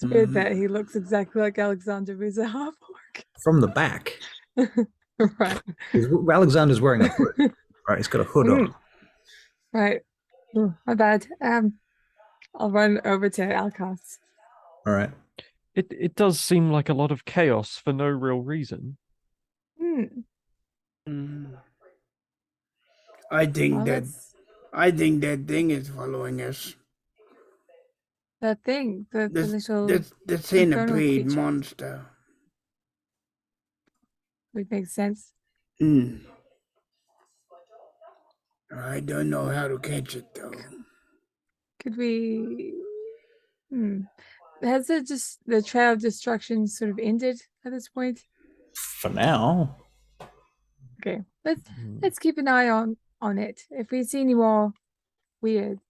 It's weird that he looks exactly like Alexander, who's a half-orc. From the back. Right. Alexander's wearing a hood. Right, he's got a hood on. Right. Oh, my bad. I'll run over to Elkas. All right. It does seem like a lot of chaos for no real reason. I think that thing is following us. That thing, the little the centipede monster. Would make sense. I don't know how to catch it though. Could we? Has the trail of destruction sort of ended at this point? For now. Okay, let's keep an eye on it. If we see any more weird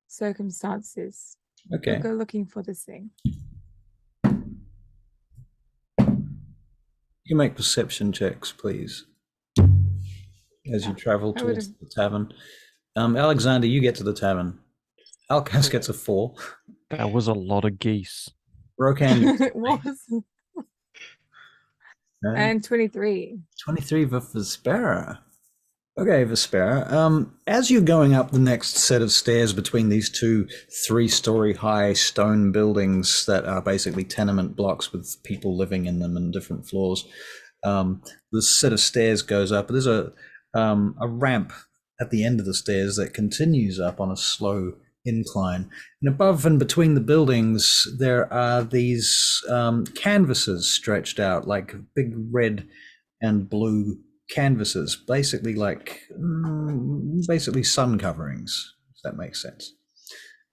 circumstances, we'll go looking for this thing. You make perception checks, please. as you travel I towards would've- the tavern. Alexander, you get to the tavern. Elkas gets a 4. That was a lot of geese. Rokkan gets It was. And 23. 23 for Vespera. Okay, Vespera. As you're going up the next set of stairs between these two 3-story high stone buildings that are basically tenement blocks with people living in them in different floors, the set of stairs goes up. There's a ramp at the end of the stairs that continues up on a slow incline. And above and between the buildings, there are these canvases stretched out, like big red and blue canvases, basically like basically sun coverings, if that makes sense.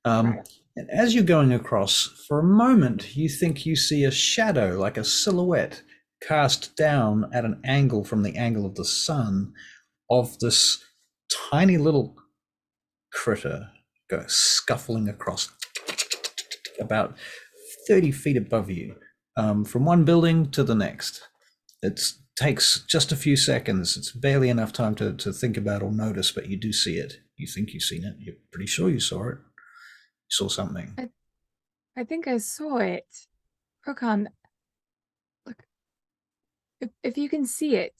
Right. And as you're going across, for a moment, you think you see a shadow, like a silhouette, cast down at an angle from the angle of the sun of this tiny little critter go scuffling across about 30 feet above you, from one building to the next. It takes just a few seconds. It's barely enough time to think about or notice, but you do see it. You think you've seen it. You're pretty sure you saw it. You saw something. I think I saw it. Rokkan, look. If you can see it,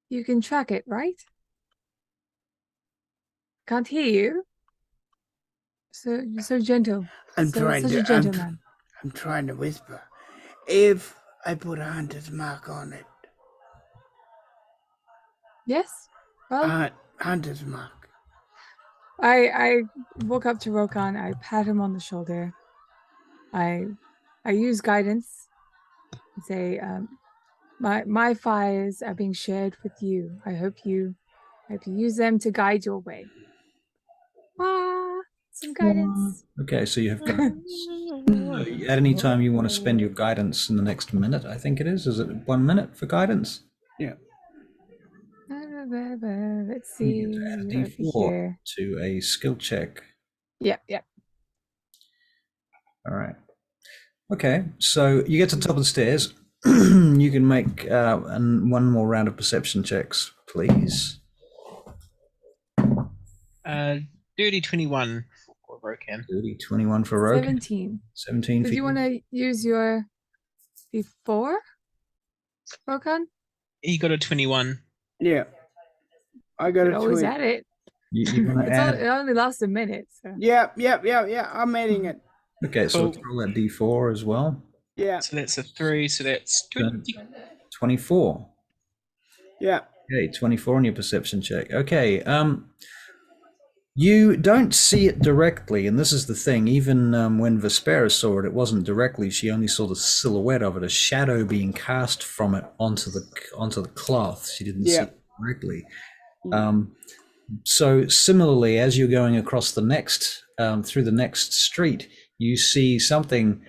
you can track it, right? Can't hear you. So you're so gentle. I'm So trying such to. a gentleman. I'm trying to whisper. If I put a hunter's mark on it, Yes. Well, hunter's mark. I walk up to Rokkan. I pat him on the shoulder. I use guidance and say, my fires are being shared with you. I hope you use them to guide your way. Some guidance. Okay, so you have guidance. So at any time you want to spend your guidance in the next minute, I think it is. Is it 1 minute for guidance? Yeah. Let's see. You get to add a Over D4 here. to a skill check. Yep. All right. Okay, so you get to the top of the stairs. You can make one more round of perception checks, please. Dirty 21 for Rokkan. 21 for Rokkan. 17. 17 for Did you want to use your D4, Rokkan? He got a 21. Yeah. I got You a always 20. at it. You want to add? It only lasts a minute. So. Yeah. I'm adding it. Okay, so Oh. let's roll that D4 as well. Yeah. So that's a 3, so that's 20. 24. Yeah. Okay, 24 on your perception check. Okay, you don't see it directly, and this is the thing. Even when Vespera saw it, it wasn't directly. She only saw the silhouette of it, a shadow being cast from it onto the cloth. She didn't see it directly. So similarly, as you're going across the next through the next street, you see something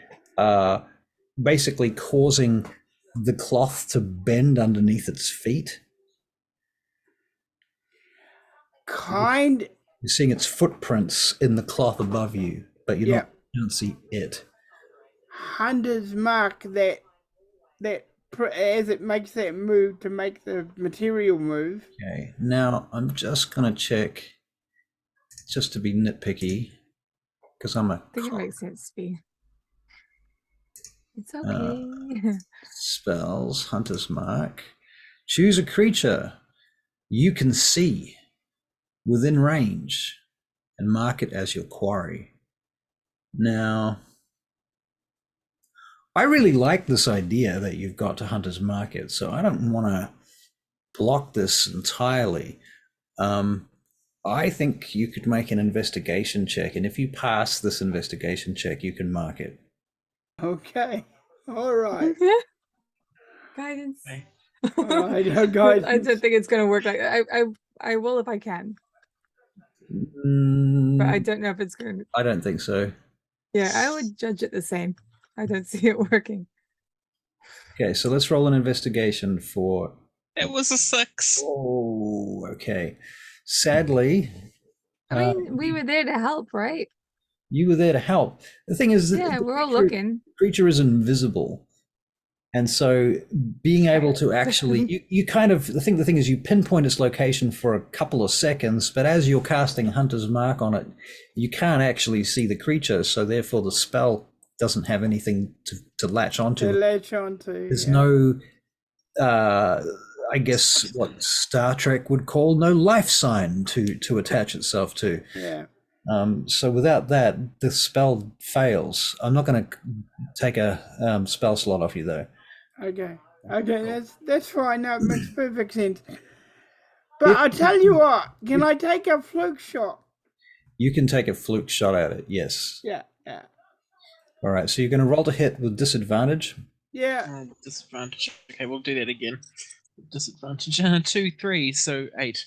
basically causing the cloth to bend underneath its feet. You're seeing its footprints in the cloth above you, but you don't see it. Hunter's mark that as it makes that move to make the material move. Okay, now I'm just gonna check, just to be nitpicky, because I think it makes sense to be. It's okay. Spells, Hunter's Mark. Choose a creature you can see within range and mark it as your quarry. Now, I really like this idea that you've got to Hunter's Mark it, so I don't want to block this entirely. I think you could make an investigation check, and if you pass this investigation check, you can mark it. Okay. All right. Guidance. All right, guidance. I don't think it's going to work. I will if I can. But I don't know if it's going to. I don't think so. Yeah, I would judge it the same. I don't see it working. Okay, so let's roll an investigation for... It was a 6. Oh, okay. Sadly... I mean, we were there to help, right? You were there to help. The thing is... Yeah, we're all looking. The creature is invisible. And so being able to actually, you kind of, the thing is you pinpoint its location for a couple of seconds, but as you're casting Hunter's Mark on it, you can't actually see the creature. So therefore the spell doesn't have anything to latch onto. There's no, I guess what Star Trek would call no life sign to attach itself to. Yeah. So without that, the spell fails. I'm not going to take a spell slot off you though. Okay, that's fine. That makes perfect sense. But I tell you what, can I take a fluke shot? You can take a fluke shot at it. Yes. Yeah. All right. So you're going to roll to hit with disadvantage. Yeah. Disadvantage. Okay, we'll do that again. Disadvantage. 2, 3, so 8.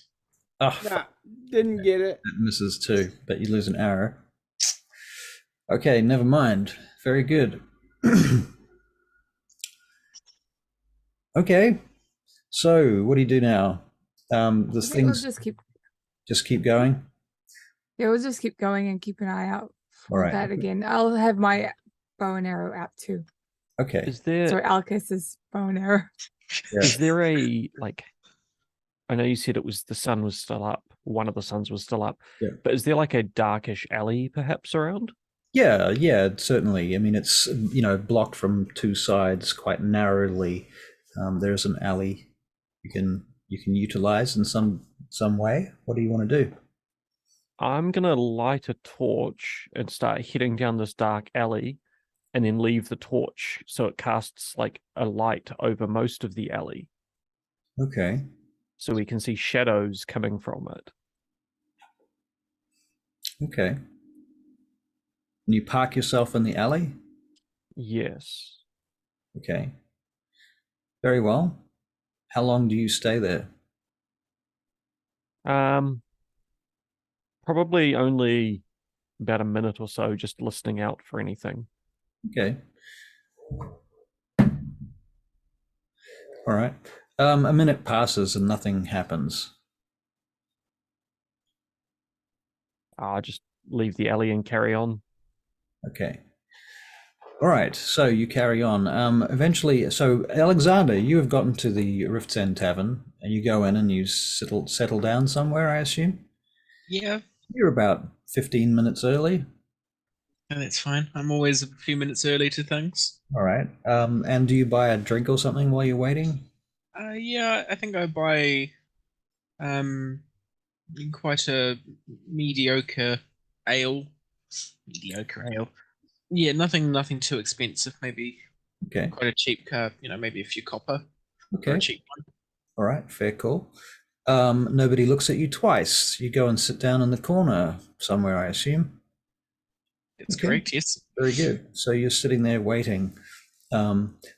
Oh, Nah, didn't get it. that misses too, but you lose an arrow. Okay, never mind. Very good. Okay, so what do you do now? This thing's We'll just keep going. Yeah, we'll just keep going and keep an eye out for All right. that again. I'll have my bow and arrow out too. Okay. Is there Sorry, Elkas's bow and arrow. is there a like? I know you said it was the sun was still up. One of the suns was still up. Yeah. But is there like a darkish alley perhaps around? Yeah, certainly. I mean, it's blocked from two sides quite narrowly. There's an alley you can utilize in some way. What do you want to do? I'm gonna light a torch and start heading down this dark alley, and then leave the torch so it casts like a light over most of the alley, Okay. so we can see shadows coming from it. Okay. And you park yourself in the alley? Yes. Okay. Very well. How long do you stay there? Probably only about a minute or so, just listening out for anything. Okay. All right. A minute passes and nothing happens. I'll just leave the alley and carry on. Okay. All right. So you carry on. Eventually, so Alexander, you have gotten to the Rift's End Tavern, and you go in and you settle down somewhere, I assume? Yeah. You're about 15 minutes early. And that's fine. I'm always a few minutes early to things. All right. And do you buy a drink or something while you're waiting? Yeah, I think I buy quite a mediocre ale. Yeah, nothing too expensive. Maybe Okay. quite a cheap maybe a few copper. Okay. A cheap one. All right. Fair call. Nobody looks at you twice. You go and sit down in the corner somewhere, I assume. That's Okay. correct, yes. Very good. So you're sitting there waiting.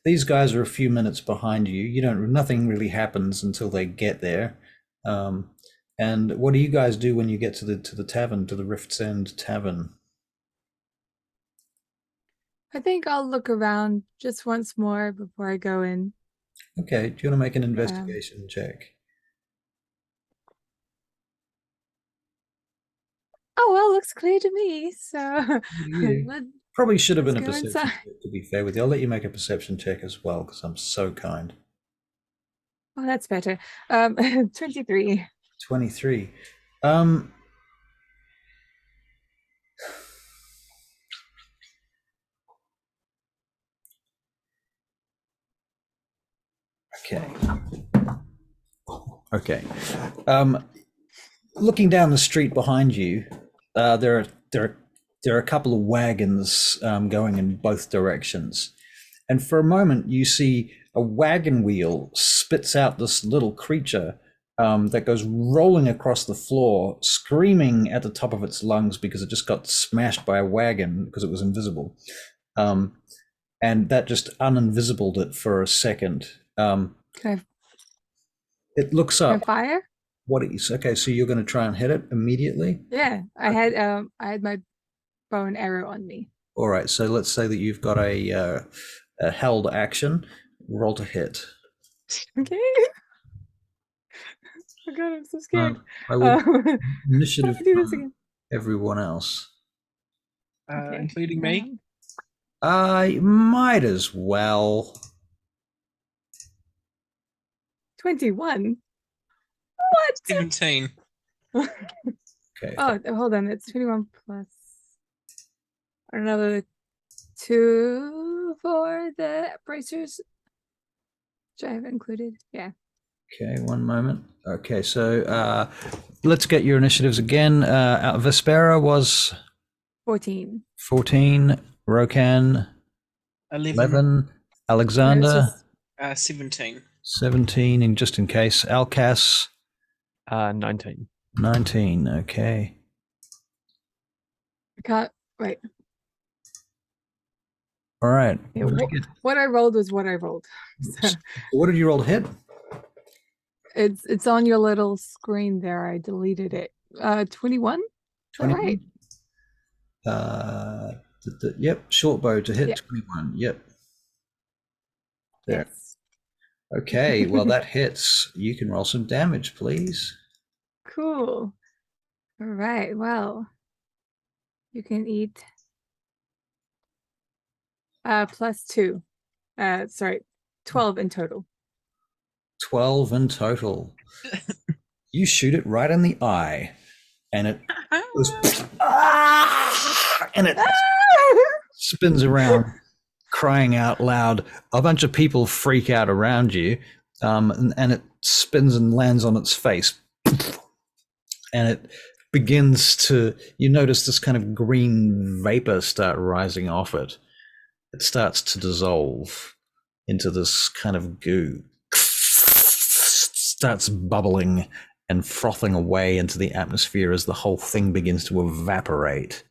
These guys are a few minutes behind you. Nothing really happens until they get there. And what do you guys do when you get to the tavern, to the Rift's End Tavern? I think I'll look around just once more before I go in. Okay. Do you want to make an investigation check? Oh, well, looks clear to me. So Yeah. Probably should have been a let's go perception inside. check, to be fair with you. I'll let you make a perception check as well, because I'm so kind. Oh, that's better. 23. 23. Okay. Looking down the street behind you, there are a couple of wagons going in both directions, and for a moment you see a wagon wheel spits out this little creature that goes rolling across the floor, screaming at the top of its lungs because it just got smashed by a wagon because it was invisible, and that just uninvisibled it for a second. It looks Can I up. fire? What is okay? So you're going to try and hit it immediately. Yeah, I had my bow and arrow on me. All right. So let's say that you've got a held action. Roll to hit. Okay. Oh God, I'm so scared. I will initiative How do I do this from again? everyone else. Okay. Including me. I might as well. 21. What? 17. Okay. Oh, hold on. It's 21 plus another 2 for the bracers, which I have included. Yeah. Okay, one moment. Okay, so let's get your initiatives again. Vespera was 14. 14, Rokkan 11, No, Alexander it's 17. 17, and just in case, Elkas 19. 19. Okay. I can't. Wait. All right. Yeah, What did you get? what I rolled was what I rolled. So What did you roll to hit? it's on your little screen there. I deleted it. 21? Is that 21? right? Yep, short bow to hit Yep. 21. Yep. There. Yes. Okay, well, that hits. You can roll some damage, please. Cool. All right. Well, you can eat +2. Sorry, 12 in total. 12 in total. You shoot it right in the eye, and it goes, and it spins around, crying out loud. A bunch of people freak out around you, and it spins and lands on its face, and it begins to. You notice this kind of green vapor start rising off it. It starts to dissolve into this kind of goo. Starts bubbling and frothing away into the atmosphere as the whole thing begins to evaporate.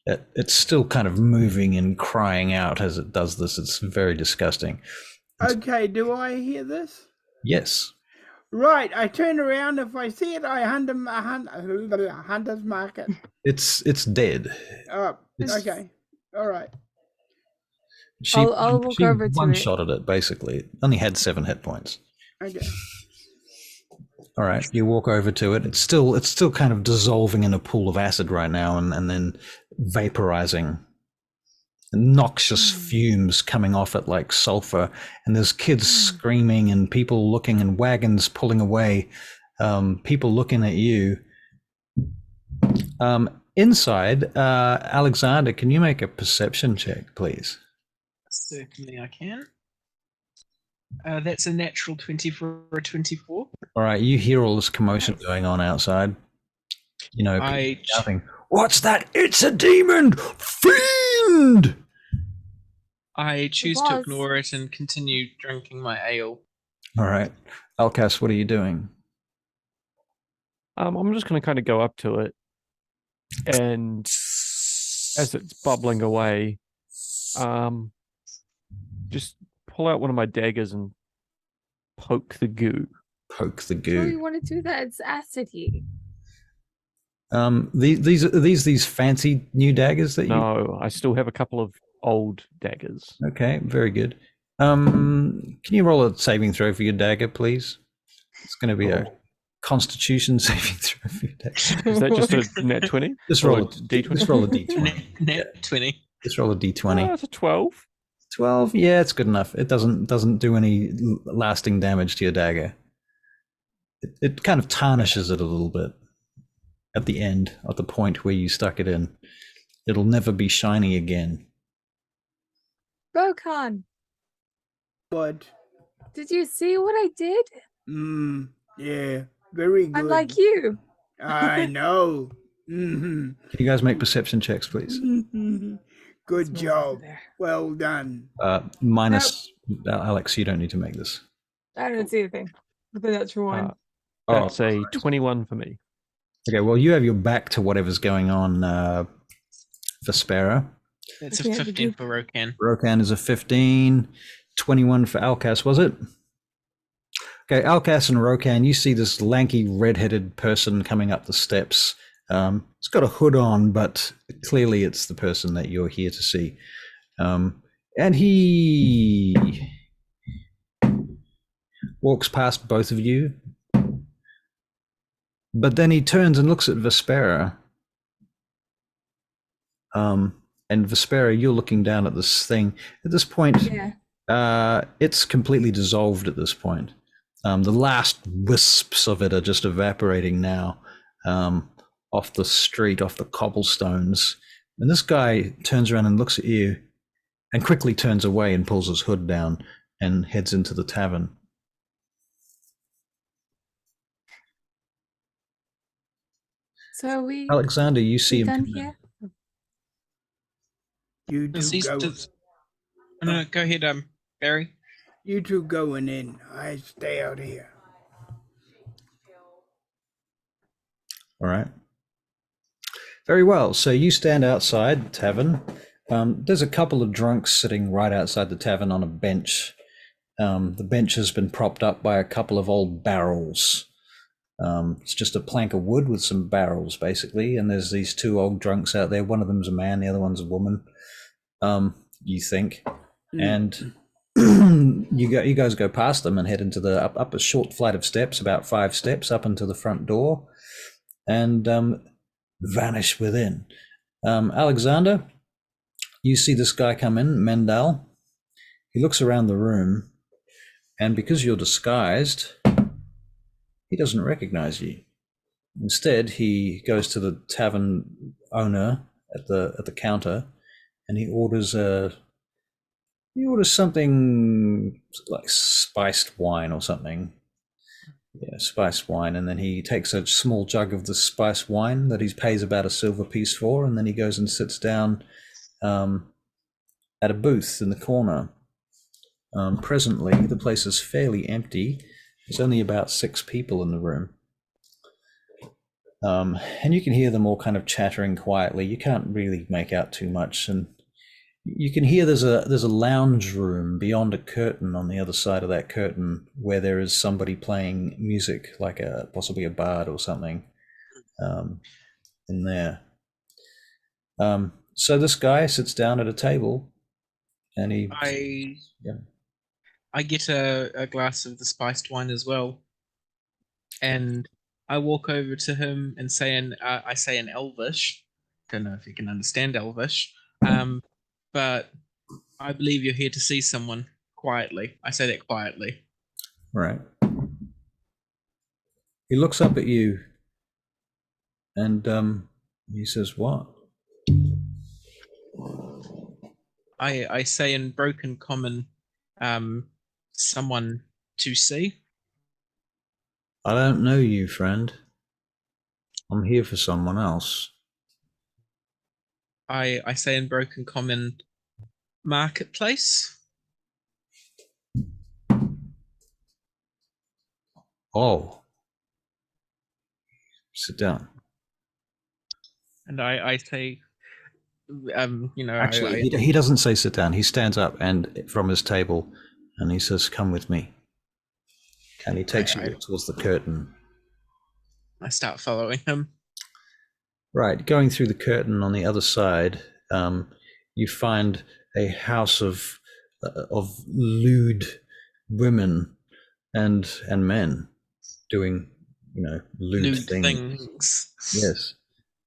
It's still kind of moving and crying out as it does this. It's very disgusting. Okay, do I hear this? Yes. Right, I turn around. If I see it, I hunter's mark it. It's dead. Oh, okay. All right. I'll walk over to it. one-shotted it, basically. It only had 7 hit points. Okay. All right, you walk over to it. It's still kind of dissolving in a pool of acid right now, and then vaporizing. Noxious fumes coming off it like sulfur, and there's kids screaming and people looking and wagons pulling away, people looking at you. Inside, Alexander, can you make a perception check, please? Certainly I can. That's a natural 20 for a 24. All right, you hear all this commotion going on outside. You know, people shouting, "What's that? It's a demon! Fiend!" I choose to ignore it and continue drinking my ale. All right. Elkas, what are you doing? I'm just going to kind of go up to it, and as it's bubbling away, just pull out one of my daggers and poke the goo. Poke the Oh, goo. you want to do that? It's acidy. These fancy new daggers that you... No, I still have a couple of old daggers. Okay, very good. Can you roll a saving throw for your dagger, please? It's going to be a Constitution saving throw for your dagger. Is that just a net 20? Just roll a D20. Just roll a D20. Net 20. Just roll a D20. It's a 12. 12, yeah, it's good enough. It doesn't do any lasting damage to your dagger. It kind of tarnishes it a little bit at the end, at the point where you stuck it in. It'll never be shiny again. Rokkan, What? did you see what I did? Yeah, very good. I'm like you. I know. Mm-hmm. Can you guys make perception checks, please? Good It's job. over there. Well done. Minus Alex, you don't need to make this. I don't see anything. With a natural one. That's a 21 for me. Okay, well, you have your back to whatever's going on, Vespera. That's Okay, a 15 for Rokkan. Rokkan is a 15. 21 for Elkas, was it? Okay, Elkas and Rokkan, you see this lanky, red-headed person coming up the steps. It's got a hood on, but clearly it's the person that you're here to see. And he walks past both of you, but then he turns and looks at Vespera. And Vespera, you're looking down at this thing. At this point, Yeah. it's completely dissolved at this point. The last wisps of it are just evaporating now off the street, off the cobblestones. And this guy turns around and looks at you and quickly turns away and pulls his hood down and heads into the tavern. So we Alexander, you see him done come in. here? You two go. No, go ahead, Barry. You two going in. I stay out here. All right. Very well. So you stand outside the tavern. There's a couple of drunks sitting right outside the tavern on a bench. The bench has been propped up by a couple of old barrels. It's just a plank of wood with some barrels, basically. And there's these two old drunks out there. One of them's a man, the other one's a woman. You think. And you guys go past them and head into the up a short flight of steps, about 5 steps up into the front door, and vanish within. Alexander, you see this guy come in, Mendel. He looks around the room, and because you're disguised, he doesn't recognize you. Instead, he goes to the tavern owner at the counter, and he orders something like spiced wine or something. Yeah, spiced wine. And then he takes a small jug of the spiced wine that he pays about a silver piece for, and then he goes and sits down at a booth in the corner. Presently, the place is fairly empty. There's only about 6 people in the room. And you can hear them all kind of chattering quietly. You can't really make out too much, and you can hear there's a lounge room beyond a curtain on the other side of that curtain where there is somebody playing music, like possibly a bard or something in there. So this guy sits down at a table, and I get a glass of the spiced wine as well, and I walk over to him and I say in Elvish. Don't know if you can understand Elvish. But I believe you're here to see someone quietly. I say that quietly. Right. He looks up at you and he says, "What?" I say in broken common, someone to see. I don't know you, friend. I'm here for someone else. I say in broken common, marketplace. Oh. Sit down. And I say, Actually, he doesn't say sit down. He stands up and from his table, and he says, "Come with me." And he takes you towards the curtain. I start following him. Right, going through the curtain on the other side, you find a house of lewd women and men doing, lewd things. Yes,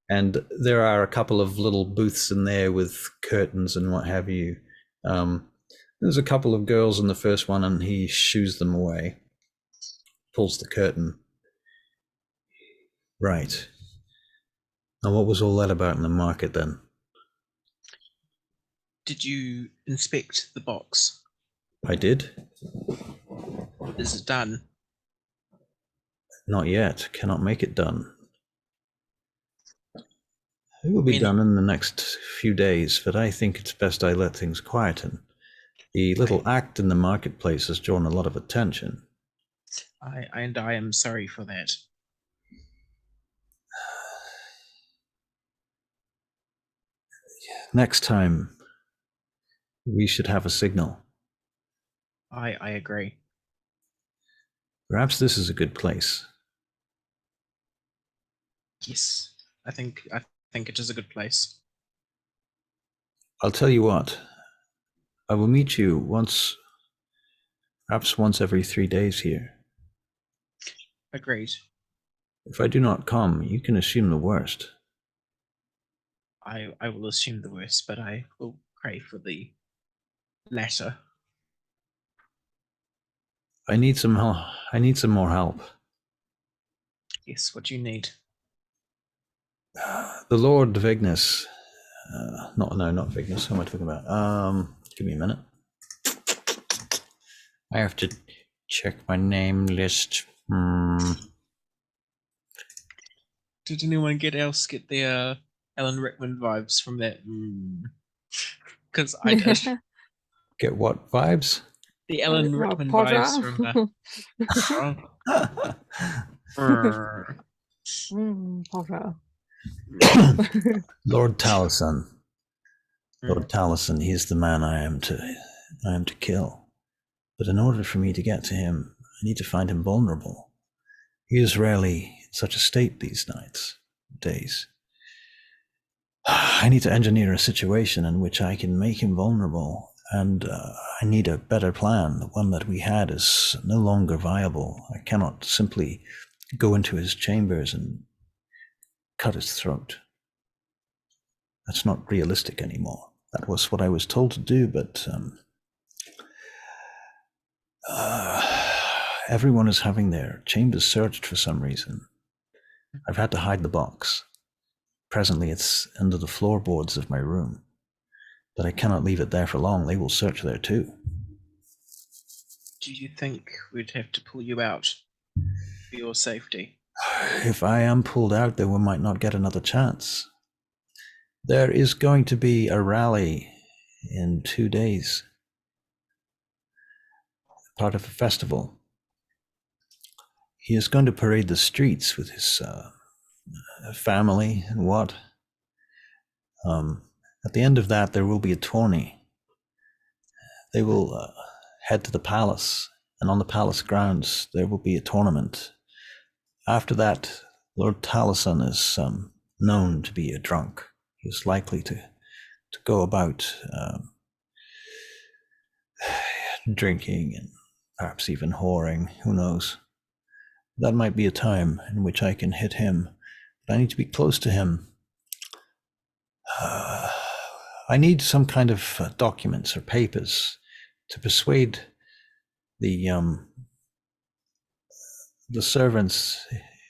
and there are a couple of little booths in there with curtains and what have you. There's a couple of girls in the first one, and he shoos them away, pulls the curtain. Right. Now, what was all that about in the market then? Did you inspect the box? I did. Is it done? Not yet. Cannot make it done. It will be done in the next few days, but I think it's best I let things quieten. The little act in the marketplace has drawn a lot of attention. I am sorry for that. Next time, we should have a signal. I agree. Perhaps this is a good place. Yes, I think it is a good place. I'll tell you what. I will meet you perhaps once every 3 days here. Agreed. If I do not come, you can assume the worst. I will assume the worst, but I will pray for the latter. I need some help. I need some more help. Yes, what do you need? The Lord Vignus. Not Vignus. Who am I talking about? Give me a minute. I have to check my name list. Did anyone else get the Alan Rickman vibes from that? Because I did. Get what vibes? The Alan Rickman Potter. vibes from Potter. Lord Taliesin. Lord Taliesin, he is the man I am to kill. But in order for me to get to him, I need to find him vulnerable. He is rarely in such a state these days. I need to engineer a situation in which I can make him vulnerable, and I need a better plan. The one that we had is no longer viable. I cannot simply go into his chambers and cut his throat. That's not realistic anymore. That was what I was told to do, but everyone is having their chambers searched for some reason. I've had to hide the box. Presently, it's under the floorboards of my room, but I cannot leave it there for long. They will search there too. Do you think we'd have to pull you out for your safety? If I am pulled out, then we might not get another chance. There is going to be a rally in 2 days, part of a festival. He is going to parade the streets with his family and what. At the end of that, there will be a tourney. They will head to the palace, and on the palace grounds, there will be a tournament. After that, Lord Taliesin is known to be a drunk. He is likely to go about drinking and perhaps even whoring. Who knows? That might be a time in which I can hit him, but I need to be close to him. I need some kind of documents or papers to persuade the servants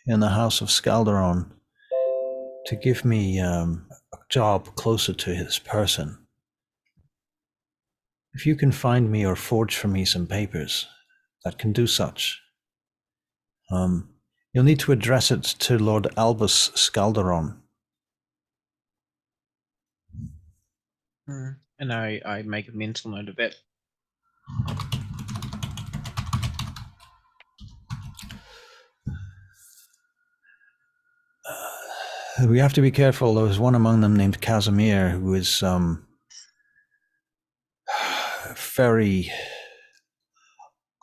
in the House of Skaldaron to give me a job closer to his person. If you can find me or forge for me some papers that can do such, you'll need to address it to Lord Albus Skaldaron. And I make a mental note of it. We have to be careful. There was one among them named Casimir who is very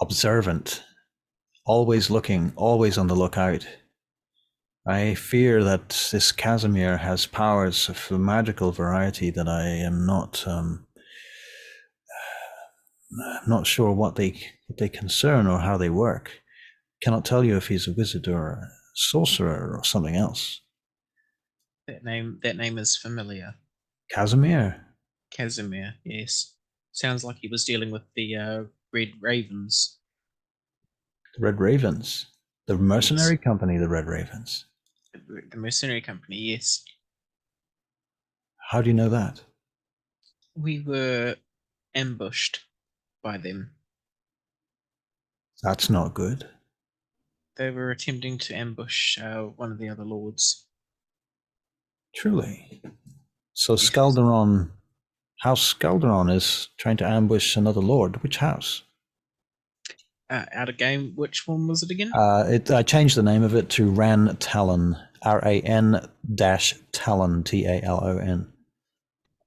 observant, always looking, always on the lookout. I fear that this Casimir has powers of a magical variety that I am not sure what they concern or how they work. Cannot tell you if he's a wizard or a sorcerer or something else. That name is familiar. Casimir. Casimir, yes. Sounds like he was dealing with the Red Ravens. The Red Ravens? The mercenary company, the Red Ravens? The mercenary company, yes. How do you know that? We were ambushed by them. That's not good. They were attempting to ambush one of the other lords. Truly. So Skaldaron, House Skaldaron is trying to ambush another lord. Which house? Out of game, which one was it again? I changed the name of it to Ran Talon, RAN-Talon, TALON.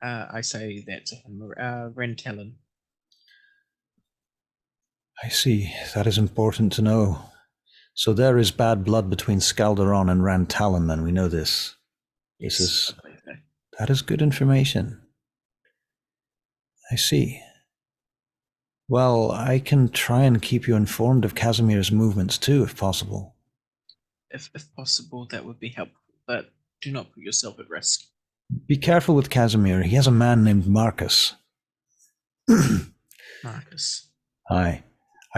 I say that to him, Ren Talon. I see. That is important to know. So there is bad blood between Skaldaron and Ran Talon, then we know this. That is good information. I see. Well, I can try and keep you informed of Casimir's movements too, if possible. If possible, that would be helpful, but do not put yourself at risk. Be careful with Casimir. He has a man named Marcus. Marcus. Aye.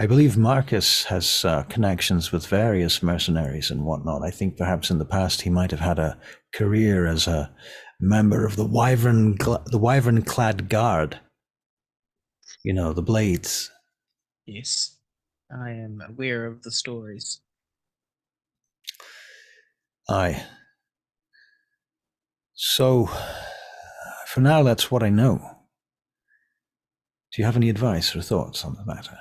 I believe Marcus has connections with various mercenaries and whatnot. I think perhaps in the past he might have had a career as a member of the wyvern-clad guard. You know, the blades. Yes, I am aware of the stories. Aye. So, for now, that's what I know. Do you have any advice or thoughts on the matter?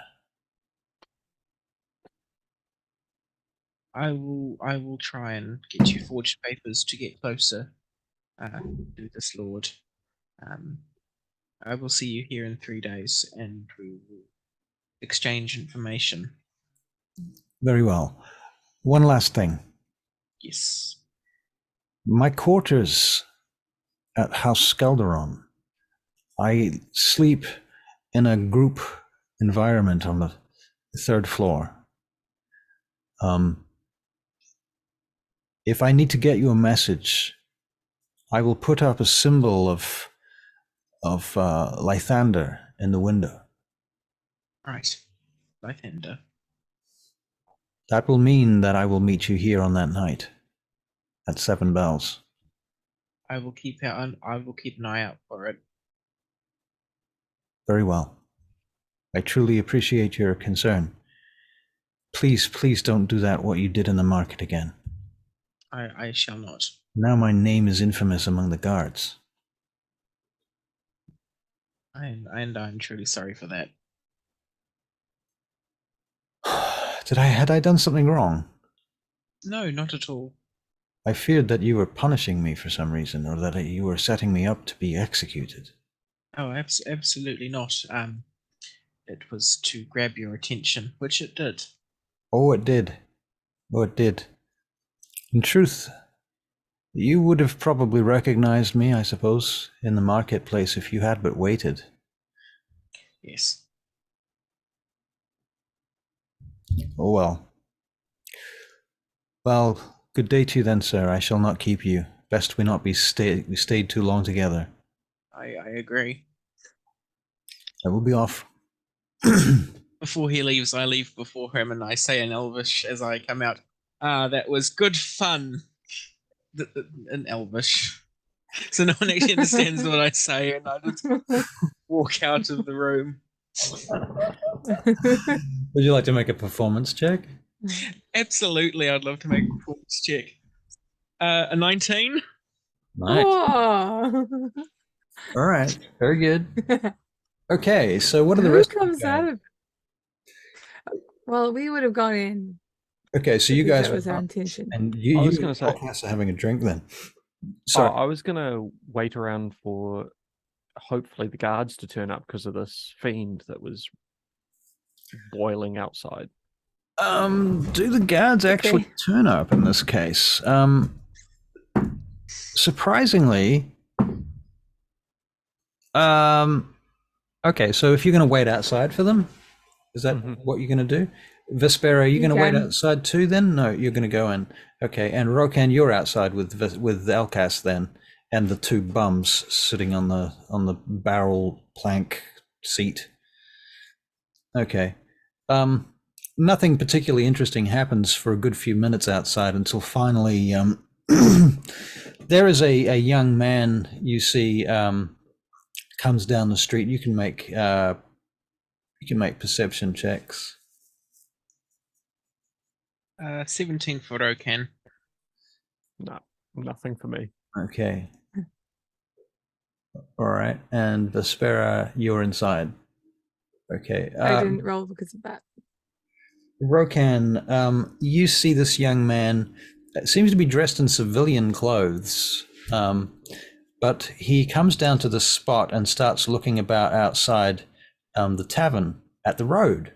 I will try and get you forged papers to get closer to this lord. I will see you here in 3 days, and we will exchange information. Very well. One last thing. Yes. My quarters at House Skaldaron. I sleep in a group environment on the 3rd floor. If I need to get you a message, I will put up a symbol of Lythander in the window. Right. Lythander. That will mean that I will meet you here on that night at 7 bells. I will keep an eye out for it. Very well. I truly appreciate your concern. Please don't do what you did in the market again. I shall not. Now my name is infamous among the guards. I'm truly sorry for that. Had I done something wrong? No, not at all. I feared that you were punishing me for some reason, or that you were setting me up to be executed. Oh, absolutely not. It was to grab your attention, which it did. Oh, it did. In truth, you would have probably recognized me, I suppose, in the marketplace if you had but waited. Yes. Oh well. Well, good day to you then, sir. I shall not keep you. Best we not be stayed too long together. I agree. I will be off. Before he leaves, I leave before him, and I say in Elvish as I come out, that was good fun. In Elvish. So no one actually understands what I say, and I just walk out of the room. Would you like to make a performance check? Absolutely, I'd love to make a performance check. A 19? Nice. Oh. All right. Very good. Okay, so what are the rest comes out of? Well, we would have gone in. Okay, so you guys that was our intention. And you was going to say, Elkas are having a drink then. Sorry. I was going to wait around for hopefully the guards to turn up because of this fiend that was boiling outside. Do the guards actually turn up in this case? Surprisingly, okay, so if you're going to wait outside for them, is that what you're going to do? Vespera, are you going to wait outside too then? No, you're going to go in. Okay, and Rokkan, you're outside with Elkas then, and the 2 bums sitting on the barrel plank seat. Okay. Nothing particularly interesting happens for a good few minutes outside until finally there is a young man you see comes down the street. You can make perception checks. 17 for Rokkan. No, nothing for me. Okay. All right, and Vespera, you're inside. Okay. I didn't roll because of that. Rokkan, you see this young man. Seems to be dressed in civilian clothes, but he comes down to the spot and starts looking about outside the tavern at the road.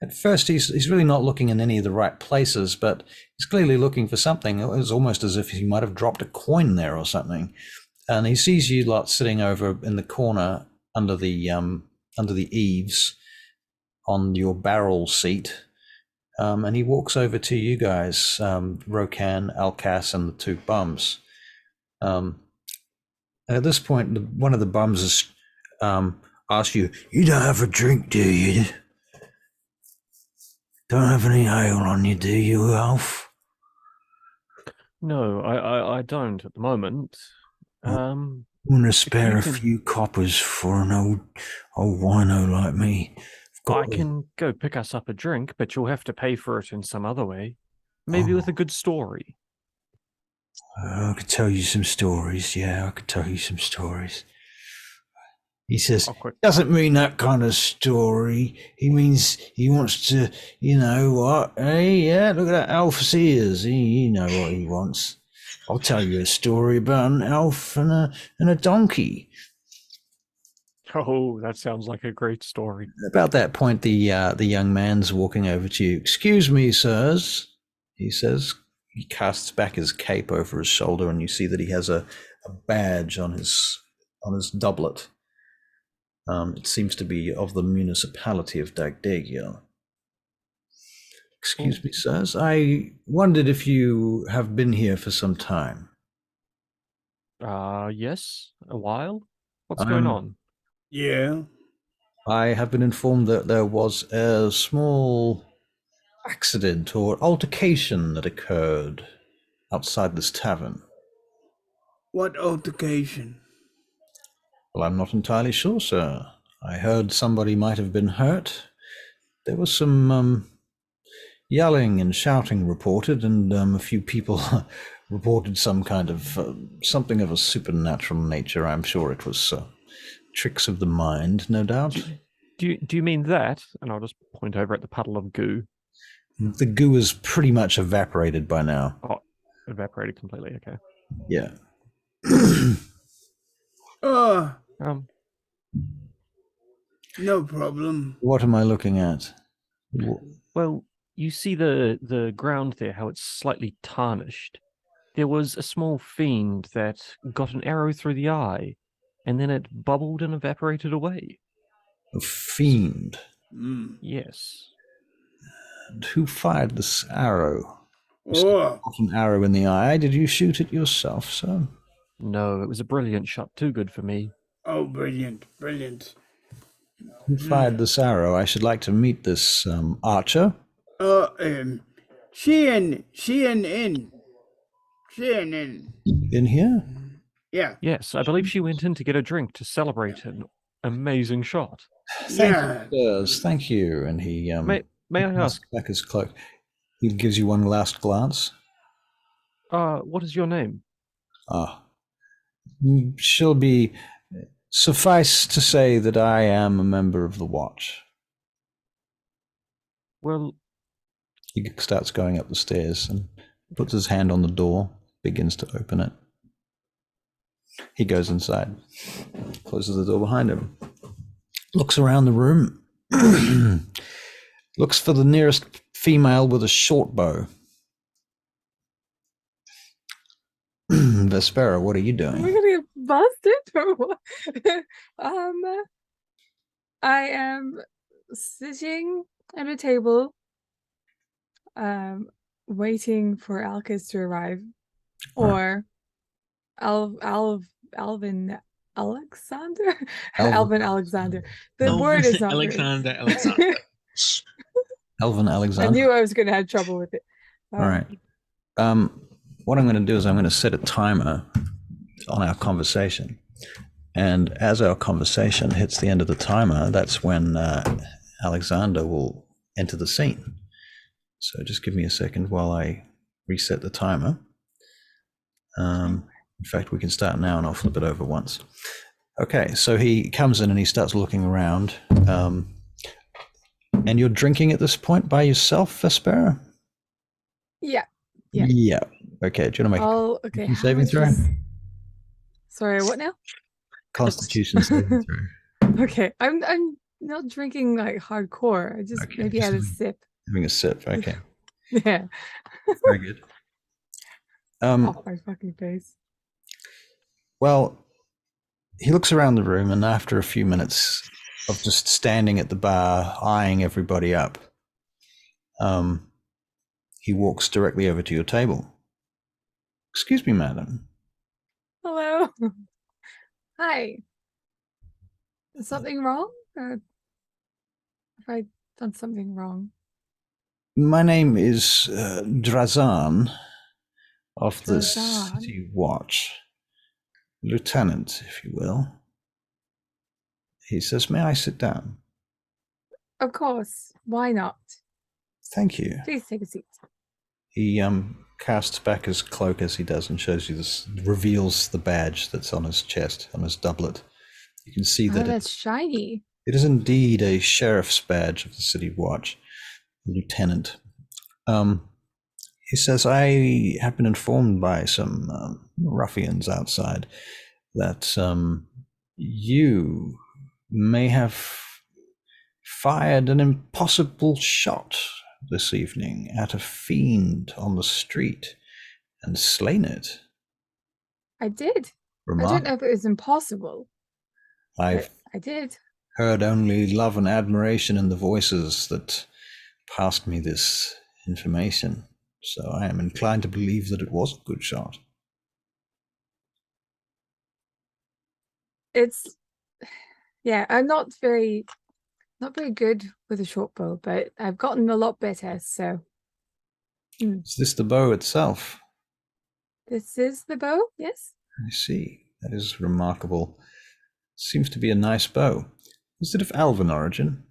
At first, he's really not looking in any of the right places, but he's clearly looking for something. It was almost as if he might have dropped a coin there or something. And he sees you lot sitting over in the corner under the eaves on your barrel seat. And he walks over to you guys, Rokkan, Elkas, and the 2 bums. At this point, one of the bums asks you, "You don't have a drink, do you?" Don't have any ale on you, do you, Alf? No, I don't at the moment. I'm gonna spare a few coppers for an old wino like me. I can go pick us up a drink, but you'll have to pay for it in some other way. Maybe with a good story. I could tell you some stories. Yeah, I could tell you some stories. He says, doesn't mean that kind of story. He means he wants to, you know what? Hey, yeah, look at that elf's ears. You know what he wants. I'll tell you a story about an elf and a donkey. Oh, that sounds like a great story. About that point, the young man's walking over to you. Excuse me, sirs, he says. He casts back his cape over his shoulder, and you see that he has a badge on his doublet. It seems to be of the municipality of Dagdagiel. Excuse me, sirs. I wondered if you have been here for some time. Yes, a while. What's going on? Yeah. I have been informed that there was a small accident or altercation that occurred outside this tavern. What altercation? Well, I'm not entirely sure, sir. I heard somebody might have been hurt. There was some yelling and shouting reported, and a few people reported some kind of something of a supernatural nature. I'm sure it was tricks of the mind, no doubt. Do you mean that? And I'll just point over at the puddle of goo. The goo is pretty much evaporated by now. Oh, evaporated completely. Okay. Yeah. No problem. What am I looking at? Well, you see the ground there, how it's slightly tarnished. There was a small fiend that got an arrow through the eye, and then it bubbled and evaporated away. A fiend? Yes. And who fired this arrow? Oh. An arrow in the eye. Did you shoot it yourself, sir? No, it was a brilliant shot. Too good for me. Oh, brilliant, brilliant. Who fired this arrow? I should like to meet this archer. Sheehan In here? Yeah. Yes, I believe she went in to get a drink to celebrate an amazing shot. Thank you, sirs. Thank you. And he may I ask back his cloak. He gives you one last glance. What is your name? She'll be. Suffice to say that I am a member of the Watch. Well, he starts going up the stairs and puts his hand on the door, begins to open it. He goes inside, closes the door behind him, looks around the room, looks for the nearest female with a short bow. Vespera, what are you doing? We're gonna get busted or what? I am sitting at a table, waiting for Elkas to arrive, or Alvin Alexander. Alvin Alexander. The word is not Alexander. Alvin Alexander. I knew I was gonna have trouble with it. All right. What I'm going to do is I'm going to set a timer on our conversation. And as our conversation hits the end of the timer, that's when Alexander will enter the scene. So just give me a second while I reset the timer. In fact, we can start now and I'll flip it over once. Okay, so he comes in and he starts looking around. And you're drinking at this point by yourself, Vespera? Yeah. Okay, do you want to make a saving throw? Sorry, what now? Constitution saving throw. Okay, I'm not drinking like hardcore. I just maybe had a sip. Having a sip, okay. Yeah. Very good. Off my fucking face. Well, he looks around the room, and after a few minutes of just standing at the bar, eyeing everybody up, he walks directly over to your table. Excuse me, madam. Hello. Hi. Is something wrong? Have I done something wrong? My name is Drazan of the Drazan. City Watch. Lieutenant, if you will. He says, may I sit down? Of course. Why not? Thank you. Please take a seat. He casts back his cloak as he does and shows you this, reveals the badge that's on his chest, on his doublet. You can see that that's shiny. It is indeed a sheriff's badge of the City Watch, lieutenant. He says, I have been informed by some ruffians outside that you may have fired an impossible shot this evening at a fiend on the street and slain it. I did. I don't know if it was impossible. I did. Heard only love and admiration in the voices that passed me this information, so I am inclined to believe that it was a good shot. I'm not very good with a short bow, but I've gotten a lot better, so. Is this the bow itself? This is the bow, yes. I see. That is remarkable. Seems to be a nice bow. Is it of elven origin?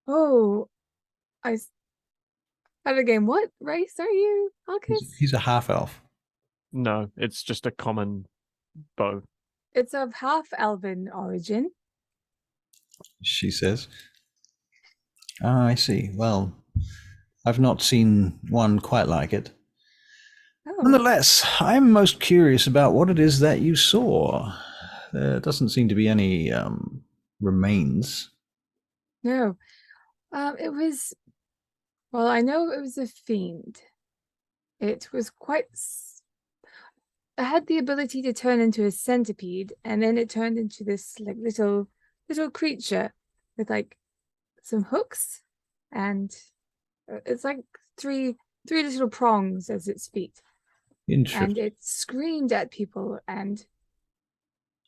Oh, and again, what race are you, Elkas? He's a half-elf. No, it's just a common bow. It's of half-elven origin. She says. Ah, I see. Well, I've not seen one quite like it. Oh. Nonetheless, I'm most curious about what it is that you saw. There doesn't seem to be any remains. No. It was, well, I know it was a fiend. It was quite, it had the ability to turn into a centipede, and then it turned into this like little creature with like some hooks, and it's like three little prongs as its feet. Interesting. And it screamed at people, and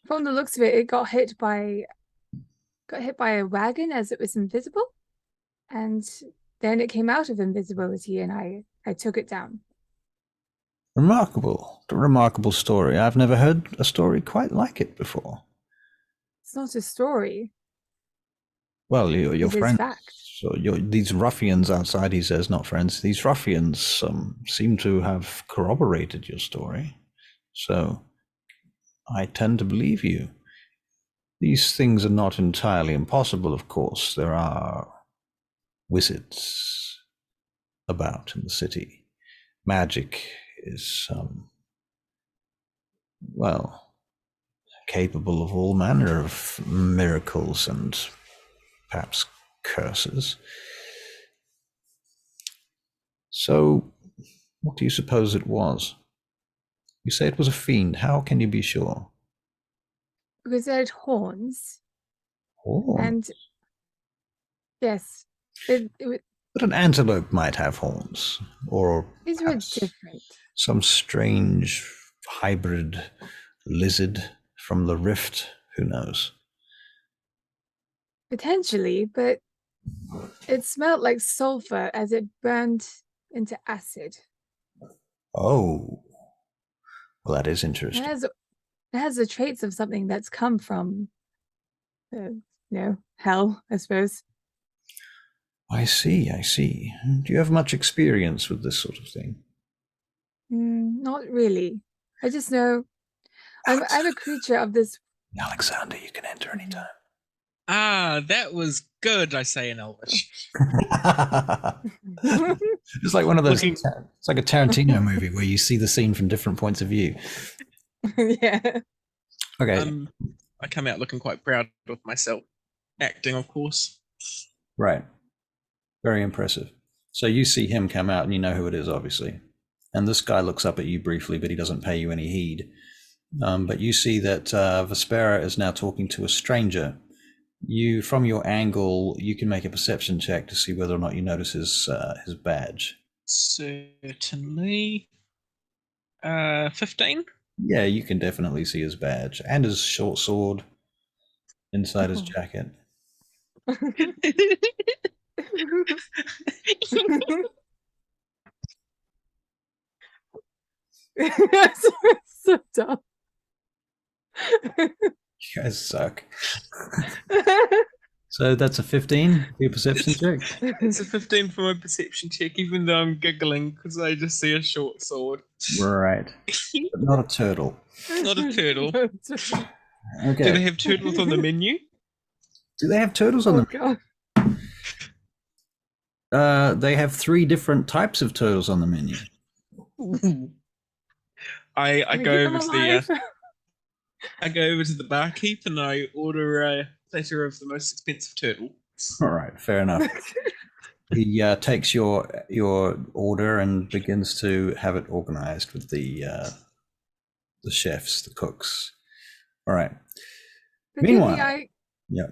from the looks of it, it got hit by a wagon as it was invisible, and then it came out of invisibility, and I took it down. Remarkable story. I've never heard a story quite like it before. It's not a story. Well, your friends. Fact. So these ruffians outside, he says, not friends. These ruffians seem to have corroborated your story. So I tend to believe you. These things are not entirely impossible, of course. There are wizards about in the city. Magic is, capable of all manner of miracles and perhaps curses. So, what do you suppose it was? You say it was a fiend. How can you be sure? Because it had horns. Oh. And yes, it but an antelope might have horns, or these were different. Some strange hybrid lizard from the rift. Who knows? Potentially, but it smelled like sulfur as it burned into acid. Oh, well, that is interesting. It has the traits of something that's come from, hell, I suppose. I see. Do you have much experience with this sort of thing? Not really. I just know I'm a creature of this. Alexander, you can enter anytime. Ah, that was good, I say in Elvish. It's like one of those, it's like a Tarantino movie where you see the scene from different points of view. Yeah. Okay. I come out looking quite proud of myself. Acting, of course. Right. Very impressive. So you see him come out and you know who it is, obviously. And this guy looks up at you briefly, but he doesn't pay you any heed. But you see that Vespera is now talking to a stranger. You, from your angle, you can make a perception check to see whether or not you notice his badge. Certainly. 15? Yeah, you can definitely see his badge and his short sword inside his jacket. So dumb. You guys suck. So that's a 15 for your perception check? It's a 15 for my perception check, even though I'm giggling because I just see a short sword. Right. But not a turtle. Not a turtle. Okay. Do they have turtles on the menu? Do they have turtles on them? God. They have 3 different types of turtles on the menu. I Can we go keep over them to alive? I go over to the barkeep and I order a platter of the most expensive turtle. All right, fair enough. He takes your order and begins to have it organized with the chefs, the cooks. All right. Forgive Meanwhile, me, yeah.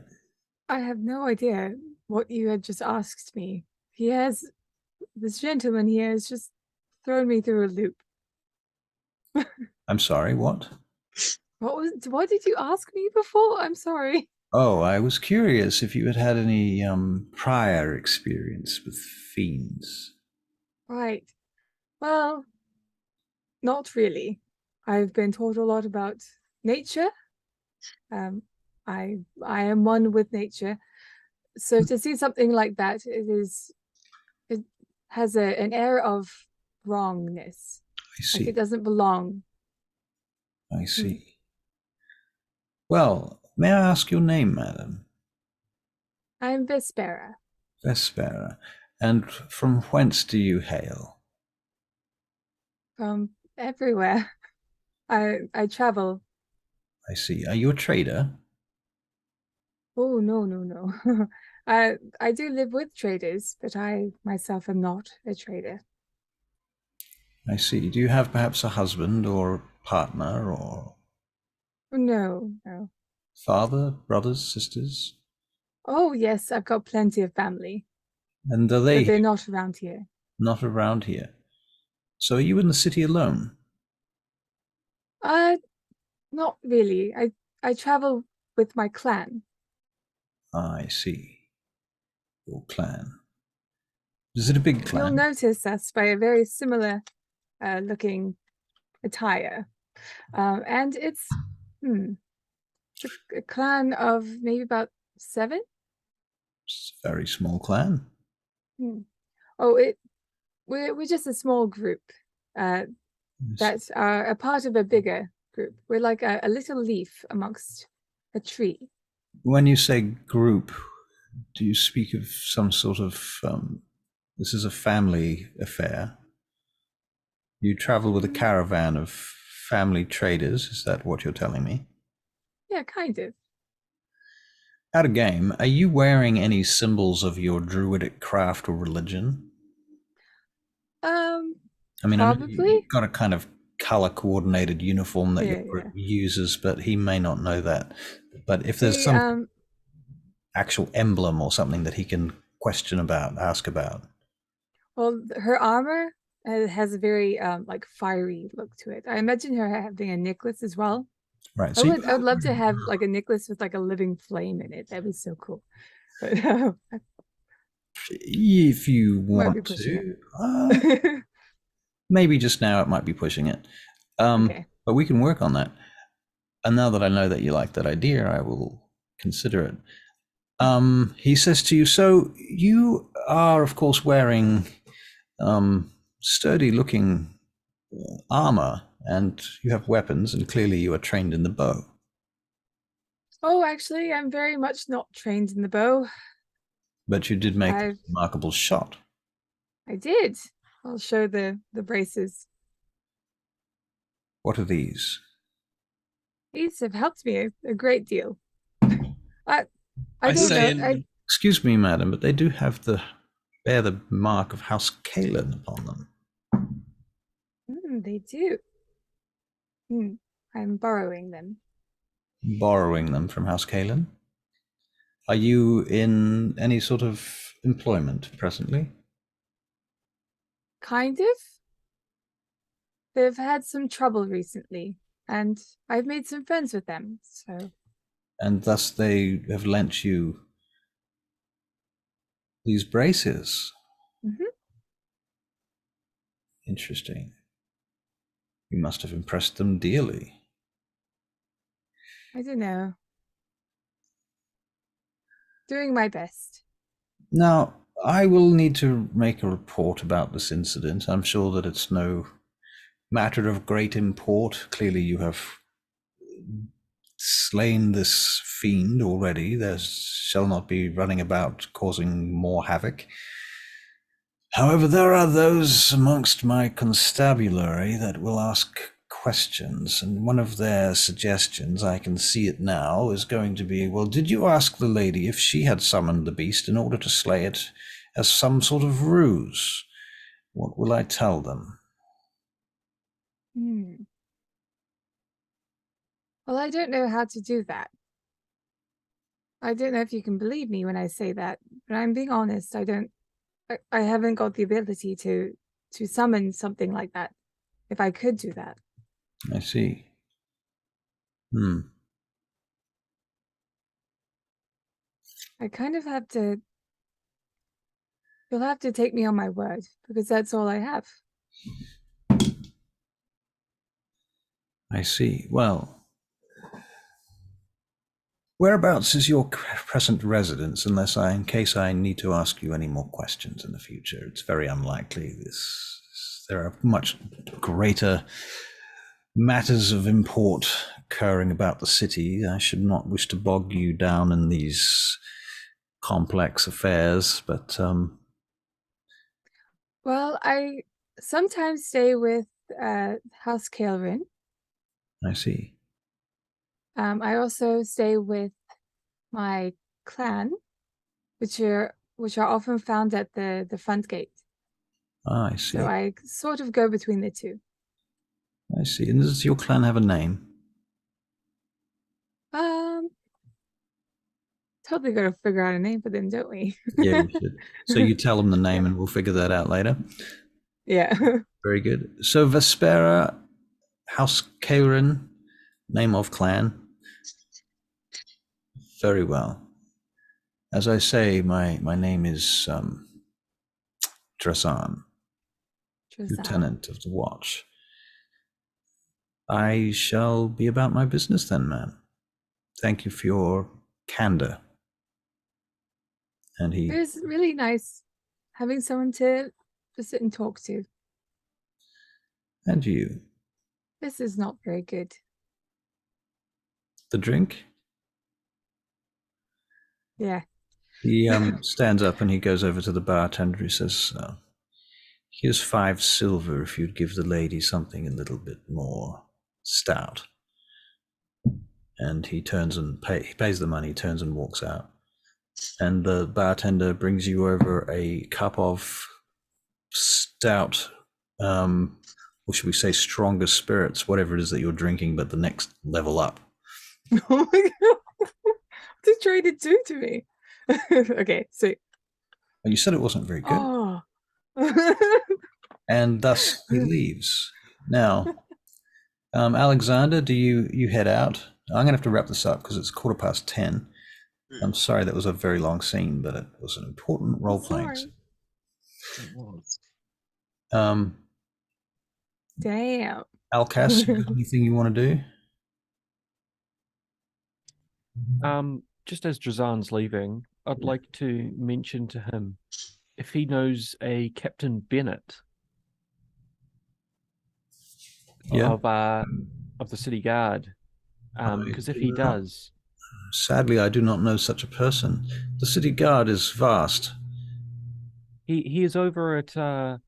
I have no idea what you had just asked me. This gentleman here has just thrown me through a loop. I'm sorry, what? What did you ask me before? I'm sorry. Oh, I was curious if you had had any prior experience with fiends. Right. Well, not really. I've been taught a lot about nature. I am one with nature. So to see something like that, it has an air of wrongness. I see. Like it doesn't belong. I see. Well, may I ask your name, madam? I'm Vespera. Vespera. And from whence do you hail? From everywhere. I travel. I see. Are you a trader? Oh, no. I do live with traders, but I myself am not a trader. I see. Do you have perhaps a husband or partner or No. father, brothers, sisters? Oh, yes, I've got plenty of family, And are but they they're not around here. not around here? So are you in the city alone? Not really. I travel with my clan. I see. Your clan. Is it a big You'll clan? notice us by a very similar looking attire. And it's a clan of maybe about 7. It's a very small clan. Oh, we're just a small group that are a part of a bigger group. We're like a little leaf amongst a tree. When you say group, do you speak of some sort of this is a family affair? You travel with a caravan of family traders, is that what you're telling me? Yeah, kind of. Out of game, are you wearing any symbols of your druidic craft or religion? I mean, I know Probably. you've got a kind of color coordinated uniform that your group uses, but he may not know that. But if there's some actual emblem or something that he can ask about. Well, her armor has a very like fiery look to it. I imagine her having a necklace as well. Right. So I would love to have like a necklace with like a living flame in it. That'd be so cool. But if you want to, maybe just now it might be pushing it. Okay. But we can work on that. And now that I know that you like that idea, I will consider it. He says to you, so you are, of course, wearing sturdy-looking armor, and you have weapons, and clearly you are trained in the bow. Oh, actually, I'm very much not trained in the bow. But you did make a remarkable shot. I did. I'll show the braces. What are these? These have helped me a great deal. I don't know. Excuse me, madam, but they do bear the mark of House Kaelryn upon them. They do. I'm borrowing them. Borrowing them from House Kaelryn? Are you in any sort of employment presently? Kind of. They've had some trouble recently, and I've made some friends with them, so... And thus they have lent you These braces. Mm-hmm. Interesting. You must have impressed them dearly. I don't know. Doing my best. Now, I will need to make a report about this incident. I'm sure that it's no matter of great import. Clearly you have slain this fiend already. There shall not be running about causing more havoc. However, there are those amongst my constabulary that will ask questions, and one of their suggestions, I can see it now, is going to be, well, did you ask the lady if she had summoned the beast in order to slay it as some sort of ruse? What will I tell them? Well, I don't know how to do that. I don't know if you can believe me when I say that, but I'm being honest. I haven't got the ability to summon something like that. If I could do that. I see. I kind of have to. You'll have to take me on my word, because that's all I have. I see. Well, whereabouts is your present residence, in case I need to ask you any more questions in the future? It's very unlikely. There are much greater matters of import occurring about the city. I should not wish to bog you down in these complex affairs, but well, I sometimes stay with House Kaelryn. I see. I also stay with my clan, which are often found at the front gate. Ah, I see. So I sort of go between the two. I see. And does your clan have a name? Totally got to figure out a name for them, don't we? Yeah, we should. So you tell them the name and we'll figure that out later. Yeah. Very good. So Vespera, House Kaelryn, name of clan. Very well. As I say, my name is Drazan, Lieutenant of the Watch. I shall be about my business then, man. Thank you for your candor. And It was really nice having someone to sit and talk to. And you. This is not very good. The drink? Yeah. He stands up and he goes over to the bartender. He says, here's 5 silver if you'd give the lady something a little bit more stout. And he turns and he pays the money, turns and walks out. And the bartender brings you over a cup of stout, or should we say stronger spirits, whatever it is that you're drinking, but the next level up. Oh my god. What did you try to do to me? Okay, so You said it wasn't very good. Oh. And thus he leaves. Now, Alexander, do you head out? I'm going to have to wrap this up because it's 10:15. I'm sorry that was a very long scene, but it was an important role-playing scene. It was. Damn. Elkas, anything you want to do? Just as Drazan's leaving, I'd like to mention to him if he knows a Captain Bennett of the City Guard. Because if he does... Sadly, I do not know such a person. The City Guard is vast. He is over at the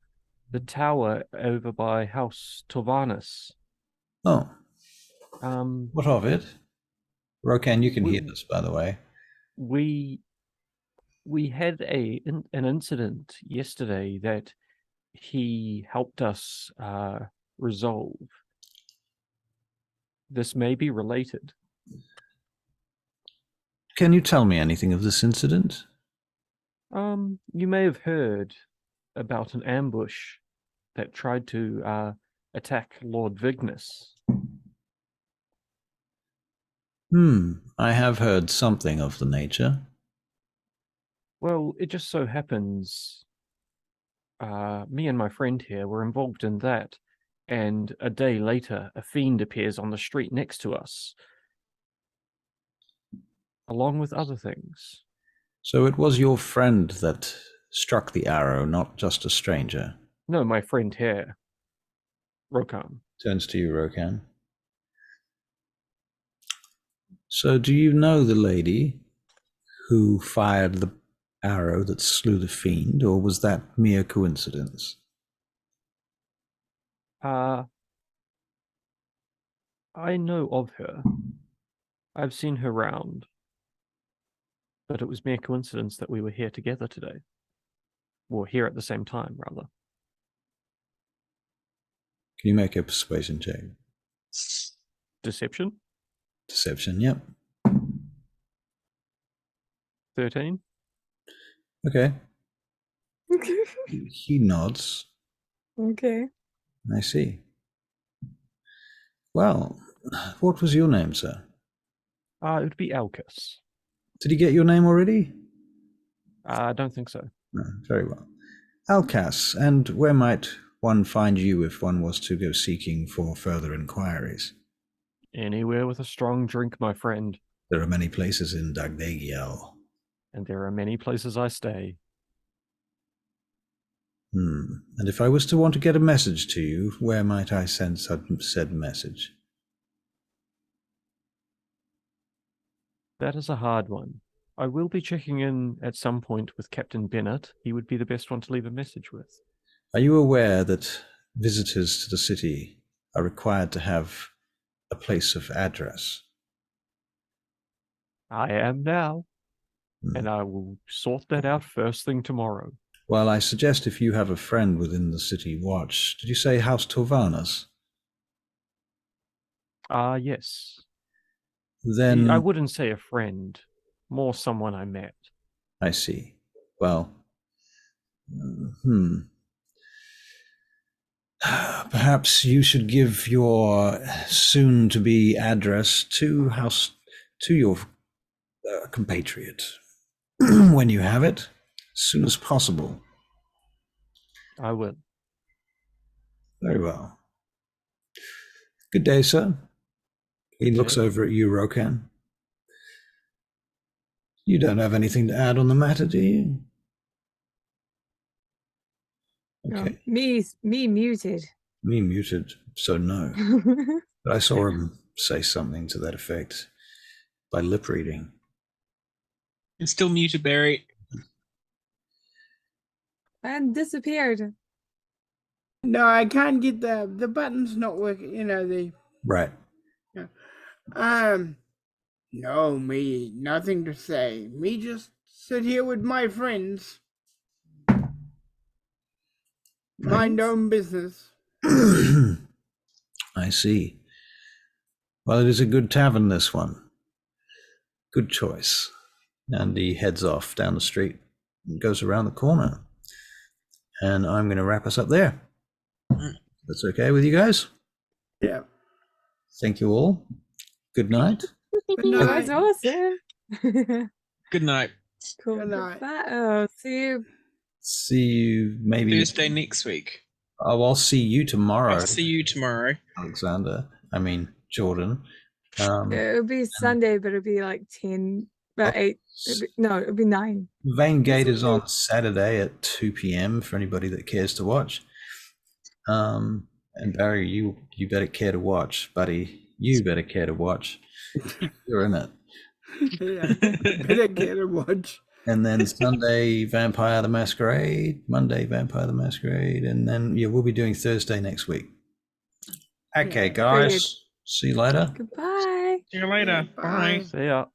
tower over by House Torvanus. Oh. What of it? Rokkan, you can hear this, by the way. We had an incident yesterday that he helped us resolve. This may be related. Can you tell me anything of this incident? You may have heard about an ambush that tried to attack Lord Vignus. I have heard something of the nature. Well, it just so happens me and my friend here were involved in that, and a day later, a fiend appears on the street next to us, along with other things. So it was your friend that struck the arrow, not just a stranger. No, my friend here, Rokkan. Turns to you, Rokkan. So do you know the lady who fired the arrow that slew the fiend, or was that mere coincidence? I know of her. I've seen her round. But it was mere coincidence that we were here together today. Or here at the same time, rather. Can you make a persuasion check? Deception? Deception, yep. 13? Okay. He nods. Okay. I see. Well, what was your name, sir? It would be Elkas. Did he get your name already? I don't think so. No, very well. Elkas, and where might one find you if one was to go seeking for further inquiries? Anywhere with a strong drink, my friend. There are many places in Dagdagiel. And there are many places I stay. And if I was to want to get a message to you, where might I send said message? That is a hard one. I will be checking in at some point with Captain Bennett. He would be the best one to leave a message with. Are you aware that visitors to the city are required to have a place of address? I am now. And I will sort that out first thing tomorrow. Well, I suggest if you have a friend within the city watch. Did you say House Torvanus? Yes. Then I wouldn't say a friend, more someone I met. I see. Well, perhaps you should give your soon-to-be address to your compatriot when you have it, as soon as possible. I will. Very well. Good day, sir. He looks over at you, Rokkan. You don't have anything to add on the matter, do you? Okay. No, me muted. Me muted, so no. But I saw him say something to that effect by lip reading. You're still muted, Barry. And disappeared. No, I can't get the button's not working. You know the. Right. Yeah. No, me nothing to say. Me just sit here with my friends. Mind own business. I see. Well, it is a good tavern, this one. Good choice. And he heads off down the street and goes around the corner. And I'm going to wrap us up there. That's okay with you guys? Yeah. Thank you all. Good night. Good night. That's awesome. Good night. Cool. Good night. Bye. See you. See you maybe Thursday next week. Oh, I'll see you tomorrow. I'll see you tomorrow. Alexander. I mean, Jordan. It'll be Sunday, but it'll be like 10, about 8. It'll be 9. Vane Gate is on Saturday at 2 p.m. for anybody that cares to watch. And Barry, you better care to watch, buddy. You better care to watch. You're in it. Yeah. Better care to watch. And then Sunday, Vampire the Masquerade. Monday, Vampire the Masquerade. And then, we'll be doing Thursday next week. Okay, guys. Brilliant. See you later. Goodbye. See you later. Bye. See ya.